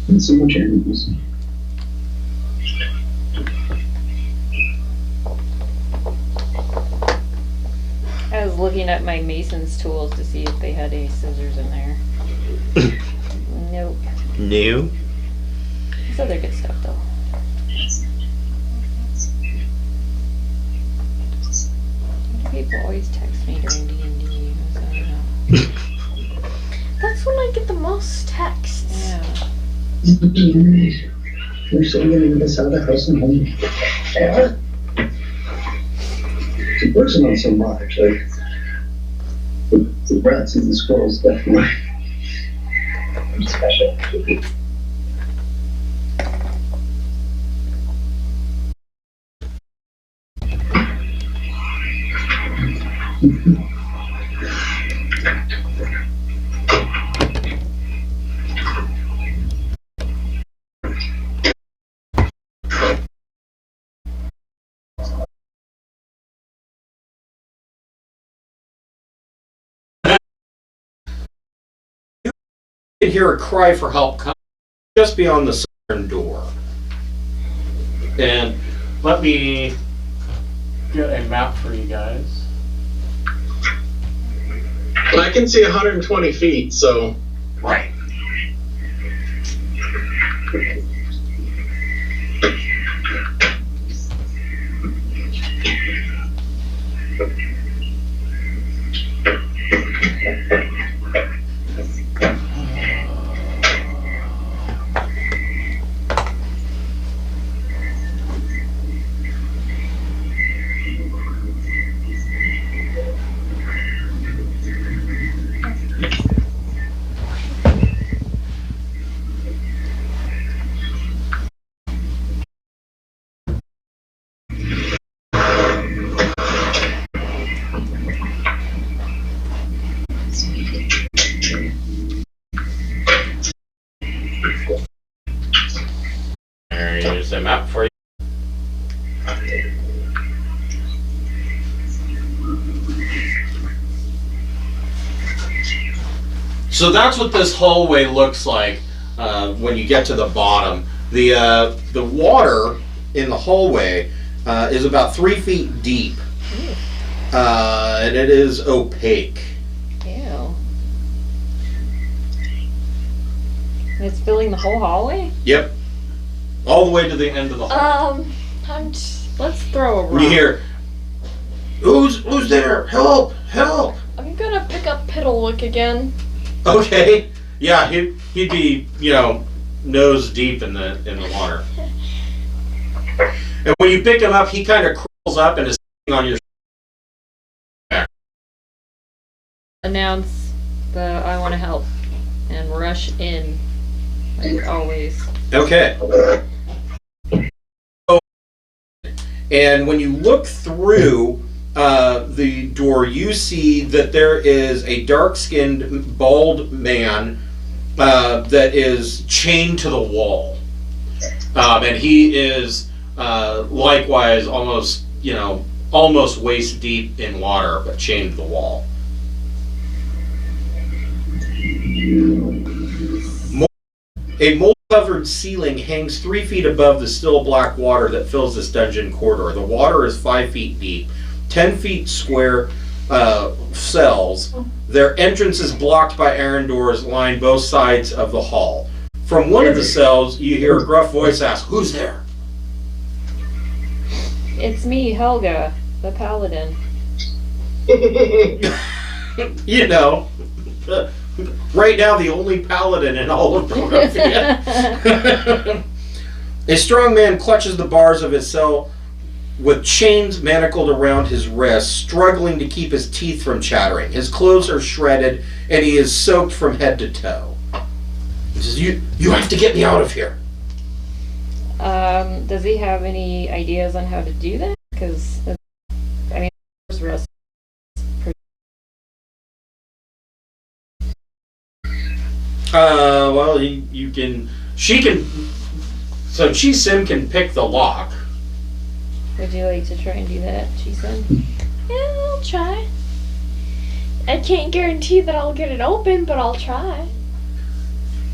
That's so much animals. I was looking at my mason's tools to see if they had any scissors in there. Nope. New. It's other good stuff though. Why do people always text me during D&D? I don't know. That's when I get the most texts. Yeah. We're still getting this out of the house and home. Yeah. It's working on so much. Like the rats and the squirrels, definitely. Special. can hear a cry for help coming just beyond the southern door. And let me get a map for you guys. But I can see 120 feet, so. Right. There's a map for you. So that's what this hallway looks like when you get to the bottom. The water in the hallway is about 3 feet deep, and it is opaque. Ew. It's filling the whole hallway? Yep, all the way to the end of the hall. Let's throw a rock. You hear, "Who's there? Help! Help!" I'm gonna pick up Piddlewick again. Okay, yeah, he'd be, nose deep in the water. And when you pick him up, he kind of crawls up and is sitting on your back. Announce the I want to help and rush in, like always. Okay. And when you look through the door, you see that there is a dark-skinned, bald man that is chained to the wall. And he is likewise almost waist deep in water, but chained to the wall. A mold-covered ceiling hangs 3 feet above the still black water that fills this dungeon corridor. The water is 5 feet deep, 10 feet square cells. Their entrance is blocked by iron doors line both sides of the hall. From one of the cells, you hear a gruff voice ask, "Who's there?" It's me, Helga, the paladin. Right now the only paladin in all of Barovia. A strong man clutches the bars of his cell with chains manacled around his wrists, struggling to keep his teeth from chattering. His clothes are shredded, and he is soaked from head to toe. He says, You have to get me out of here." Does he have any ideas on how to do that? Because, there's rest. Well, so Chi-Sim can pick the lock. Would you like to try and do that, Chi-Sim? Yeah, I'll try. I can't guarantee that I'll get it open, but I'll try.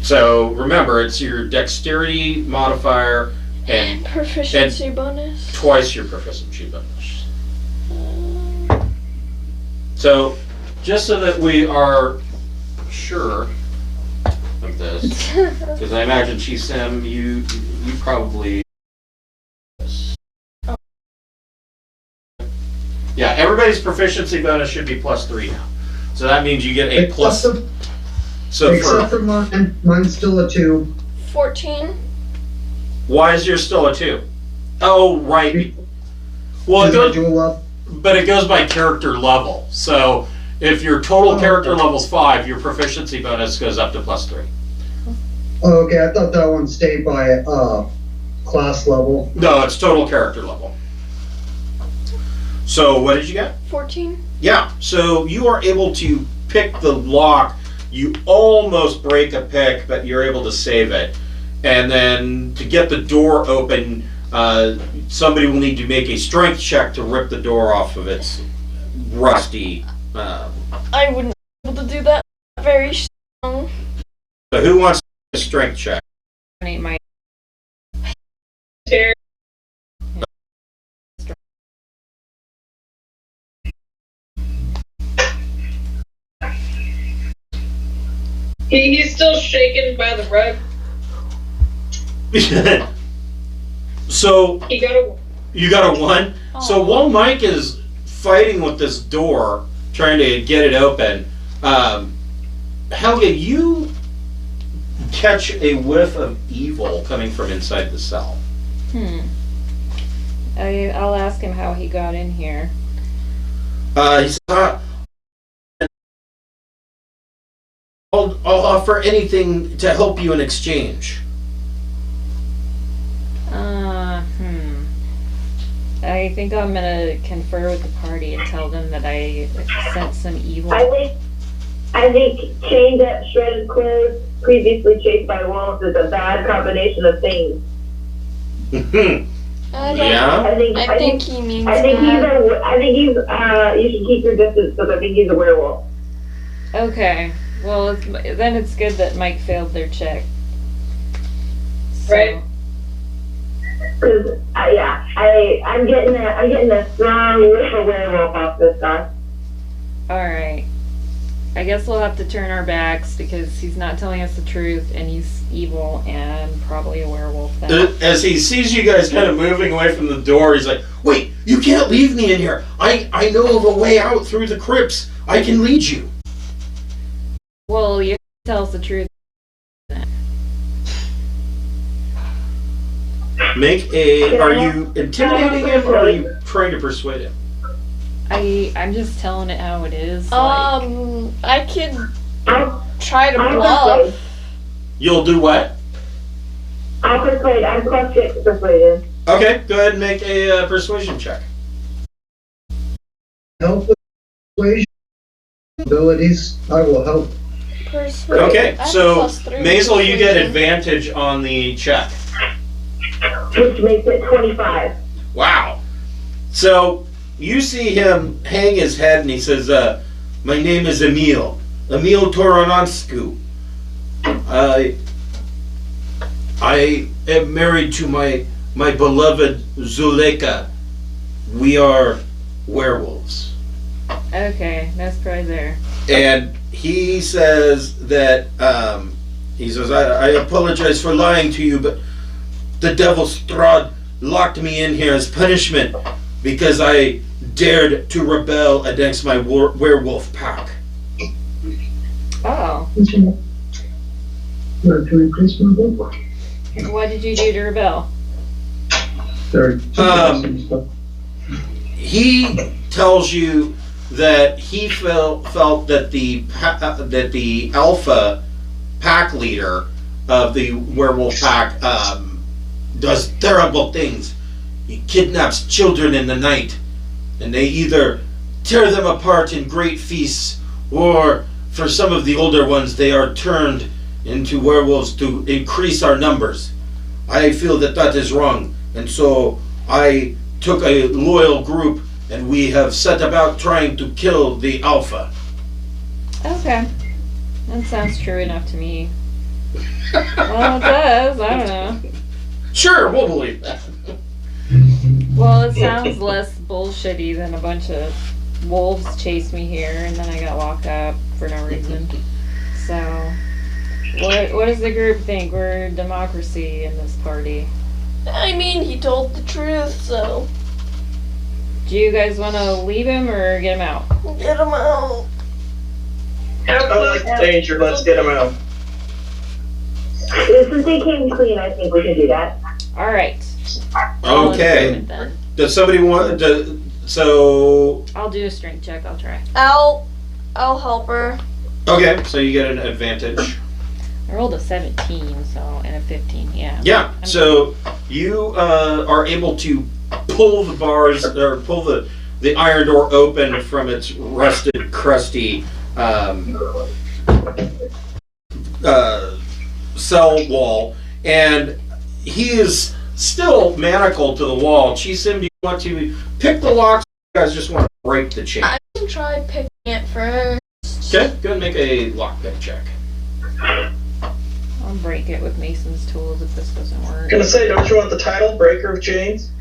So remember, it's your dexterity modifier and Proficiency bonus. twice your proficiency bonus. So, just so that we are sure of this, because I imagine Chi-Sim, you probably. Yeah, everybody's proficiency bonus should be +3 now. So that means you get a plus. Except for mine, mine's still a 2. 14. Why is yours still a 2? Oh, right. Well, it Does goes, it dual up? but it goes by character level. So if your total character level's 5, your proficiency bonus goes up to +3. Oh, okay, I thought that one stayed by class level. No, it's total character level. So what did you get? 14. Yeah, so you are able to pick the lock. You almost break a pick, but you're able to save it. And then to get the door open, somebody will need to make a strength check to rip the door off of its rusty. I wouldn't be able to do that very strong. So who wants a strength check? My Terry. He's still shaken by the rug. So He got a. you got a 1. So while Mike is fighting with this door, trying to get it open, Helga, you catch a whiff of evil coming from inside the cell. I'll ask him how he got in here. He says, I'll offer anything to help you in exchange. I think I'm gonna confer with the party and tell them that I sent some evil. I think chained up, shredded clothes, previously chased by wolves is a bad combination of things. Yeah? I think he means I think that. you should keep your distance because I think he's a werewolf. Okay. Well, then it's good that Mike failed their check. So, Right. Because I'm getting a strong whiff of werewolf off this guy. all right. I guess we'll have to turn our backs because he's not telling us the truth and he's evil and probably a werewolf then. As he sees you guys kind of moving away from the door, he's like, wait, you can't leave me in here. I know of a way out through the crypts. I can lead you. Well, you have to tell us the truth. Are you intimidating him or are you trying to persuade him? I'm just telling it how it is. I could I'll try to persuade. bluff. You'll do what? I'll persuade. I'm plus 6 to persuade him. Okay, go ahead and make a persuasion check. Help with persuasion abilities. I will help. Persuade. Okay, I have so +3 Maisel, you get persuasion. advantage on the check. Which makes it 25. Wow. So you see him hang his head and he says, my name is Emil Torononscu. I am married to my beloved Zuleka. We are werewolves. Okay, no surprise there. And he says that, I apologize for lying to you, but the devil Strahd locked me in here as punishment because I dared to rebel against my werewolf pack. Oh, Can I place my book? what did you do to rebel? He tells you that he felt that the alpha pack leader of the werewolf pack does terrible things. He kidnaps children in the night, and they either tear them apart in great feasts, or for some of the older ones, they are turned into werewolves to increase our numbers. I feel that is wrong, and so I took a loyal group, and we have set about trying to kill the alpha. Okay, that sounds true enough to me. Well, it does. I don't know. Sure, we'll believe that. Well, it sounds less bullshitty than a bunch of wolves chased me here and then I got locked up for no reason. So, what does the group think? We're a democracy in this party. I mean, he told the truth, so Do you guys want to leave him or get him out? get him out. I like danger. Let's get him out. Since he came clean, I think we can do that. All right. Okay. Then. Does somebody want to? So I'll do a strength check. I'll try. I'll help her. okay, so you get an advantage. I rolled a 17, so and a 15. Yeah. Yeah. So you are able to pull the bars or pull the iron door open from its rusted, crusty cell wall, and he is still manacled to the wall. Chisim, do you want to pick the locks? Or you guys just want to break the chain? I can try picking it first. Okay, go ahead and make a lockpick check. I'll break it with Mason's tools if this doesn't work. Gonna say, don't you want the title, Breaker of Chains?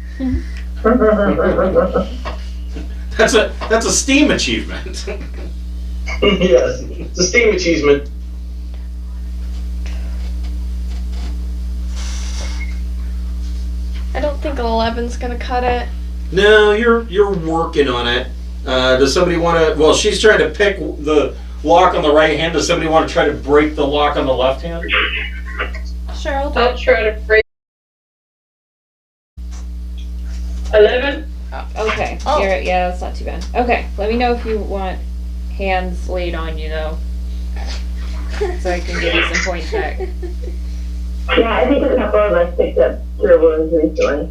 That's a Steam achievement. Yes, it's a Steam achievement. I don't think 11's gonna cut it. No, you're working on it. Does somebody want to? Well, she's trying to pick the lock on the right hand. Does somebody want to try to break the lock on the left hand? Sure, I'll do I'll it. try to break. 11. Okay. Oh. Yeah, that's not too bad. Okay, let me know if you want hands laid on you though, so I can give you some points back. Yeah, I think a couple of us picked up cure wounds recently.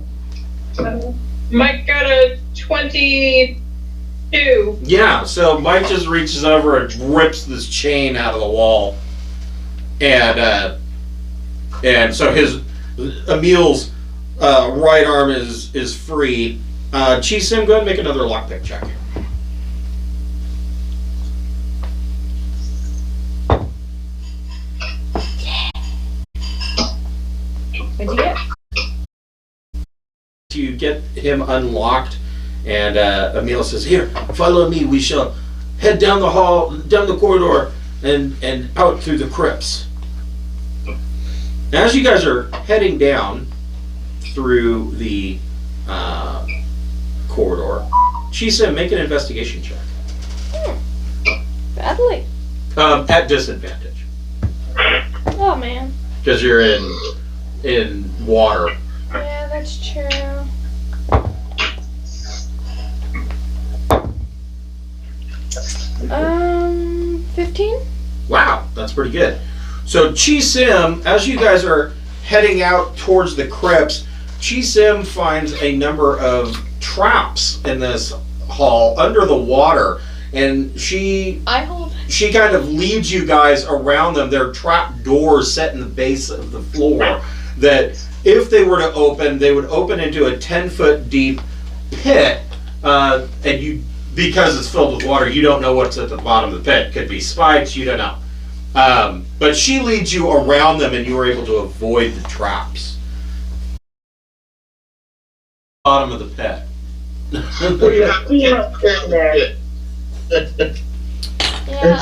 Mike got a 22. Yeah. So Mike just reaches over and rips this chain out of the wall, and so Emil's right arm is free. Chi-Sim, go ahead and make another lockpick check. What'd you get? You get him unlocked, and Emil says, "Here, follow me. We shall head down the hall, down the corridor, and out through the crypts." As you guys are heading down through the corridor, Chi-Sim, make an investigation check. Badly. At disadvantage, Oh man. because you're in water. Yeah, that's true. 15? Wow, that's pretty good. So Chi-Sim, as you guys are heading out towards the crypts, Chi-Sim finds a number of traps in this hall under the water, and she kind of leads you guys around them. There are trap doors set in the base of the floor that, if they were to open, they would open into a 10-foot deep pit, and because it's filled with water, you don't know what's at the bottom of the pit. Could be spikes, you don't know. But she leads you around them, and you were able to avoid the traps. Bottom of the pit. Yeah,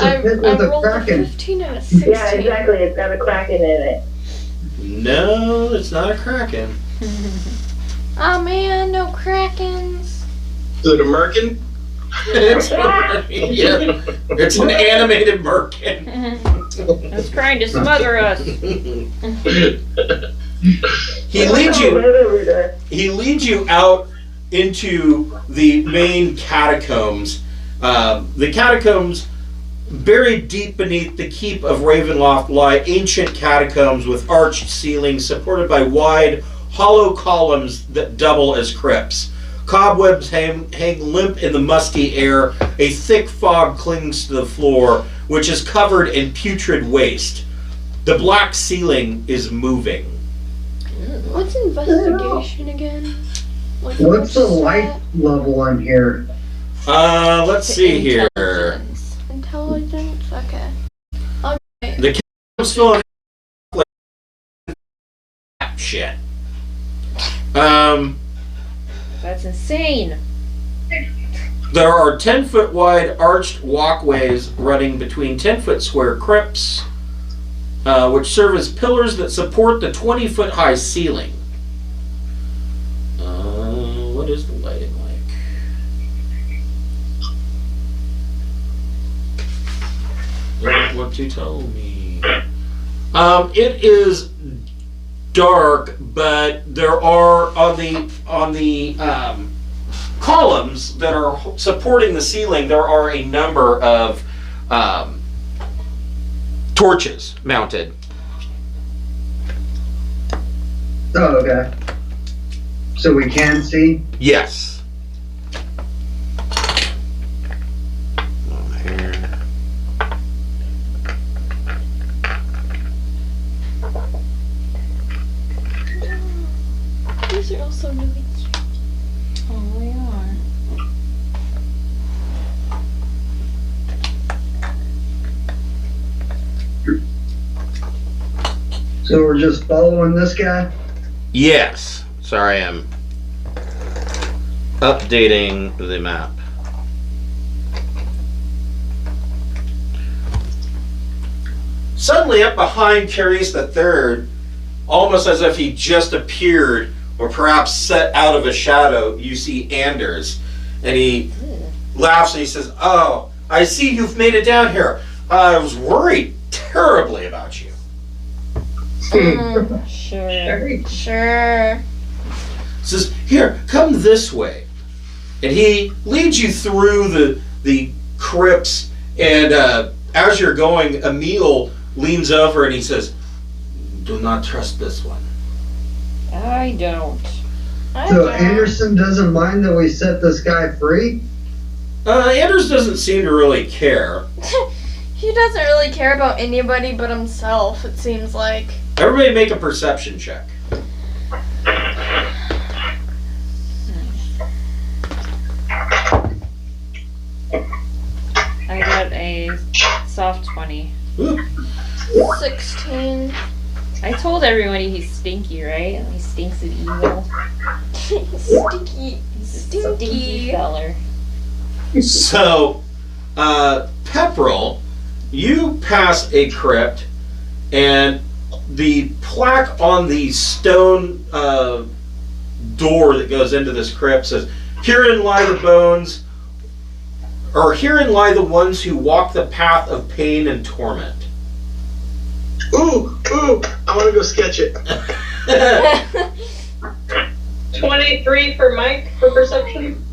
I pit with a rolled a kraken. 15 and a 16. Yeah, exactly. It's got a kraken in it. No, it's not a kraken. Oh man, no krakens. Is it a merkin? It's an animated merkin. It's trying to smother us. He leads you out into the main catacombs. The catacombs, buried deep beneath the keep of Ravenloft, lie ancient catacombs with arched ceilings supported by wide, hollow columns that double as crypts. Cobwebs hang limp in the musty air. A thick fog clings to the floor, which is covered in putrid waste. The black ceiling is moving. What's investigation again? Like, What's the that? light level on here? Let's see here. Intelligence? Okay. The catacombs fill in shit. That's insane. There are 10-foot wide arched walkways running between 10-foot square crypts, which serve as pillars that support the 20-foot high ceiling. What is the lighting like? They don't want to tell me. It is dark, but there are on the columns that are supporting the ceiling, there are a number of torches mounted. Oh, okay. So we can see? Yes. These are also really cute. Oh, they are. So we're just following this guy? Yes. Sorry, I'm updating the map. Suddenly, up behind Carice the Third, almost as if he just appeared, or perhaps set out of a shadow, you see Anders, and he laughs and he says, "Oh, I see you've made it down here. I was worried terribly about you." Sure. Says, "Here, come this way," and he leads you through the crypts. And as you're going, Emil leans over and he says, "Do not trust this one." I don't. So Anderson doesn't mind that we set this guy free? Anders doesn't seem to really care. He doesn't really care about anybody but himself, it seems like. Everybody make a perception check. I got a soft 20. Ooh. 16. I told everybody he's stinky, right? He stinks of evil. Stinky. He's a stinky feller. So, Pepperell, you pass a crypt, and the plaque on the stone door that goes into this crypt says, "Herein lie the bones, or herein lie the ones who walk the path of pain and torment." Ooh, I want to go sketch it. 23 for Mike for perception.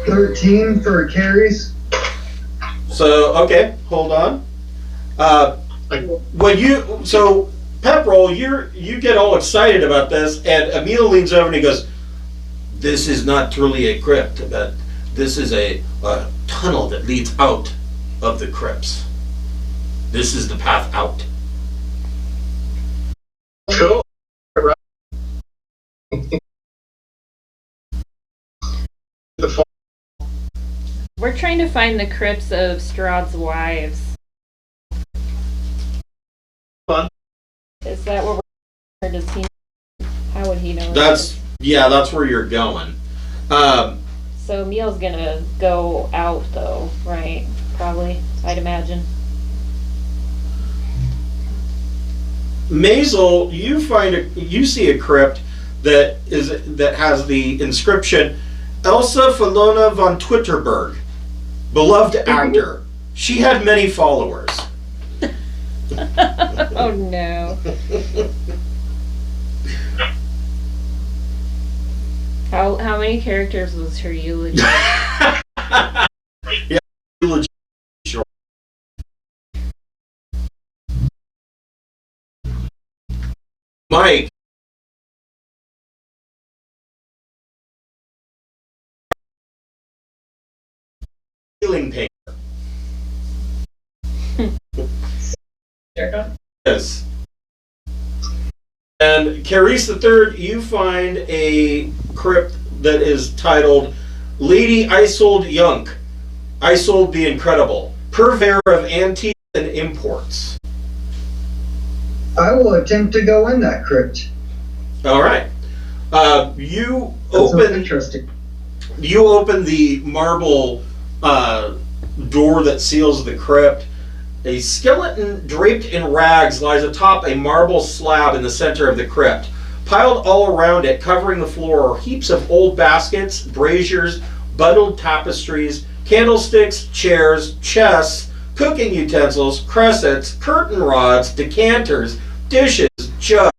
13 for Carries. So, okay, hold on. So Pepperell, you get all excited about this, and Emil leans over and he goes, "This is not truly a crypt, but this is a tunnel that leads out of the crypts. This is the path out." Cool. We're trying to find the crypts of Strahd's wives. Fun. Is that what we're, or does he, how would he know? That's where you're going. So Emil's gonna go out though, right? Probably, I'd imagine. Maisel, you see a crypt that has the inscription, "Elsa Felona von Twitterberg, beloved actor. She had many followers." Oh no. How many characters was her eulogy? Yeah, eulogy. Sure. Mike. Healing pain. Yes. And Carice the Third, you find a crypt that is titled Lady Isolde Yunk, Isolde the Incredible, purveyor of antiques and imports. I will attempt to go in that crypt. All right. You That's so open. interesting. You open the marble door that seals the crypt. A skeleton draped in rags lies atop a marble slab in the center of the crypt. Piled all around it, covering the floor, are heaps of old baskets, braziers, bundled tapestries, candlesticks, chairs, chests, cooking utensils, cressets, curtain rods, decanters, dishes, jugs,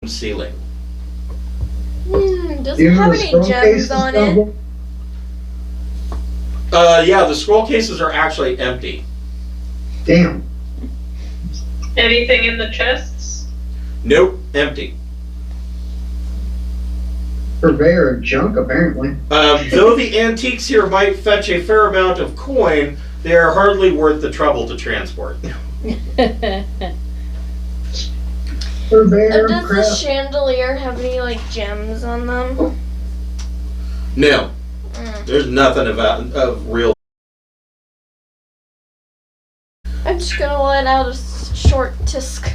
ceiling. Does Do you it have know the any scroll gems cases on down it? there? Yeah, the scroll cases are actually empty. Damn. Anything in the chests? Nope, empty. Purveyor of junk, apparently. Though the antiques here might fetch a fair amount of coin, they are hardly worth the trouble to transport. Purveyor of Does the crap. chandelier have any like gems on them? No, there's nothing of real. I'm just gonna let out a short tisk.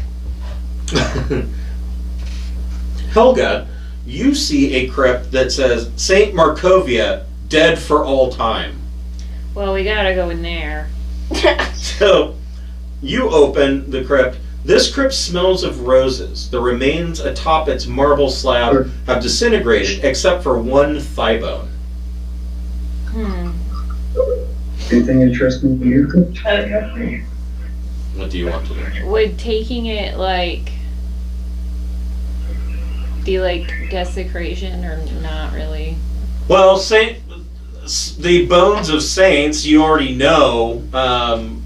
Helga, you see a crypt that says Saint Markovia, dead for all time. Well, we gotta go in there. So, you open the crypt. This crypt smells of roses. The remains atop its marble slab have disintegrated, except for one thigh bone. Anything interesting to you? What do you want to do? Would taking it be like desecration or not really? Well, the bones of saints, you already know,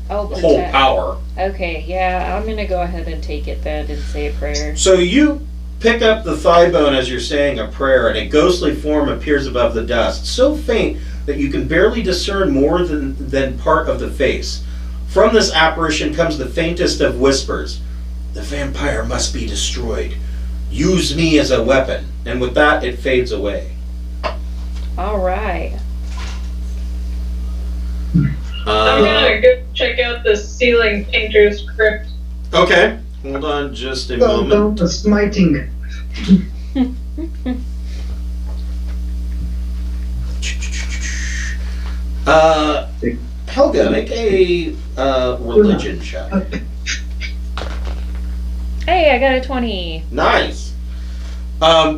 hold power. Okay, yeah, I'm gonna go ahead and take it then and say a prayer. So you pick up the thigh bone as you're saying a prayer, and a ghostly form appears above the dust, so faint that you can barely discern more than part of the face. From this apparition comes the faintest of whispers. The vampire must be destroyed. Use me as a weapon. And with that, it fades away. All right. I'm gonna go check out the ceiling painter's crypt. Okay. Hold on just a moment. The smiting. Helga, make a religion check. Hey, I got a 20. Nice.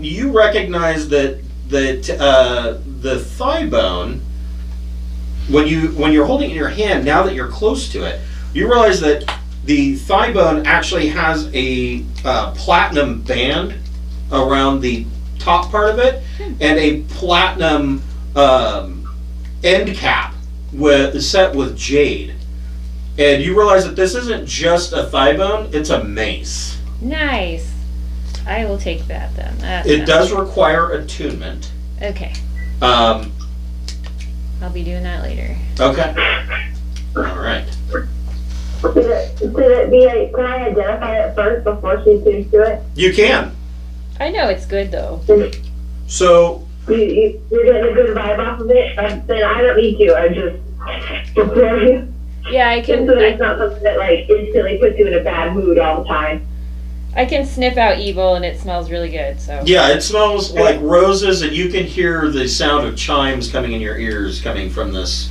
You recognize that the thigh bone, when you're holding it in your hand, now that you're close to it, you realize that the thigh bone actually has a platinum band around the top part of it, and a platinum end cap set with jade. And you realize that this isn't just a thigh bone, it's a mace. Nice. I will take that then. It does require attunement. Okay. I'll be doing that later. Okay. Alright. Should it be like, can I identify it first before she sees to it? You can. I know it's good though. So You're getting a good vibe off of it? Then I don't need to. I'm just preparing. Yeah, I can. So that it's not something that like instantly puts you in a bad mood all the time. I can sniff out evil and it smells really good. So yeah, it smells like roses, and you can hear the sound of chimes coming in your ears coming from this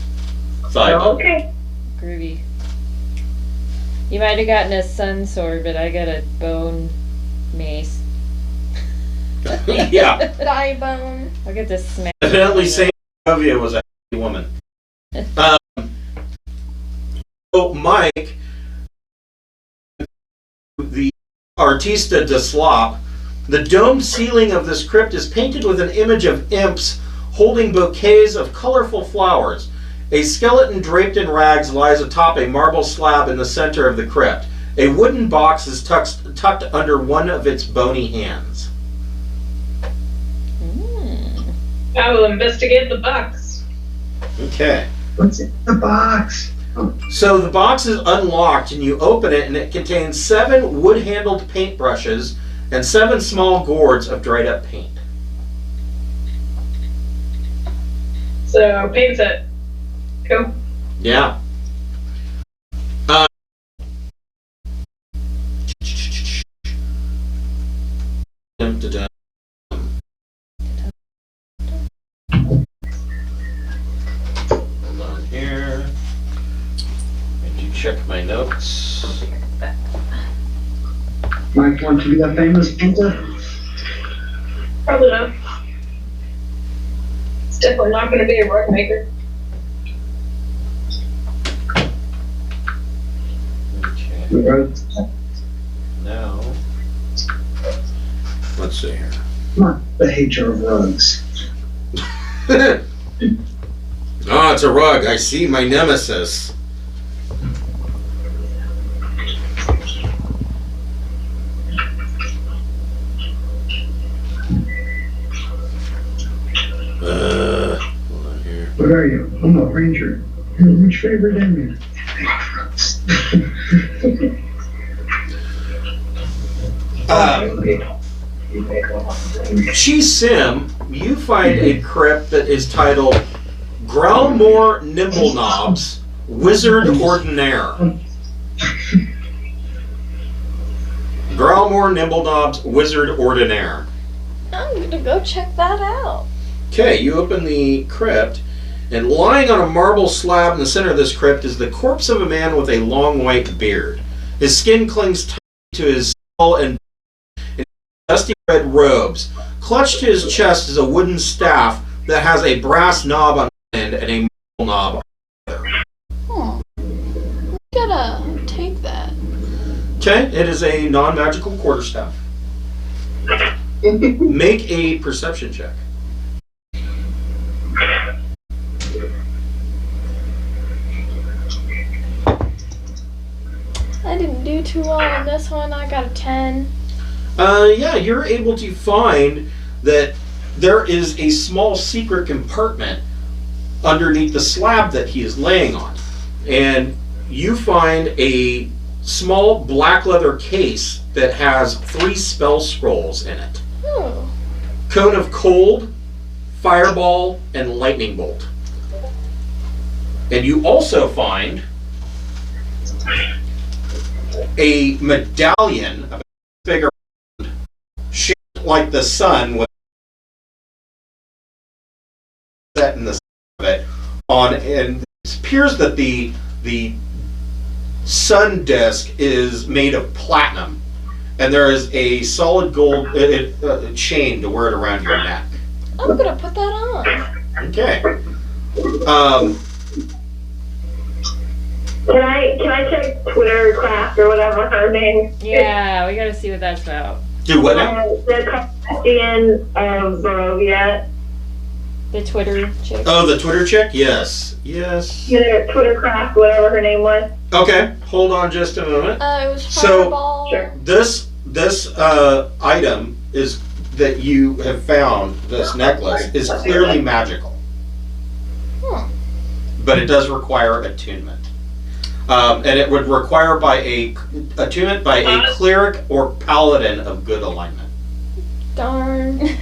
thigh bone. Okay. Groovy. You might have gotten a sun sword, but I got a bone mace. Yeah. Thigh bone. I'll get this smack. Evidently, Saint Ovia was a happy woman. So, Mike, the Artista de Slop, the domed ceiling of this crypt is painted with an image of imps holding bouquets of colorful flowers. A skeleton draped in rags lies atop a marble slab in the center of the crypt. A wooden box is tucked under one of its bony hands. I will investigate the box. Okay. What's in the box? So the box is unlocked and you open it and it contains 7 wood-handled paintbrushes and 7 small gourds of dried up paint. So, paint set. Cool. Yeah. Hold on here. I do check my notes. Mike want to be that famous painter? Probably not. It's definitely not going to be a rug maker. Okay. Right. Now, let's see here. Not the hater of rugs. Oh, it's a rug. I see my nemesis. Hold on here. What are you? I'm a ranger. Which favorite Indian? Sim, you find a crypt that is titled Growlmore Nimblenobs, Wizard Ordinaire. Growlmore Nimblenob's Wizard Ordinaire. I'm gonna go check that out. Okay, you open the crypt, and lying on a marble slab in the center of this crypt is the corpse of a man with a long white beard. His skin clings tight to his skull and dusty red robes. Clutched to his chest is a wooden staff that has a brass knob on one end and a marble knob on the other. I'm gonna take that. Okay, it is a non-magical quarterstaff. Make a perception check. I didn't do too well on this one. I got a 10. Yeah, you're able to find that there is a small secret compartment underneath the slab that he is laying on. And you find a small black leather case that has 3 spell scrolls in it. Oh. Cone of Cold, Fireball, and Lightning Bolt. And you also find a medallion, a bigger, shaped like the sun, with set in the center of it. And it appears that the sun disk is made of platinum, and there is a solid gold chain to wear it around your neck. I'm gonna put that on. Okay. Can I check Twitter craft or whatever her name? Yeah, we gotta see what that's about. Do what now? The Christian of Barovia. The Twitter chick. Oh, the Twitter chick? Yes. Yes. Either Twitter craft, whatever her name was. Okay, hold on just a moment. It was So- Fireball. Sure. This item is that you have found, this necklace, is clearly magical. But it does require attunement. And it would require attunement by a cleric or paladin of good alignment. Darn.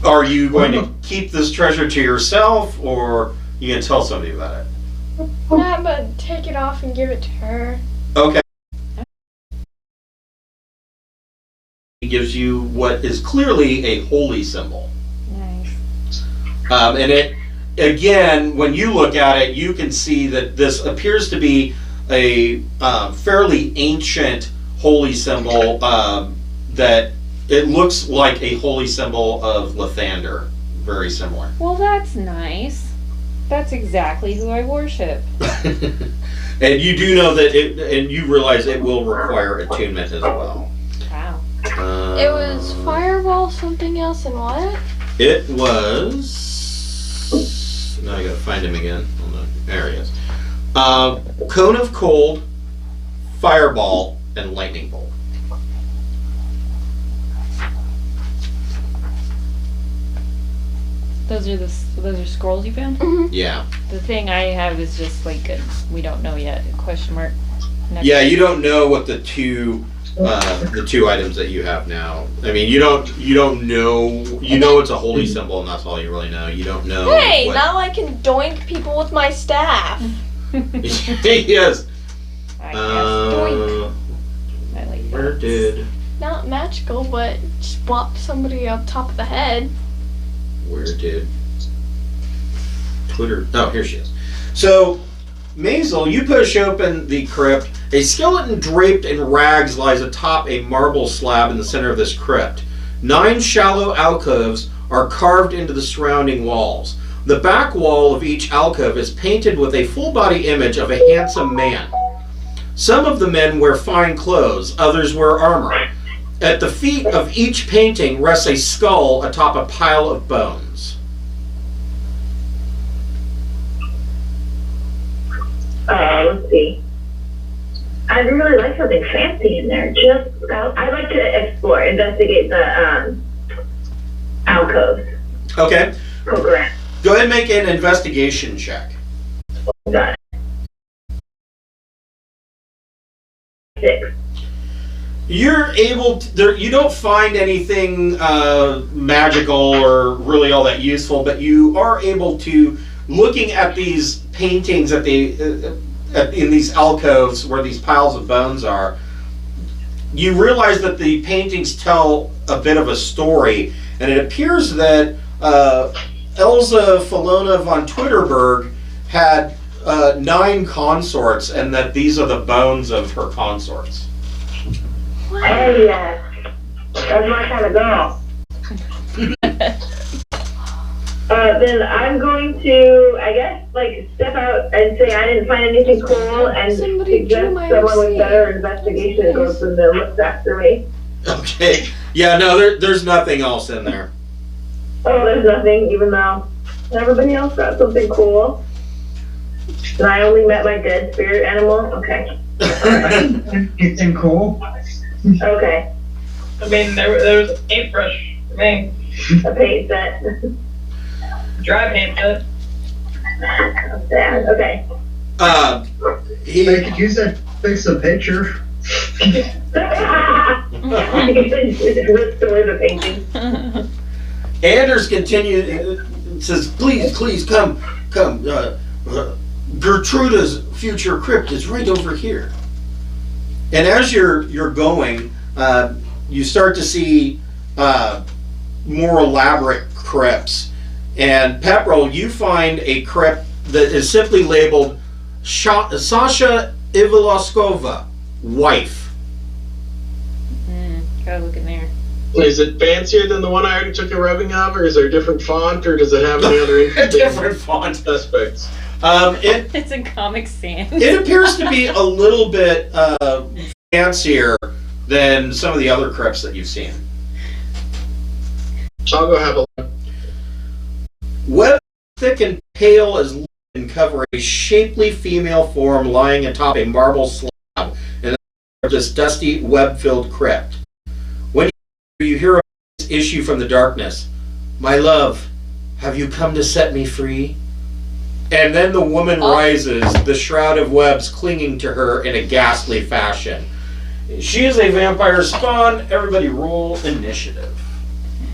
Are you going to keep this treasure to yourself, or you going to tell somebody about it? Yeah, I'm gonna take it off and give it to her. Okay. It gives you what is clearly a holy symbol. Nice. And it, again, when you look at it, you can see that this appears to be a fairly ancient holy symbol that it looks like a holy symbol of Lathander. Very similar. Well, that's nice. That's exactly who I worship. And you do know that and you realize it will require attunement as well. Wow. It was Fireball, something else, and what? It was. Now I gotta find him again. Hold on. There he is. Cone of Cold, Fireball, and Lightning Bolt. Those are scrolls you found? Yeah. The thing I have is just like we don't know yet, a question mark. Next. Yeah, you don't know what the two items that you have now. I mean, you don't know. You know it's a holy symbol, and that's all you really know. You don't know. Hey, now I can doink people with my staff. Yes. I guess doink. I like Where that. did? Not magical, but just bop somebody on top of the head. Where did Twitter? Oh, here she is. So, Maisel, you push open the crypt. A skeleton draped in rags lies atop a marble slab in the center of this crypt. 9 shallow alcoves are carved into the surrounding walls. The back wall of each alcove is painted with a full-body image of a handsome man. Some of the men wear fine clothes, others wear armor. At the feet of each painting rests a skull atop a pile of bones. Let's see. I'd really like something fancy in there. I'd like to investigate the alcoves. Okay. Poke around. Go ahead and make an investigation check. Got it. 6. You're able to, you don't find anything magical or really all that useful, but you are able to, looking at these paintings that in these alcoves where these piles of bones are, you realize that the paintings tell a bit of a story, and it appears that Elsa Felona von Twitterberg had 9 consorts, and that these are the bones of her consorts. Hey, that's my kind of girl. Then I'm going to, I guess, like, step out and say I didn't find anything cool, and suggest someone with better investigation goes and looks after me. Okay. Yeah, no, there's nothing else in there. Oh, there's nothing, even though everybody else got something cool. And I only met my dead spirit animal? Okay. Anything cool? Okay. I mean, there was a paintbrush for me. A paint set. Dry paint set. Sad. Okay. They could use that to fix a picture. Restore the painting. Anders continues, says, please come. Gertruda's future crypt is right over here. And as you're going, you start to see more elaborate crypts. And Pepperell, you find a crypt that is simply labeled Sasha Ivalovskova, wife. Gotta look in there. Is it fancier than the one I already took a rubbing of, or is there a different font, or does it have any other interesting different font aspects? It's in Comic Sans. It appears to be a little bit fancier than some of the other crypts that you've seen. I'll go have a look. Web thick and pale as lead and cover a shapely female form lying atop a marble slab in this dusty, web-filled crypt. When you hear a voice issue from the darkness, "My love, have you come to set me free?" And then the woman rises, the shroud of webs clinging to her in a ghastly fashion. She is a vampire spawn. Everybody roll initiative.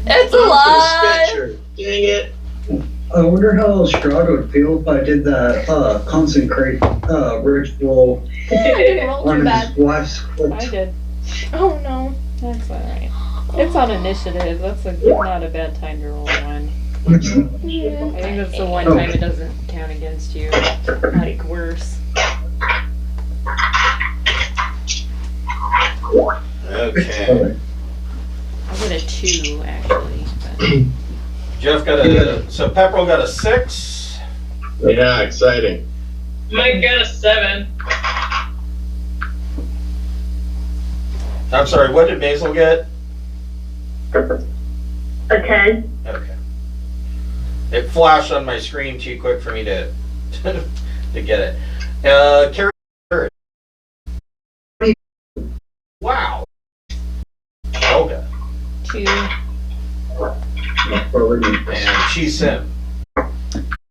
It's I'm alive! gonna sketch her. Dang it. I wonder how Strahd would feel if I did that consecrate ritual I didn't roll too on his bad. wife's I crypt. did. Oh no. That's alright. It's on initiative. That's not a bad time to roll one. Yeah. I think that's the one time it doesn't count against you. Like, worse. Okay. I got a 2, actually. But. Jeff got so Pepperell got a 6. Yeah, exciting. Mike got a 7. I'm sorry, what did Maisel get? A 10. Okay. It flashed on my screen too quick for me to to get it. Carrie. Wow. Olga. 2. And she's Sim.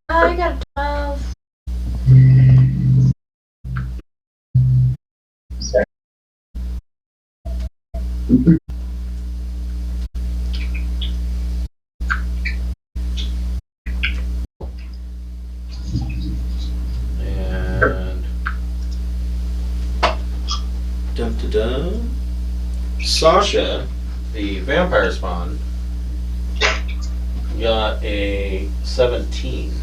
I got a 12. And dun dun dun. Sasha, the vampire spawn, got a 17.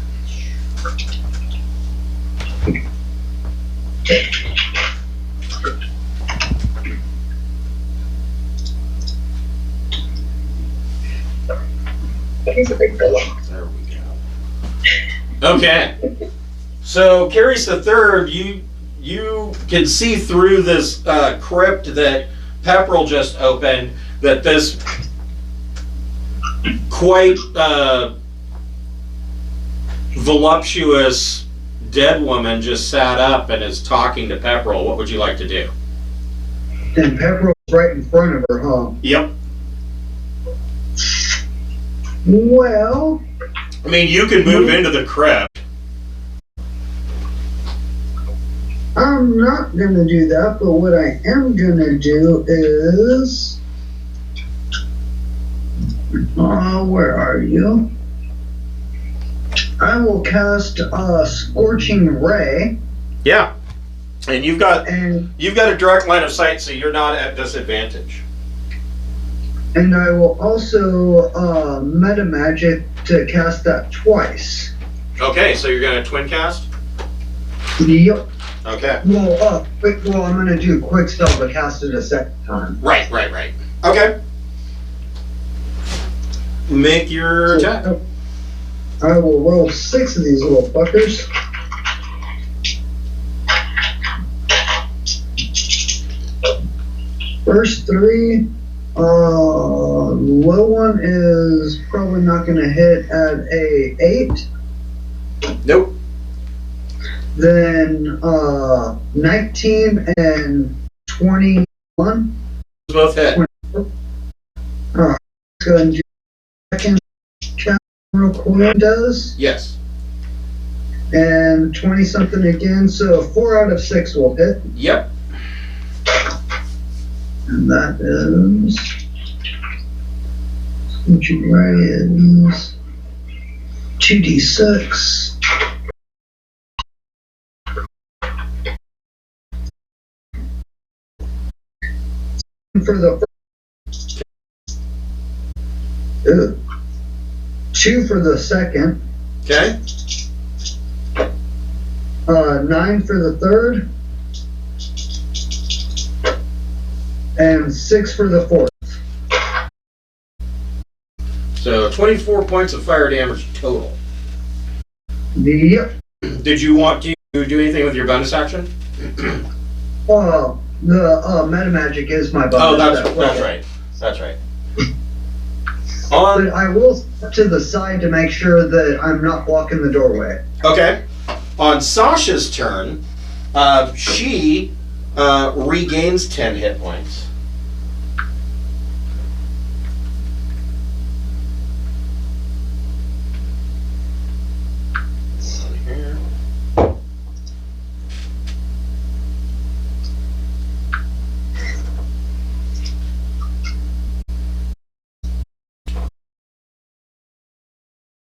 He's a big pillow. There we go. Okay. So Carrie's the third. You can see through this crypt that Pepperell just opened, that this quite voluptuous dead woman just sat up and is talking to Pepperell. What would you like to do? And Pepperell's right in front of her, huh? Yep. Well, I mean, you can move into the crypt. I'm not gonna do that, but what I am gonna do is... where are you? I will cast a Scorching Ray. Yeah. And you've got And a direct line of sight, so you're not at disadvantage. and I will also meta magic to cast that twice. Okay, so you're gonna twin cast. Yep. Okay. Well, I'm gonna do quick spell to cast it a second time. Right. Okay. Make your attack. I will roll 6 of these little fuckers. First 3, low one is probably not gonna hit at a 8. Nope. Then 19 and 21. Both hit. Alright, let's go ahead and do second count real quick. Does. Yes. And 20 something again, so 4 out of 6 will hit. Yep. And that is. Which is 2d6. For the 2 for the second, Okay. 9 for the third, and 6 for the fourth. So 24 points of fire damage total. Yep. Did you want to do anything with your bonus action? The meta magic is my bonus. Oh, that's right. That's right. On. But I will step to the side to make sure that I'm not blocking the doorway. Okay. On Sasha's turn, she regains 10 hit points. Here.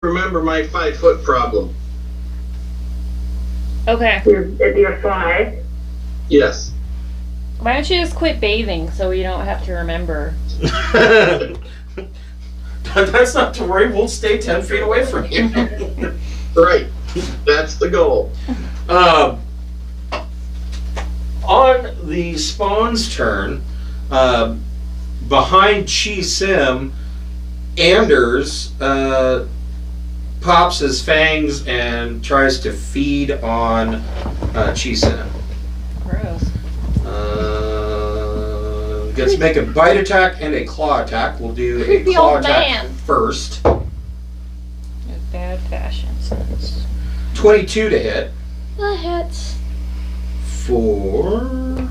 Remember my 5-foot problem. Okay. If you're 5. Yes. Why don't you just quit bathing so we don't have to remember? That's not to worry. We'll stay 10 feet away from you. Right. That's the goal. On the Spawn's turn, behind Chi Sim, Anders pops his fangs and tries to feed on Chi Sim. Gross. Gets to make a bite attack and a claw attack. We'll do a Creepy claw old attack man. first. In bad fashion. 22 to hit. That hits. For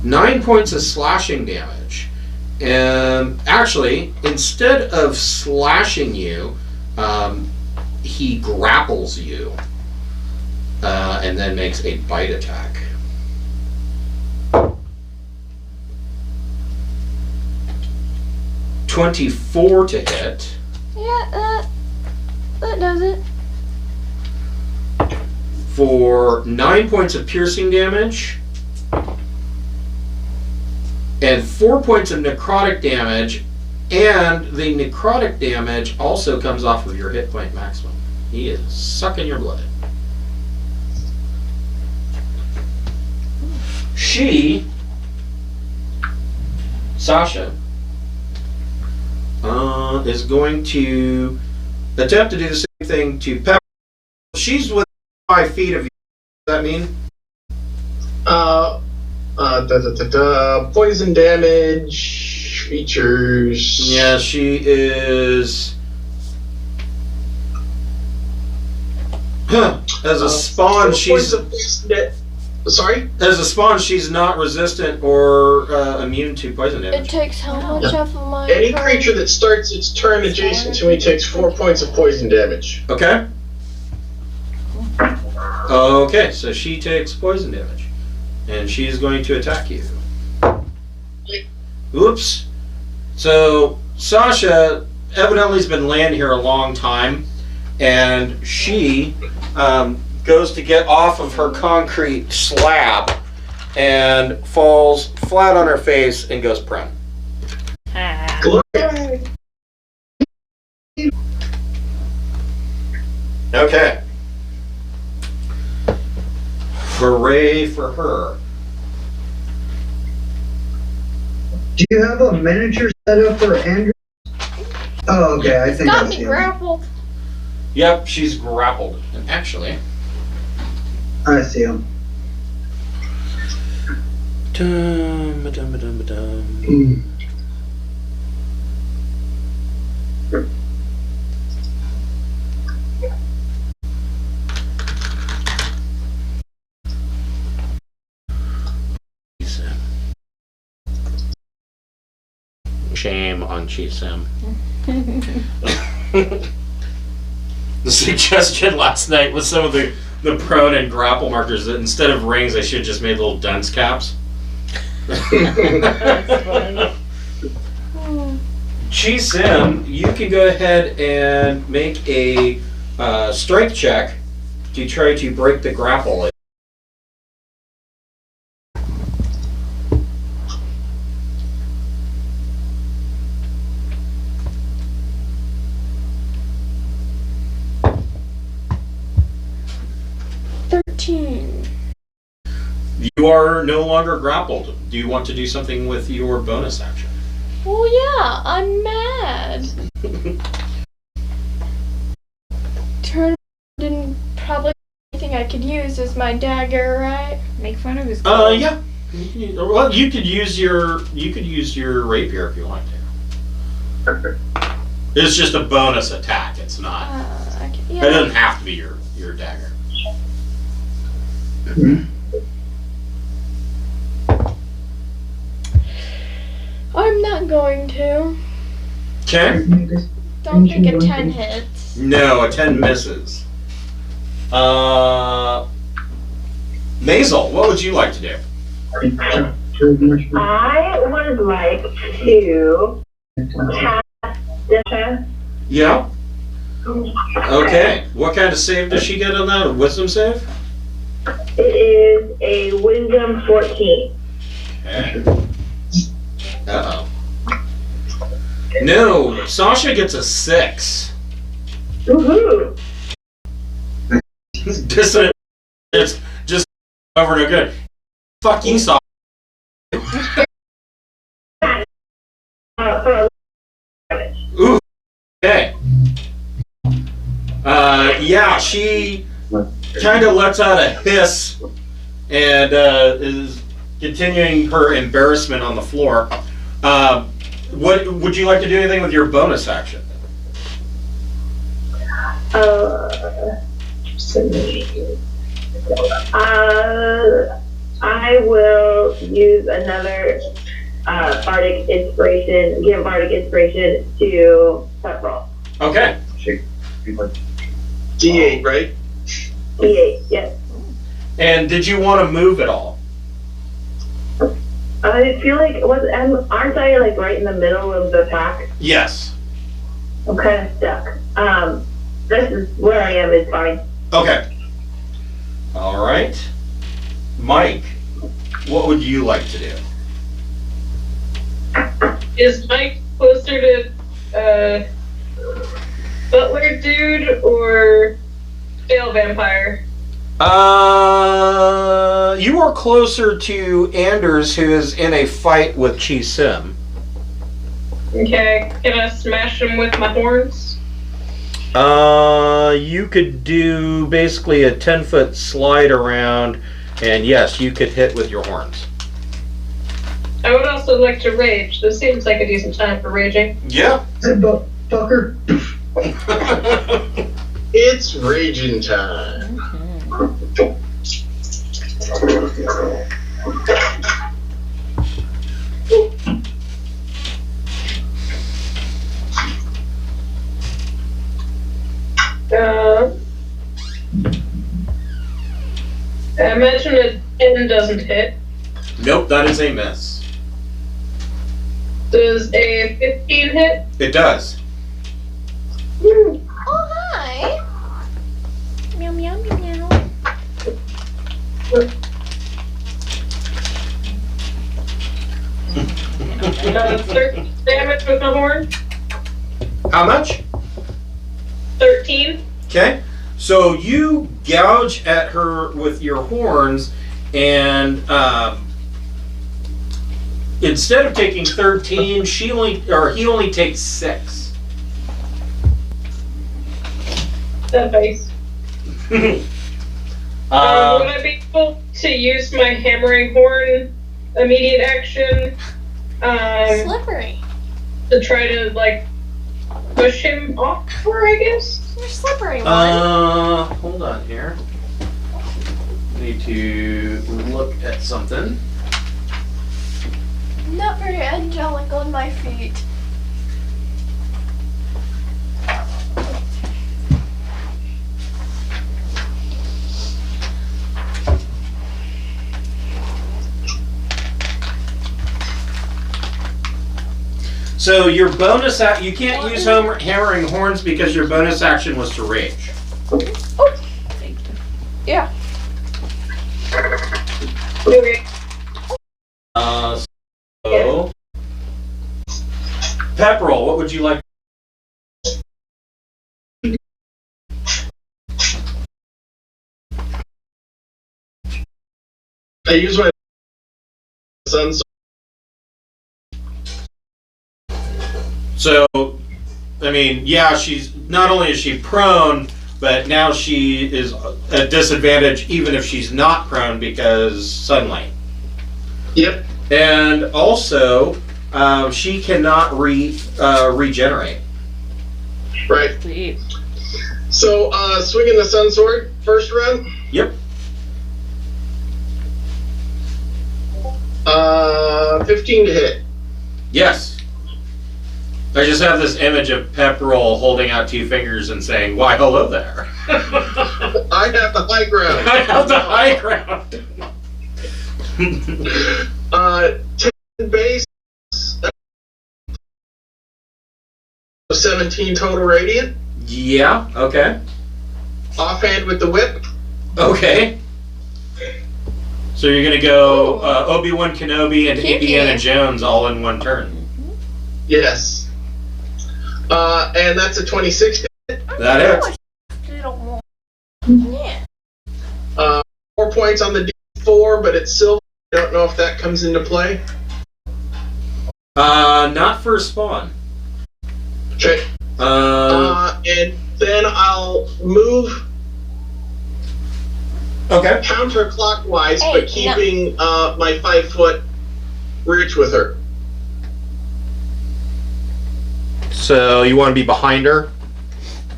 9 points of slashing damage. And actually, instead of slashing you, he grapples you and then makes a bite attack. 24 to hit. Yeah, that does it. For 9 points of piercing damage. And 4 points of necrotic damage. And the necrotic damage also comes off of your hit point maximum. He is sucking your blood. Sasha, is going to attempt to do the same thing to Pepper. She's within 5 feet of you. Does that mean? Poison damage features. Yeah, she is. As a spawn, she's. Sorry? As a spawn, she's not resistant or immune to poison It damage. takes how much off of my Any turn? creature that starts its turn adjacent to me takes 4 points of poison damage. Okay. Okay, so she takes poison damage. And she's going to attack you. Oops. So Sasha evidently has been laying here a long time, and she goes to get off of her concrete slab and falls flat on her face and goes prone. Glorious. Okay. Hooray for her. Do you have a miniature set up for Andrew? Oh, okay. I think I Got see me him. grappled. Yep, she's grappled. And actually, I see him. Hmm. Shame on Chisem. The suggestion last night was some of the prone and grapple markers that instead of rings, I should have just made little dunce caps. That's funny. Chisem, you can go ahead and make a strength check to try to break the grapple. 13. You are no longer grappled. Do you want to do something with your bonus action? Well, yeah, I'm mad. Turn didn't probably anything I could use is my dagger, right? Make fun of his clothes. Yeah. Well, you could use your rapier if you want to. It's just a bonus attack. It's not. It doesn't have to be your dagger. I'm not going to. Okay. Don't think a 10 hits. No, a 10 misses. Maisel, what would you like to do? I would like to cast Disha. Yeah. Okay. What kind of save does she get on that? A wisdom save? It is a Wisdom 14. Okay. Uh-oh. No, Sasha gets a 6. Woohoo! Dissonant. It's just over no good. Fuck you, Sasha. Ooh. Okay. Yeah, she kind of lets out a hiss and is continuing her embarrassment on the floor. What would you like to do anything with your bonus action? I will use another bardic inspiration, give bardic inspiration to Pepperell. Okay. D8, right? D8, yes. And did you want to move at all? I feel like, aren't I like right in the middle of the pack? Yes. I'm kind of stuck. This is where I am is fine. Okay. All right. Mike, what would you like to do? Is Mike closer to Butler dude or Fail Vampire? You are closer to Anders, who is in a fight with Chi Sim. Okay, can I smash him with my horns? You could do basically a 10-foot slide around, and yes, you could hit with your horns. I would also like to rage. This seems like a decent time for raging. Yeah. Fucker. It's raging time. I imagine a 10 doesn't hit. Nope, that is a miss. Does a 15 hit? It does. Oh, hi. Meow, meow, meow, meow. 13 damage with the horn. How much? 13. Okay. So you gouge at her with your horns, and instead of taking 13, he only takes 6. That face. Would I be able to use my hammering horn immediate action Slippery. to try to like push him off her, I guess? You're slippery one. Hold on here. Need to look at something. Not very angelic on my feet. So your bonus you can't use hammering horns because your bonus action was to rage. Yeah. Okay. So Pepperell, what would you like? I use my sun's. So, I mean, yeah, she's not only is she prone, but now she is at disadvantage even if she's not prone because sunlight. Yep. And also, she cannot regenerate. Right. Sweet. So, swinging the sun sword first round. Yep. 15 to hit. Yes. I just have this image of Pepperell holding out 2 fingers and saying, "Why, hello there." I have the high ground. I have the high ground. 10 base. 17 total radiant. Yeah. Okay. Offhand with the whip. Okay. So you're gonna go Obi-Wan Kenobi and Kinky. Indiana Jones all in one turn. Yes. And that's a 26. That hits. Yeah. 4 points on the D4, but it's silver. I don't know if that comes into play. Not for spawn. Okay. And then I'll move Okay. counterclockwise, Hey, but keeping my 5-foot reach with her. So you want to be behind her,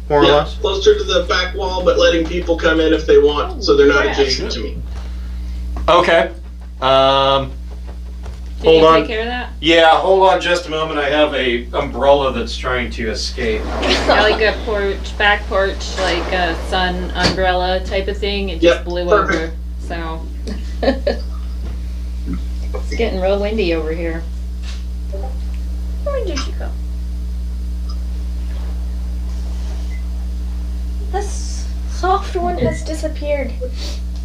more or Yeah, less? closer to the back wall, but letting people come in if they want, so they're not adjacent to me. Okay. Did Hold you on. take care of that? Yeah, hold on just a moment. I have a umbrella that's trying to escape. Yeah, like a porch, back porch, like a sun umbrella type of thing. It just Yep, blew perfect. over. So it's getting real windy over here. Where did she go? This soft one has disappeared.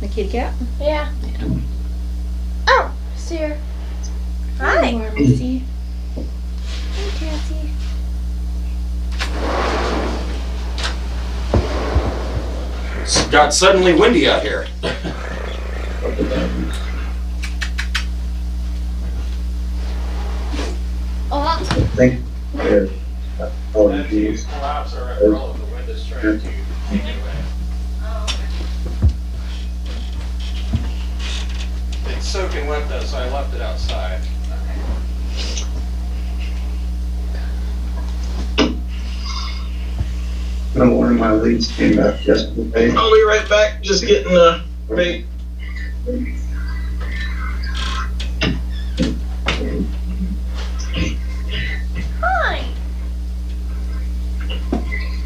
The kitty cat. Yeah. Oh, see her. Hi. Missy. Hi, Cassie. It's got suddenly windy out here. Oh, that's I think there's all the keys. Collapse our umbrella. The wind is trying to take it away. It's soaking wet though, so I left it outside. One of my leads came back yesterday. I'll be right back, just getting the bait. Hi.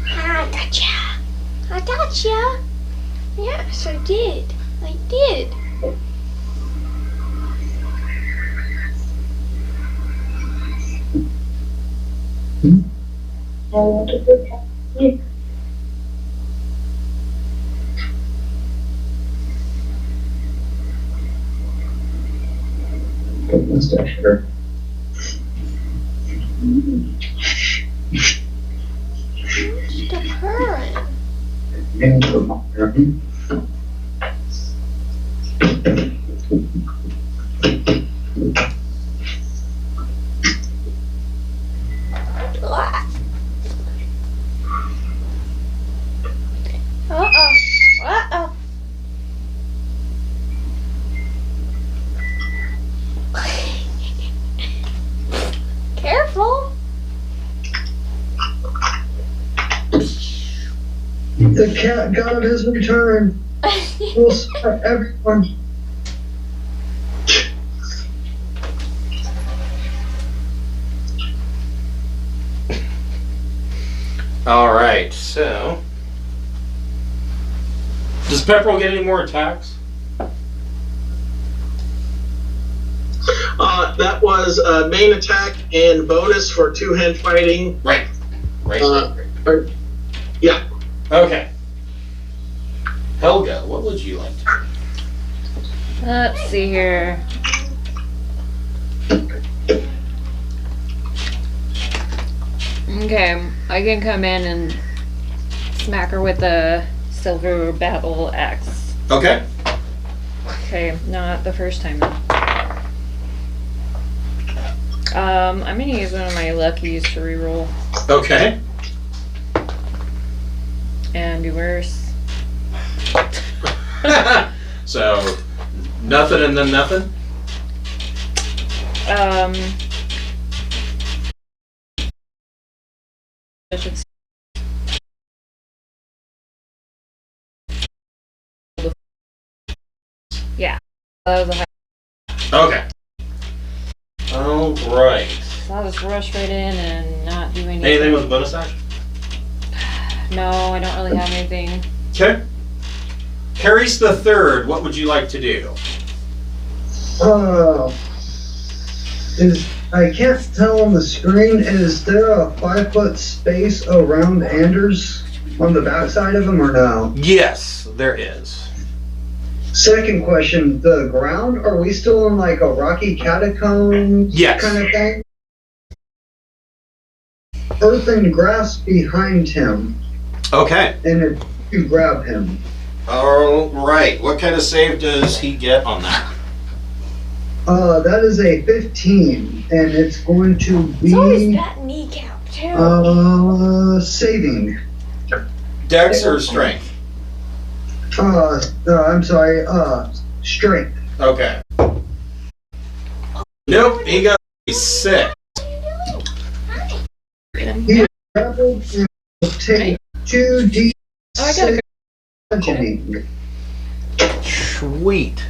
I gotcha. I gotcha. Yes, I did. I did. Mustache here. Stop purring. Uh-oh. Uh-oh. Careful. The cat god has returned. We'll spot everyone. All right, so does Pepperell get any more attacks? That was main attack and bonus for two-hand fighting. Right. Yeah. Okay. Helga, what would you like to do? Let's see here. Okay, I can come in and smack her with a silver battle axe. Okay. Okay, not the first time though. I'm gonna use one of my luckies to reroll Okay. and do worse. So nothing and then nothing? I should say. Yeah, that was a high. Okay. All right. So I'll just rush right in and not do anything. Anything with a bonus action? No, I don't really have anything. Okay. Carries the third, what would you like to do? I can't tell on the screen, is there a 5-foot space around Anders on the backside of him or no? Yes, there is. Second question, the ground, are we still in like a rocky catacomb Yes. kind of thing? Earth and grass behind him, Okay. and if you grab him. All right. What kind of save does he get on that? That is a 15, and it's going to It's always be that kneecap, too. saving. Dex or strength? I'm sorry, strength. Okay. Nope, he got a 6. He is grappled and will take 2d6 Oh, I got a bludgeoning. Sweet.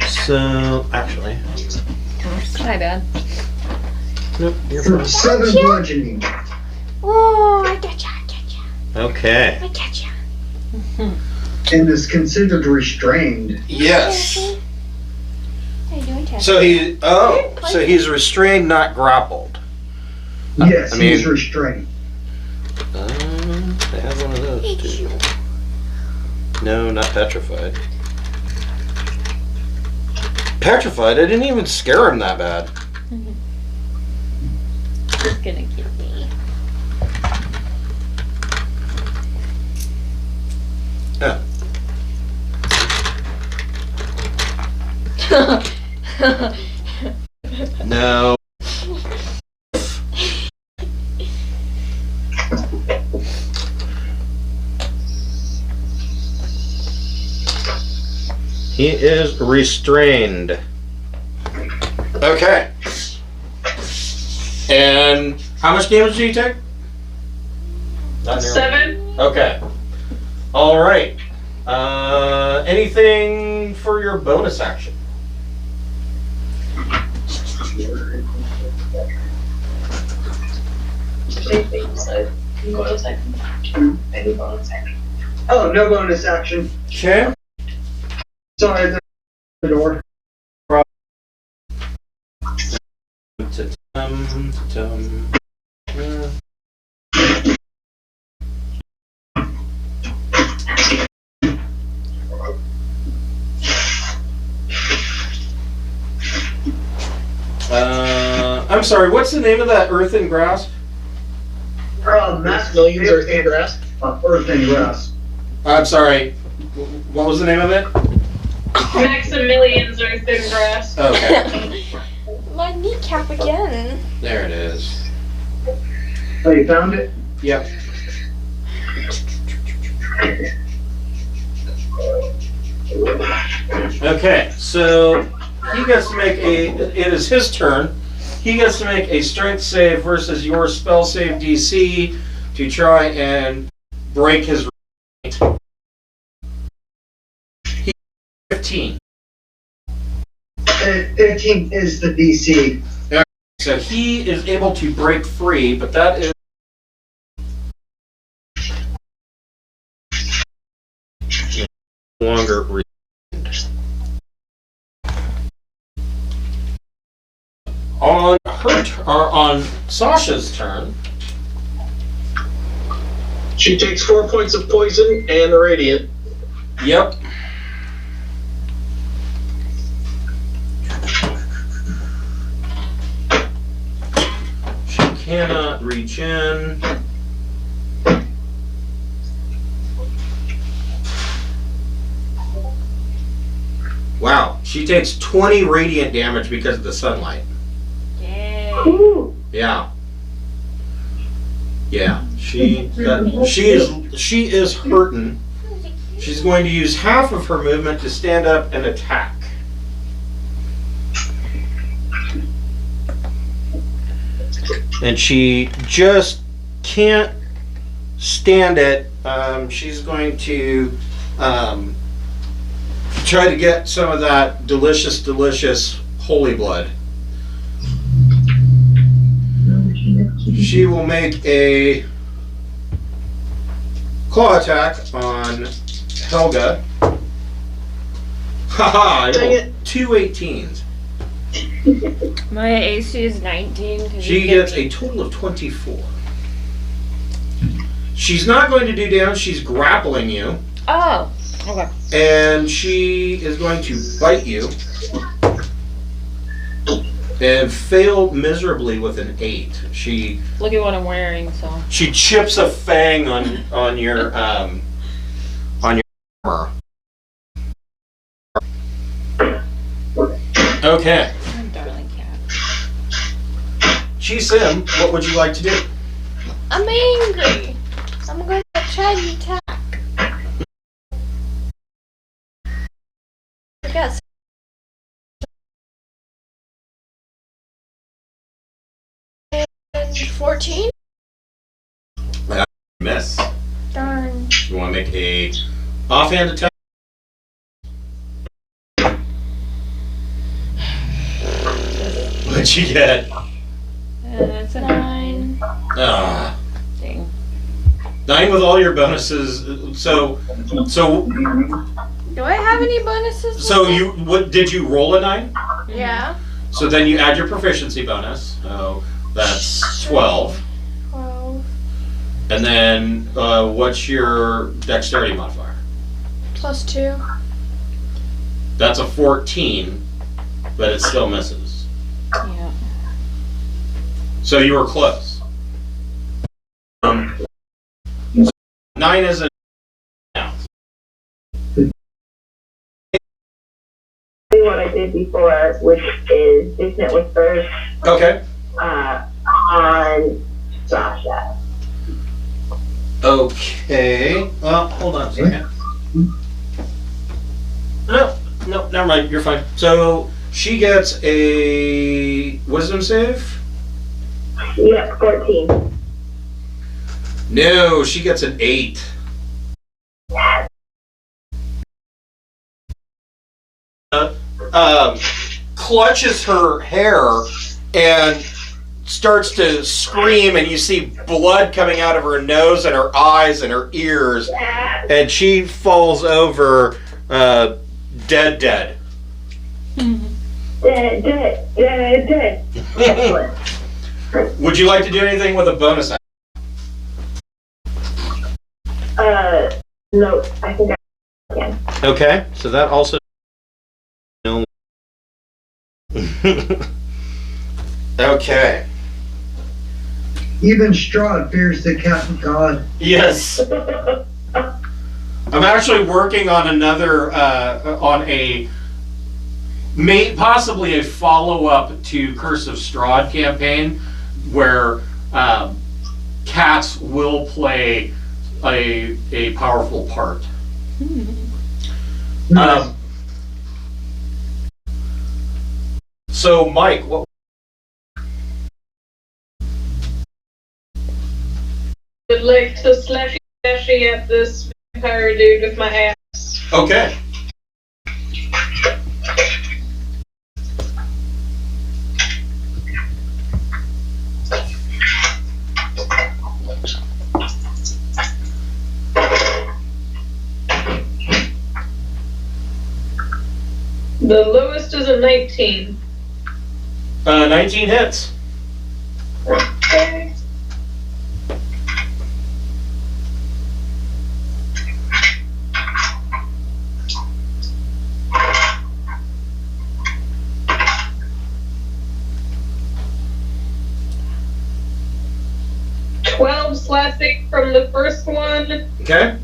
So, actually, My bad. nope, you're For fine. 7 bludgeoning. Oh, I gotcha. Okay. I gotcha. And is considered restrained. Yes. How you doing, Ted? So he's restrained, not grappled. Yes, I mean- he's restrained. They have one of those too. No, not petrified. Petrified? I didn't even scare him that bad. He's gonna get me. No. He is restrained. Okay. And how much damage did he take? Not nearly. 7. Okay. All right. Anything for your bonus action? Oh, no bonus action. Okay. Sorry, there's the door. I'm sorry, what's the name of that earthen grasp? Maximilian's Earthen Grasp. Earthen Grasp. I'm sorry, what was the name of it? Maximilian's Earthen Grasp. Okay, My kneecap again. there it is. Oh, you found it? Yep. Okay, so he gets to make it is his turn. He gets to make a strength save versus your spell save DC to try and break his restraint. He 15. 15 is the DC. So he is able to break free, but that is no longer restrained. On Sasha's turn. She takes 4 points of poison and the radiant. Yep. She cannot reach in. Wow, she takes 20 radiant damage because of the sunlight. Yeah. Yeah, she is hurting. She's going to use half of her movement to stand up and attack. And she just can't stand it. She's going to try to get some of that delicious, delicious holy blood. She will make a claw attack on Helga. Haha, Dang it. 2 18s. My AC is 19. 'Cause She you gets a total of 24. She's not going to do damage, she's grappling you. Oh, okay. And she is going to bite you. And fail miserably with an 8. She Look at what I'm wearing, so. chips a fang on your armor. Okay. My darling cat. Sim, what would you like to do? I'm angry. I'm going to try to attack. I guess. And 14? Miss. Darn. You want to make a offhand attack? What'd you get? That's a 9. Ah, thing. 9 with all your bonuses. So Do I have any bonuses? what did you roll a 9? Yeah. So then you add your proficiency bonus. So that's 12. 12. And then what's your dexterity modifier? Plus 2. That's a 14, but it still misses. Yeah. So you were close. 9 isn't now. What I did before, which is Dissonant Whispers Okay. on Sasha. Okay. Well, hold on a second. No, never mind. You're fine. So she gets a wisdom save. Yep, 14. No, she gets an 8. Clutches her hair and starts to scream, and you see blood coming out of her nose and her eyes and her ears, and she falls over dead. Dead. Excellent. Would you like to do anything with a bonus action? No, I think I can. Okay, so that also Okay. Even Strahd fears the cat god. Yes. I'm actually working on another, possibly a follow-up to Curse of Strahd campaign, where cats will play a powerful part. Nice. So, Mike, what? Would like to slashy at this vampire dude with my axe. Okay. The lowest is a 19. 19 hits. Okay. Slashing from the first one. Okay.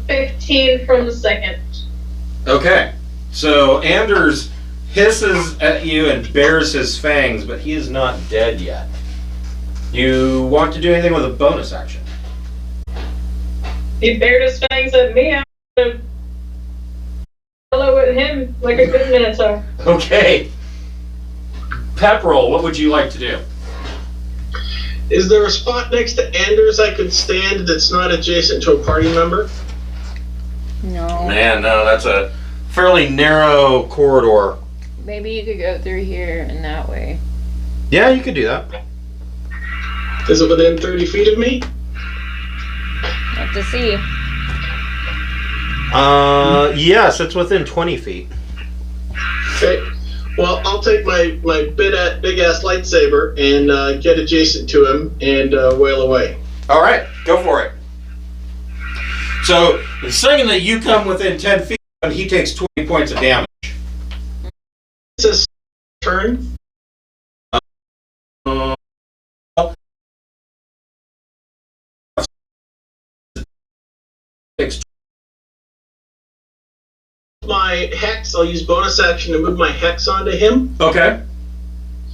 15 from the second. Okay. So Anders hisses at you and bares his fangs, but he is not dead yet. You want to do anything with a bonus action? He bared his fangs at me. I'm gonna follow at him like a good minotaur. Okay. Pepperell, what would you like to do? Is there a spot next to Anders I could stand that's not adjacent to a party member? No. Man, no, that's a fairly narrow corridor. Maybe you could go through here and that way. Yeah, you could do that. Is it within 30 feet of me? Have to see. Yes, it's within 20 feet. Okay. Well, I'll take my big ass lightsaber and get adjacent to him and wail away. All right, go for it. So the second that you come within 10 feet, he takes 20 points of damage. It's his turn. My hex, I'll use bonus action to move my hex onto him. Okay.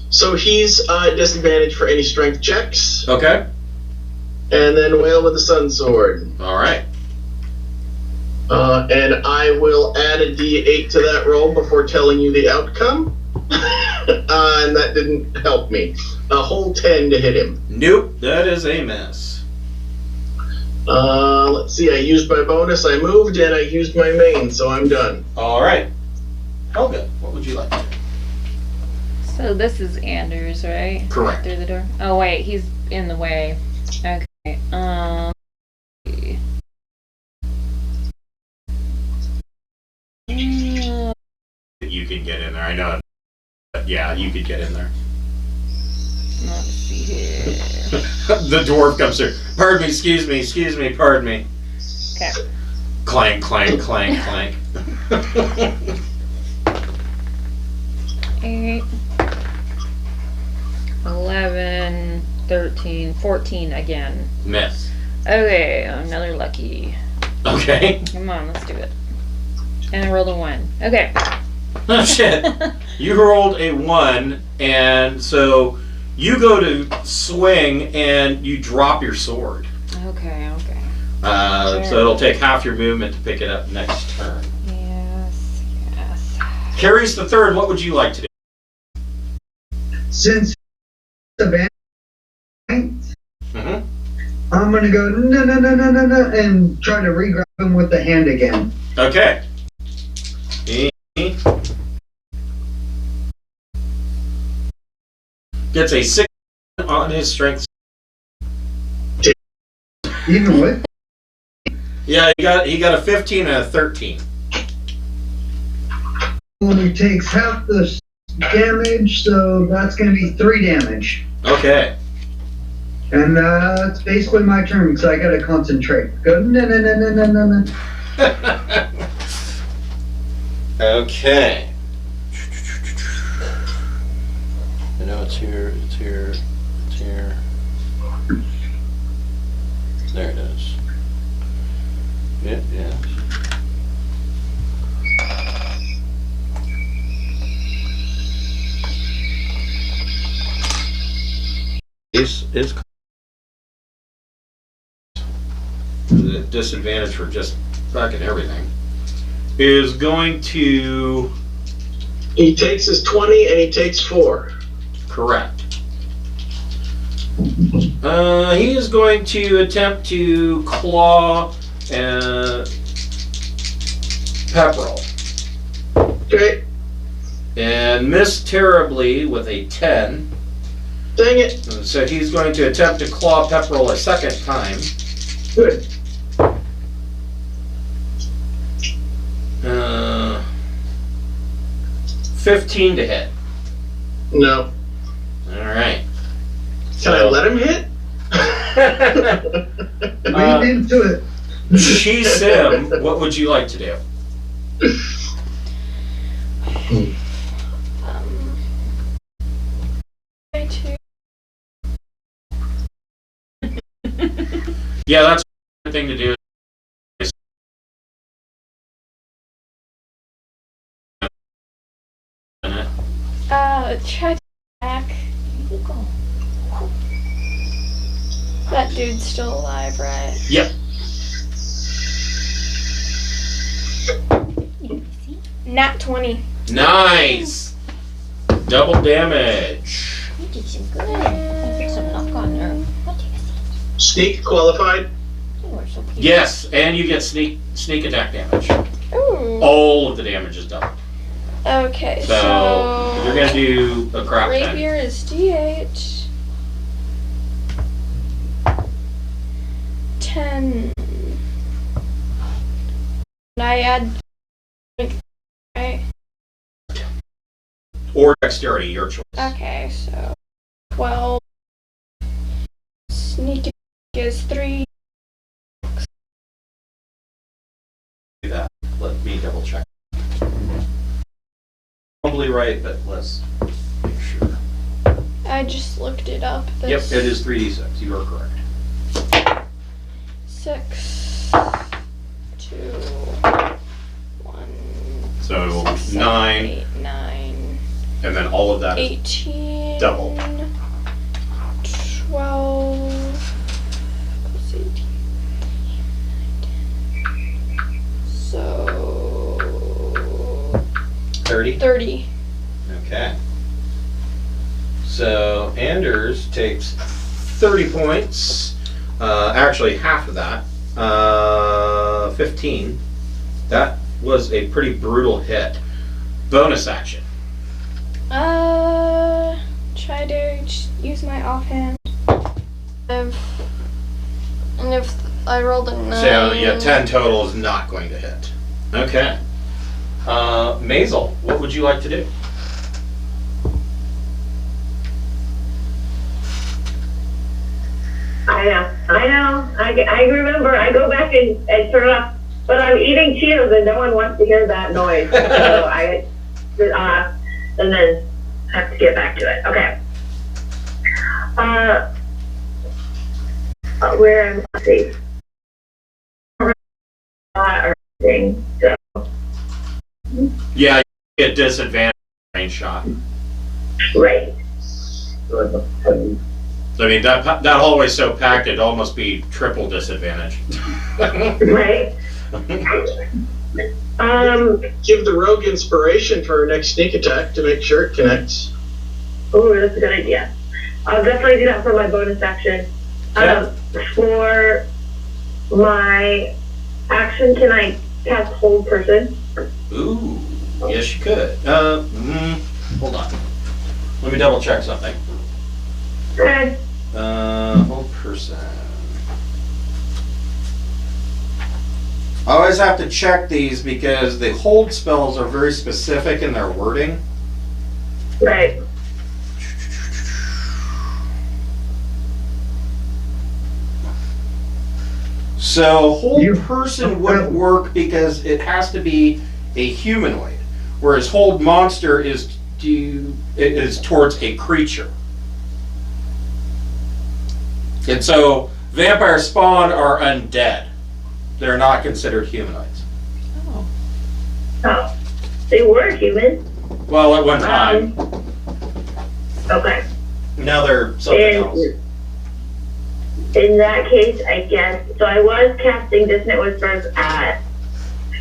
So he's disadvantaged for any strength checks. Okay. And then wail with the sun sword. All right. And I will add a d8 to that roll before telling you the outcome. And that didn't help me. A whole 10 to hit him. Nope, that is a miss. Let's see, I used my bonus, I moved, and I used my main, so I'm done. All right. Helga, what would you like to do? So this is Anders, right? Correct. Through the door. Oh wait, he's in the way. Okay. You can get in there. I know. But yeah, you could get in there. Let's see here. The dwarf comes through. Pardon me, excuse me, pardon me. Okay. Clank, clank, clank, clank. 8, 11, 13, 14 again. Miss. Okay, another lucky. Okay. Come on, let's do it. And I rolled a 1. Okay. Oh shit. You rolled a 1, and so you go to swing and you drop your sword. Okay. So it'll take half your movement to pick it up next turn. Yes. Carries the third, what would you like to do? Since the band, I'm gonna go no, and try to re-grab him with the hand again. Okay. Gets a 6 on his strength. Even with? Yeah, he got a 15 and a 13. Only takes half the damage, so that's gonna be 3 damage. Okay. And it's basically my turn, so I gotta concentrate. Go no. Okay. I know it's here, it's here, it's here. There it is. Yeah. Is the disadvantage for just fucking everything is going to He takes his 20 and he takes 4. correct. He is going to attempt to claw Pepperell Okay. and miss terribly with a 10. Dang it. So he's going to attempt to claw Pepperell a second time. Good. 15 to hit. No. Alright. Can I let him hit? Lean into it. She Sim, what would you like to do? Try to. Yeah, that's the thing to do. Try to attack. That dude's still alive, right? Yep. Nat 20. Nice! Double damage. You did some good. I fixed some knock on her. I'll take a seat. Sneak qualified. You were so cute. Yes, and you get sneak attack damage. Ooh. All of the damage is doubled. Okay, So you're gonna do a crap rapier is D8. 10. And I add. Right? or dexterity, your choice. Okay, so 12. Sneak is 3. Do that. Let me double check. Probably right, but let's make sure. I just looked it up. Yep, it is 3d6. You are correct. 6, 2, 1. So it will be 7, 9, 8, 9, and then all of that is 18, double. 12, plus 18, so 30. 30. Okay. So Anders takes 30 points. Actually, half of that. 15. That was a pretty brutal hit. Bonus action. Try to use my offhand. And if I rolled a 9. So yeah, 10 total is not going to hit. Okay. Maisel, what would you like to do? I know. I remember. I go back and turn it off, but I'm eating Cheetos and no one wants to hear that noise. So I turn it off and then have to get back to it. Okay. Where let's see. Or anything. So Yeah, you get disadvantage range shot. right. I mean, that hallway's so packed it'd almost be triple disadvantage. Right. Give the rogue inspiration for her next sneak attack to make sure it connects. Oh, that's a good idea. I'll definitely do that for my bonus action. Yeah. For my action, can I cast Hold Person? Ooh, yes you could. Hold on. Let me double check something. Okay. Hold person. I always have to check these because the hold spells are very specific in their wording. Right. So hold You- person wouldn't work because it has to be a humanoid, whereas hold monster is it is towards a creature. And so vampire spawn are undead. They're not considered humanoids. Oh, they were human. Well, at one time. Okay. Now they're something else. In that case, I guess, so I was casting Dissonant Whispers at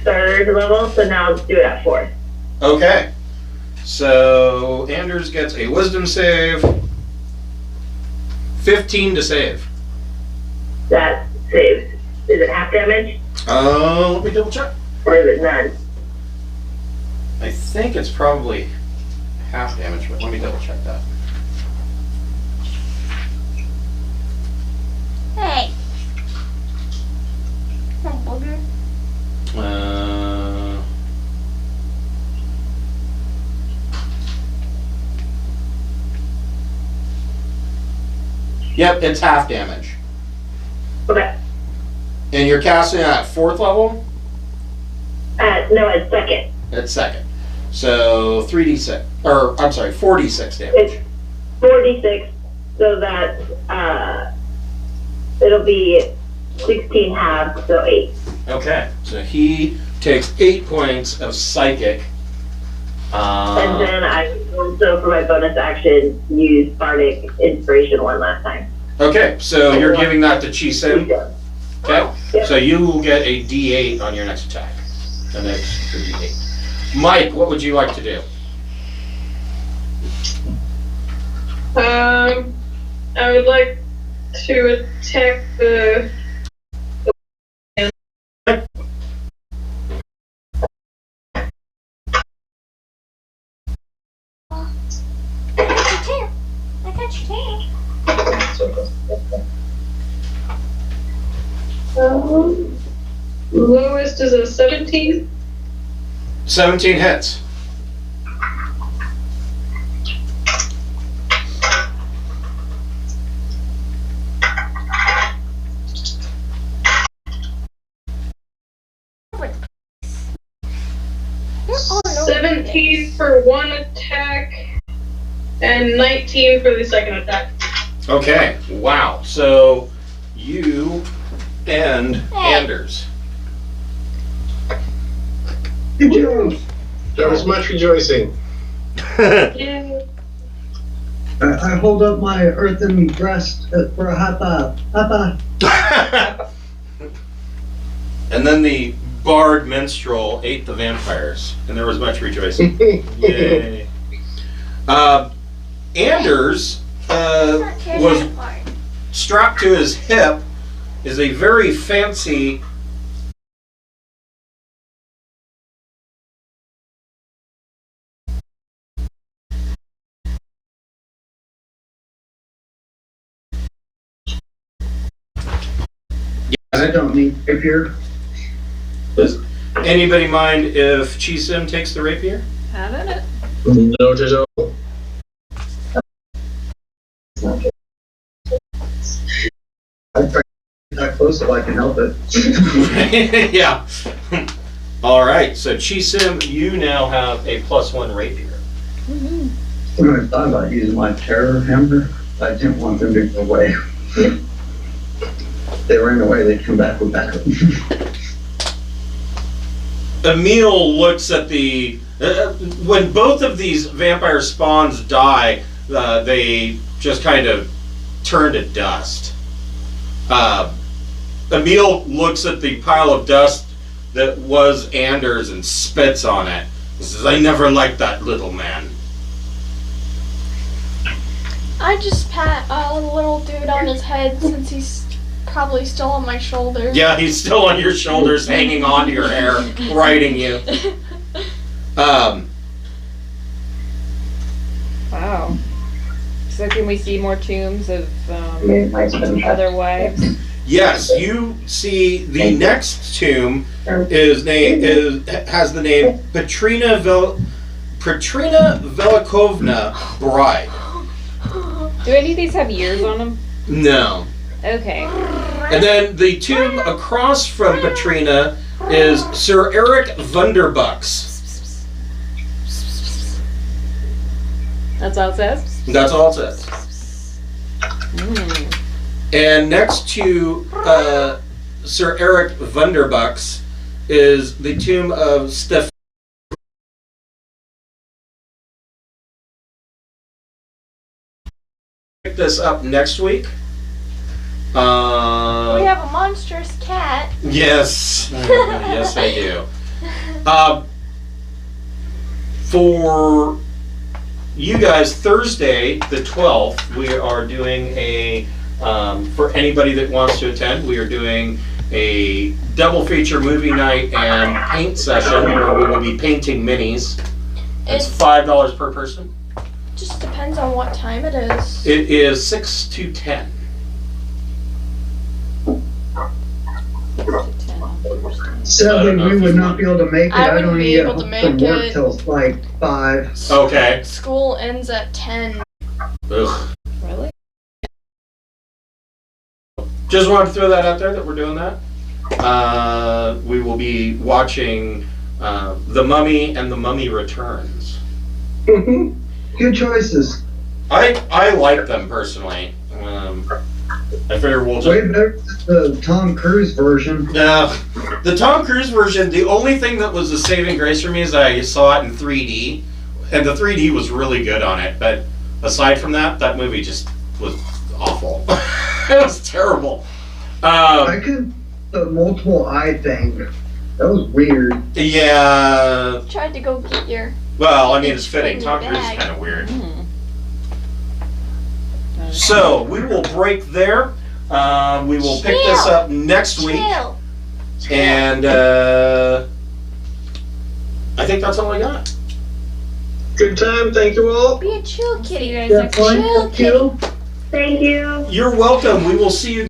3rd level, so now let's do it at 4th. Okay. So Anders gets a wisdom save. 15 to save. That saves. Is it half damage? Let me double check. Or is it none? I think it's probably half damage, but let me double check that. Hey. That booger. Yep, it's half damage. Okay. And you're casting at 4th level? No, it's 2nd. At 2nd. So 3d6, or I'm sorry, 46 damage. It's 46, so that's, it'll be 16 halves, so 8. Okay, so he takes 8 points of psychic. And then I also, for my bonus action, use Bardic Inspiration one last time. Okay, so you're giving that to Chisim. Okay, Yep. so you will get a D8 on your next attack. The next D8. Mike, what would you like to do? I would like to attack the. I got your tail. Lowest is a 17. 17 hits. Oh, no. 17 for one attack, and 19 for the second attack. Okay, wow. So you and Anders. Good job. There was much rejoicing. Yeah. I hold up my earthen breast for a high five. High five. And then the bard minstrel ate the vampires, and there was much rejoicing. Yay. Anders was strapped to his hip is a very fancy I don't need rapier. Does anybody mind if Chisim takes the rapier? Have at it. Note at all. I try to get that close if I can help it. Yeah. All right. So Chisim, you now have a +1 rapier. I thought about using my terror hammer. I didn't want them to go away. If they ran away, they'd come back with backup. Emil looks at the when both of these vampire spawns die, they just kind of turn to dust. Emil looks at the pile of dust that was Anders and spits on it. He says, "I never liked that little man." I just pat a little dude on his head since he's probably still on my shoulder. Yeah, he's still on your shoulders, hanging onto your hair, riding you. Wow. So can we see more tombs of other wives? Yes, you see the next tomb has the name Petrina Velikovna Bride. Do any of these have years on them? No. Okay. And then the tomb across from Petrina is Sir Eric Vunderbucks. That's all it says? That's all it says. Mm. And next to Sir Eric Vunderbucks is the tomb of Steph. Pick this up next week. We have a monstrous cat. Yes. Yes, I do. For you guys, Thursday the 12th, we are doing a, for anybody that wants to attend, we are doing a double feature movie night and paint session where we will be painting minis. It's $5 per person. Just depends on what time it is. It is 6 to 10. Sadly, we would not be able to make it. I I wouldn't don't be even able get to home from make work it. till like 5. Okay. School ends at 10. Ugh. Really? Just wanted to throw that out there that we're doing that. We will be watching The Mummy and The Mummy Returns. Good choices. I like them personally. I figure we'll Way just. better than the Tom Cruise version. The Tom Cruise version, the only thing that was a saving grace for me is that I saw it in 3D, and the 3D was really good on it. But aside from that, that movie just was awful. It was terrible. I could the multiple eye thing. That was weird. Yeah. Tried to go get your. Well, I mean, it's fitting. In Tom your Cruise is bag. kind of weird. Mm. So we will break there. We will pick this Chill. up next week, Chill. and I think that's all I got. Good time. Thank you all. Be a chill See kitty. you guys Yeah, next fine. week. Chill Thank you. Thank you. You're welcome. We will see you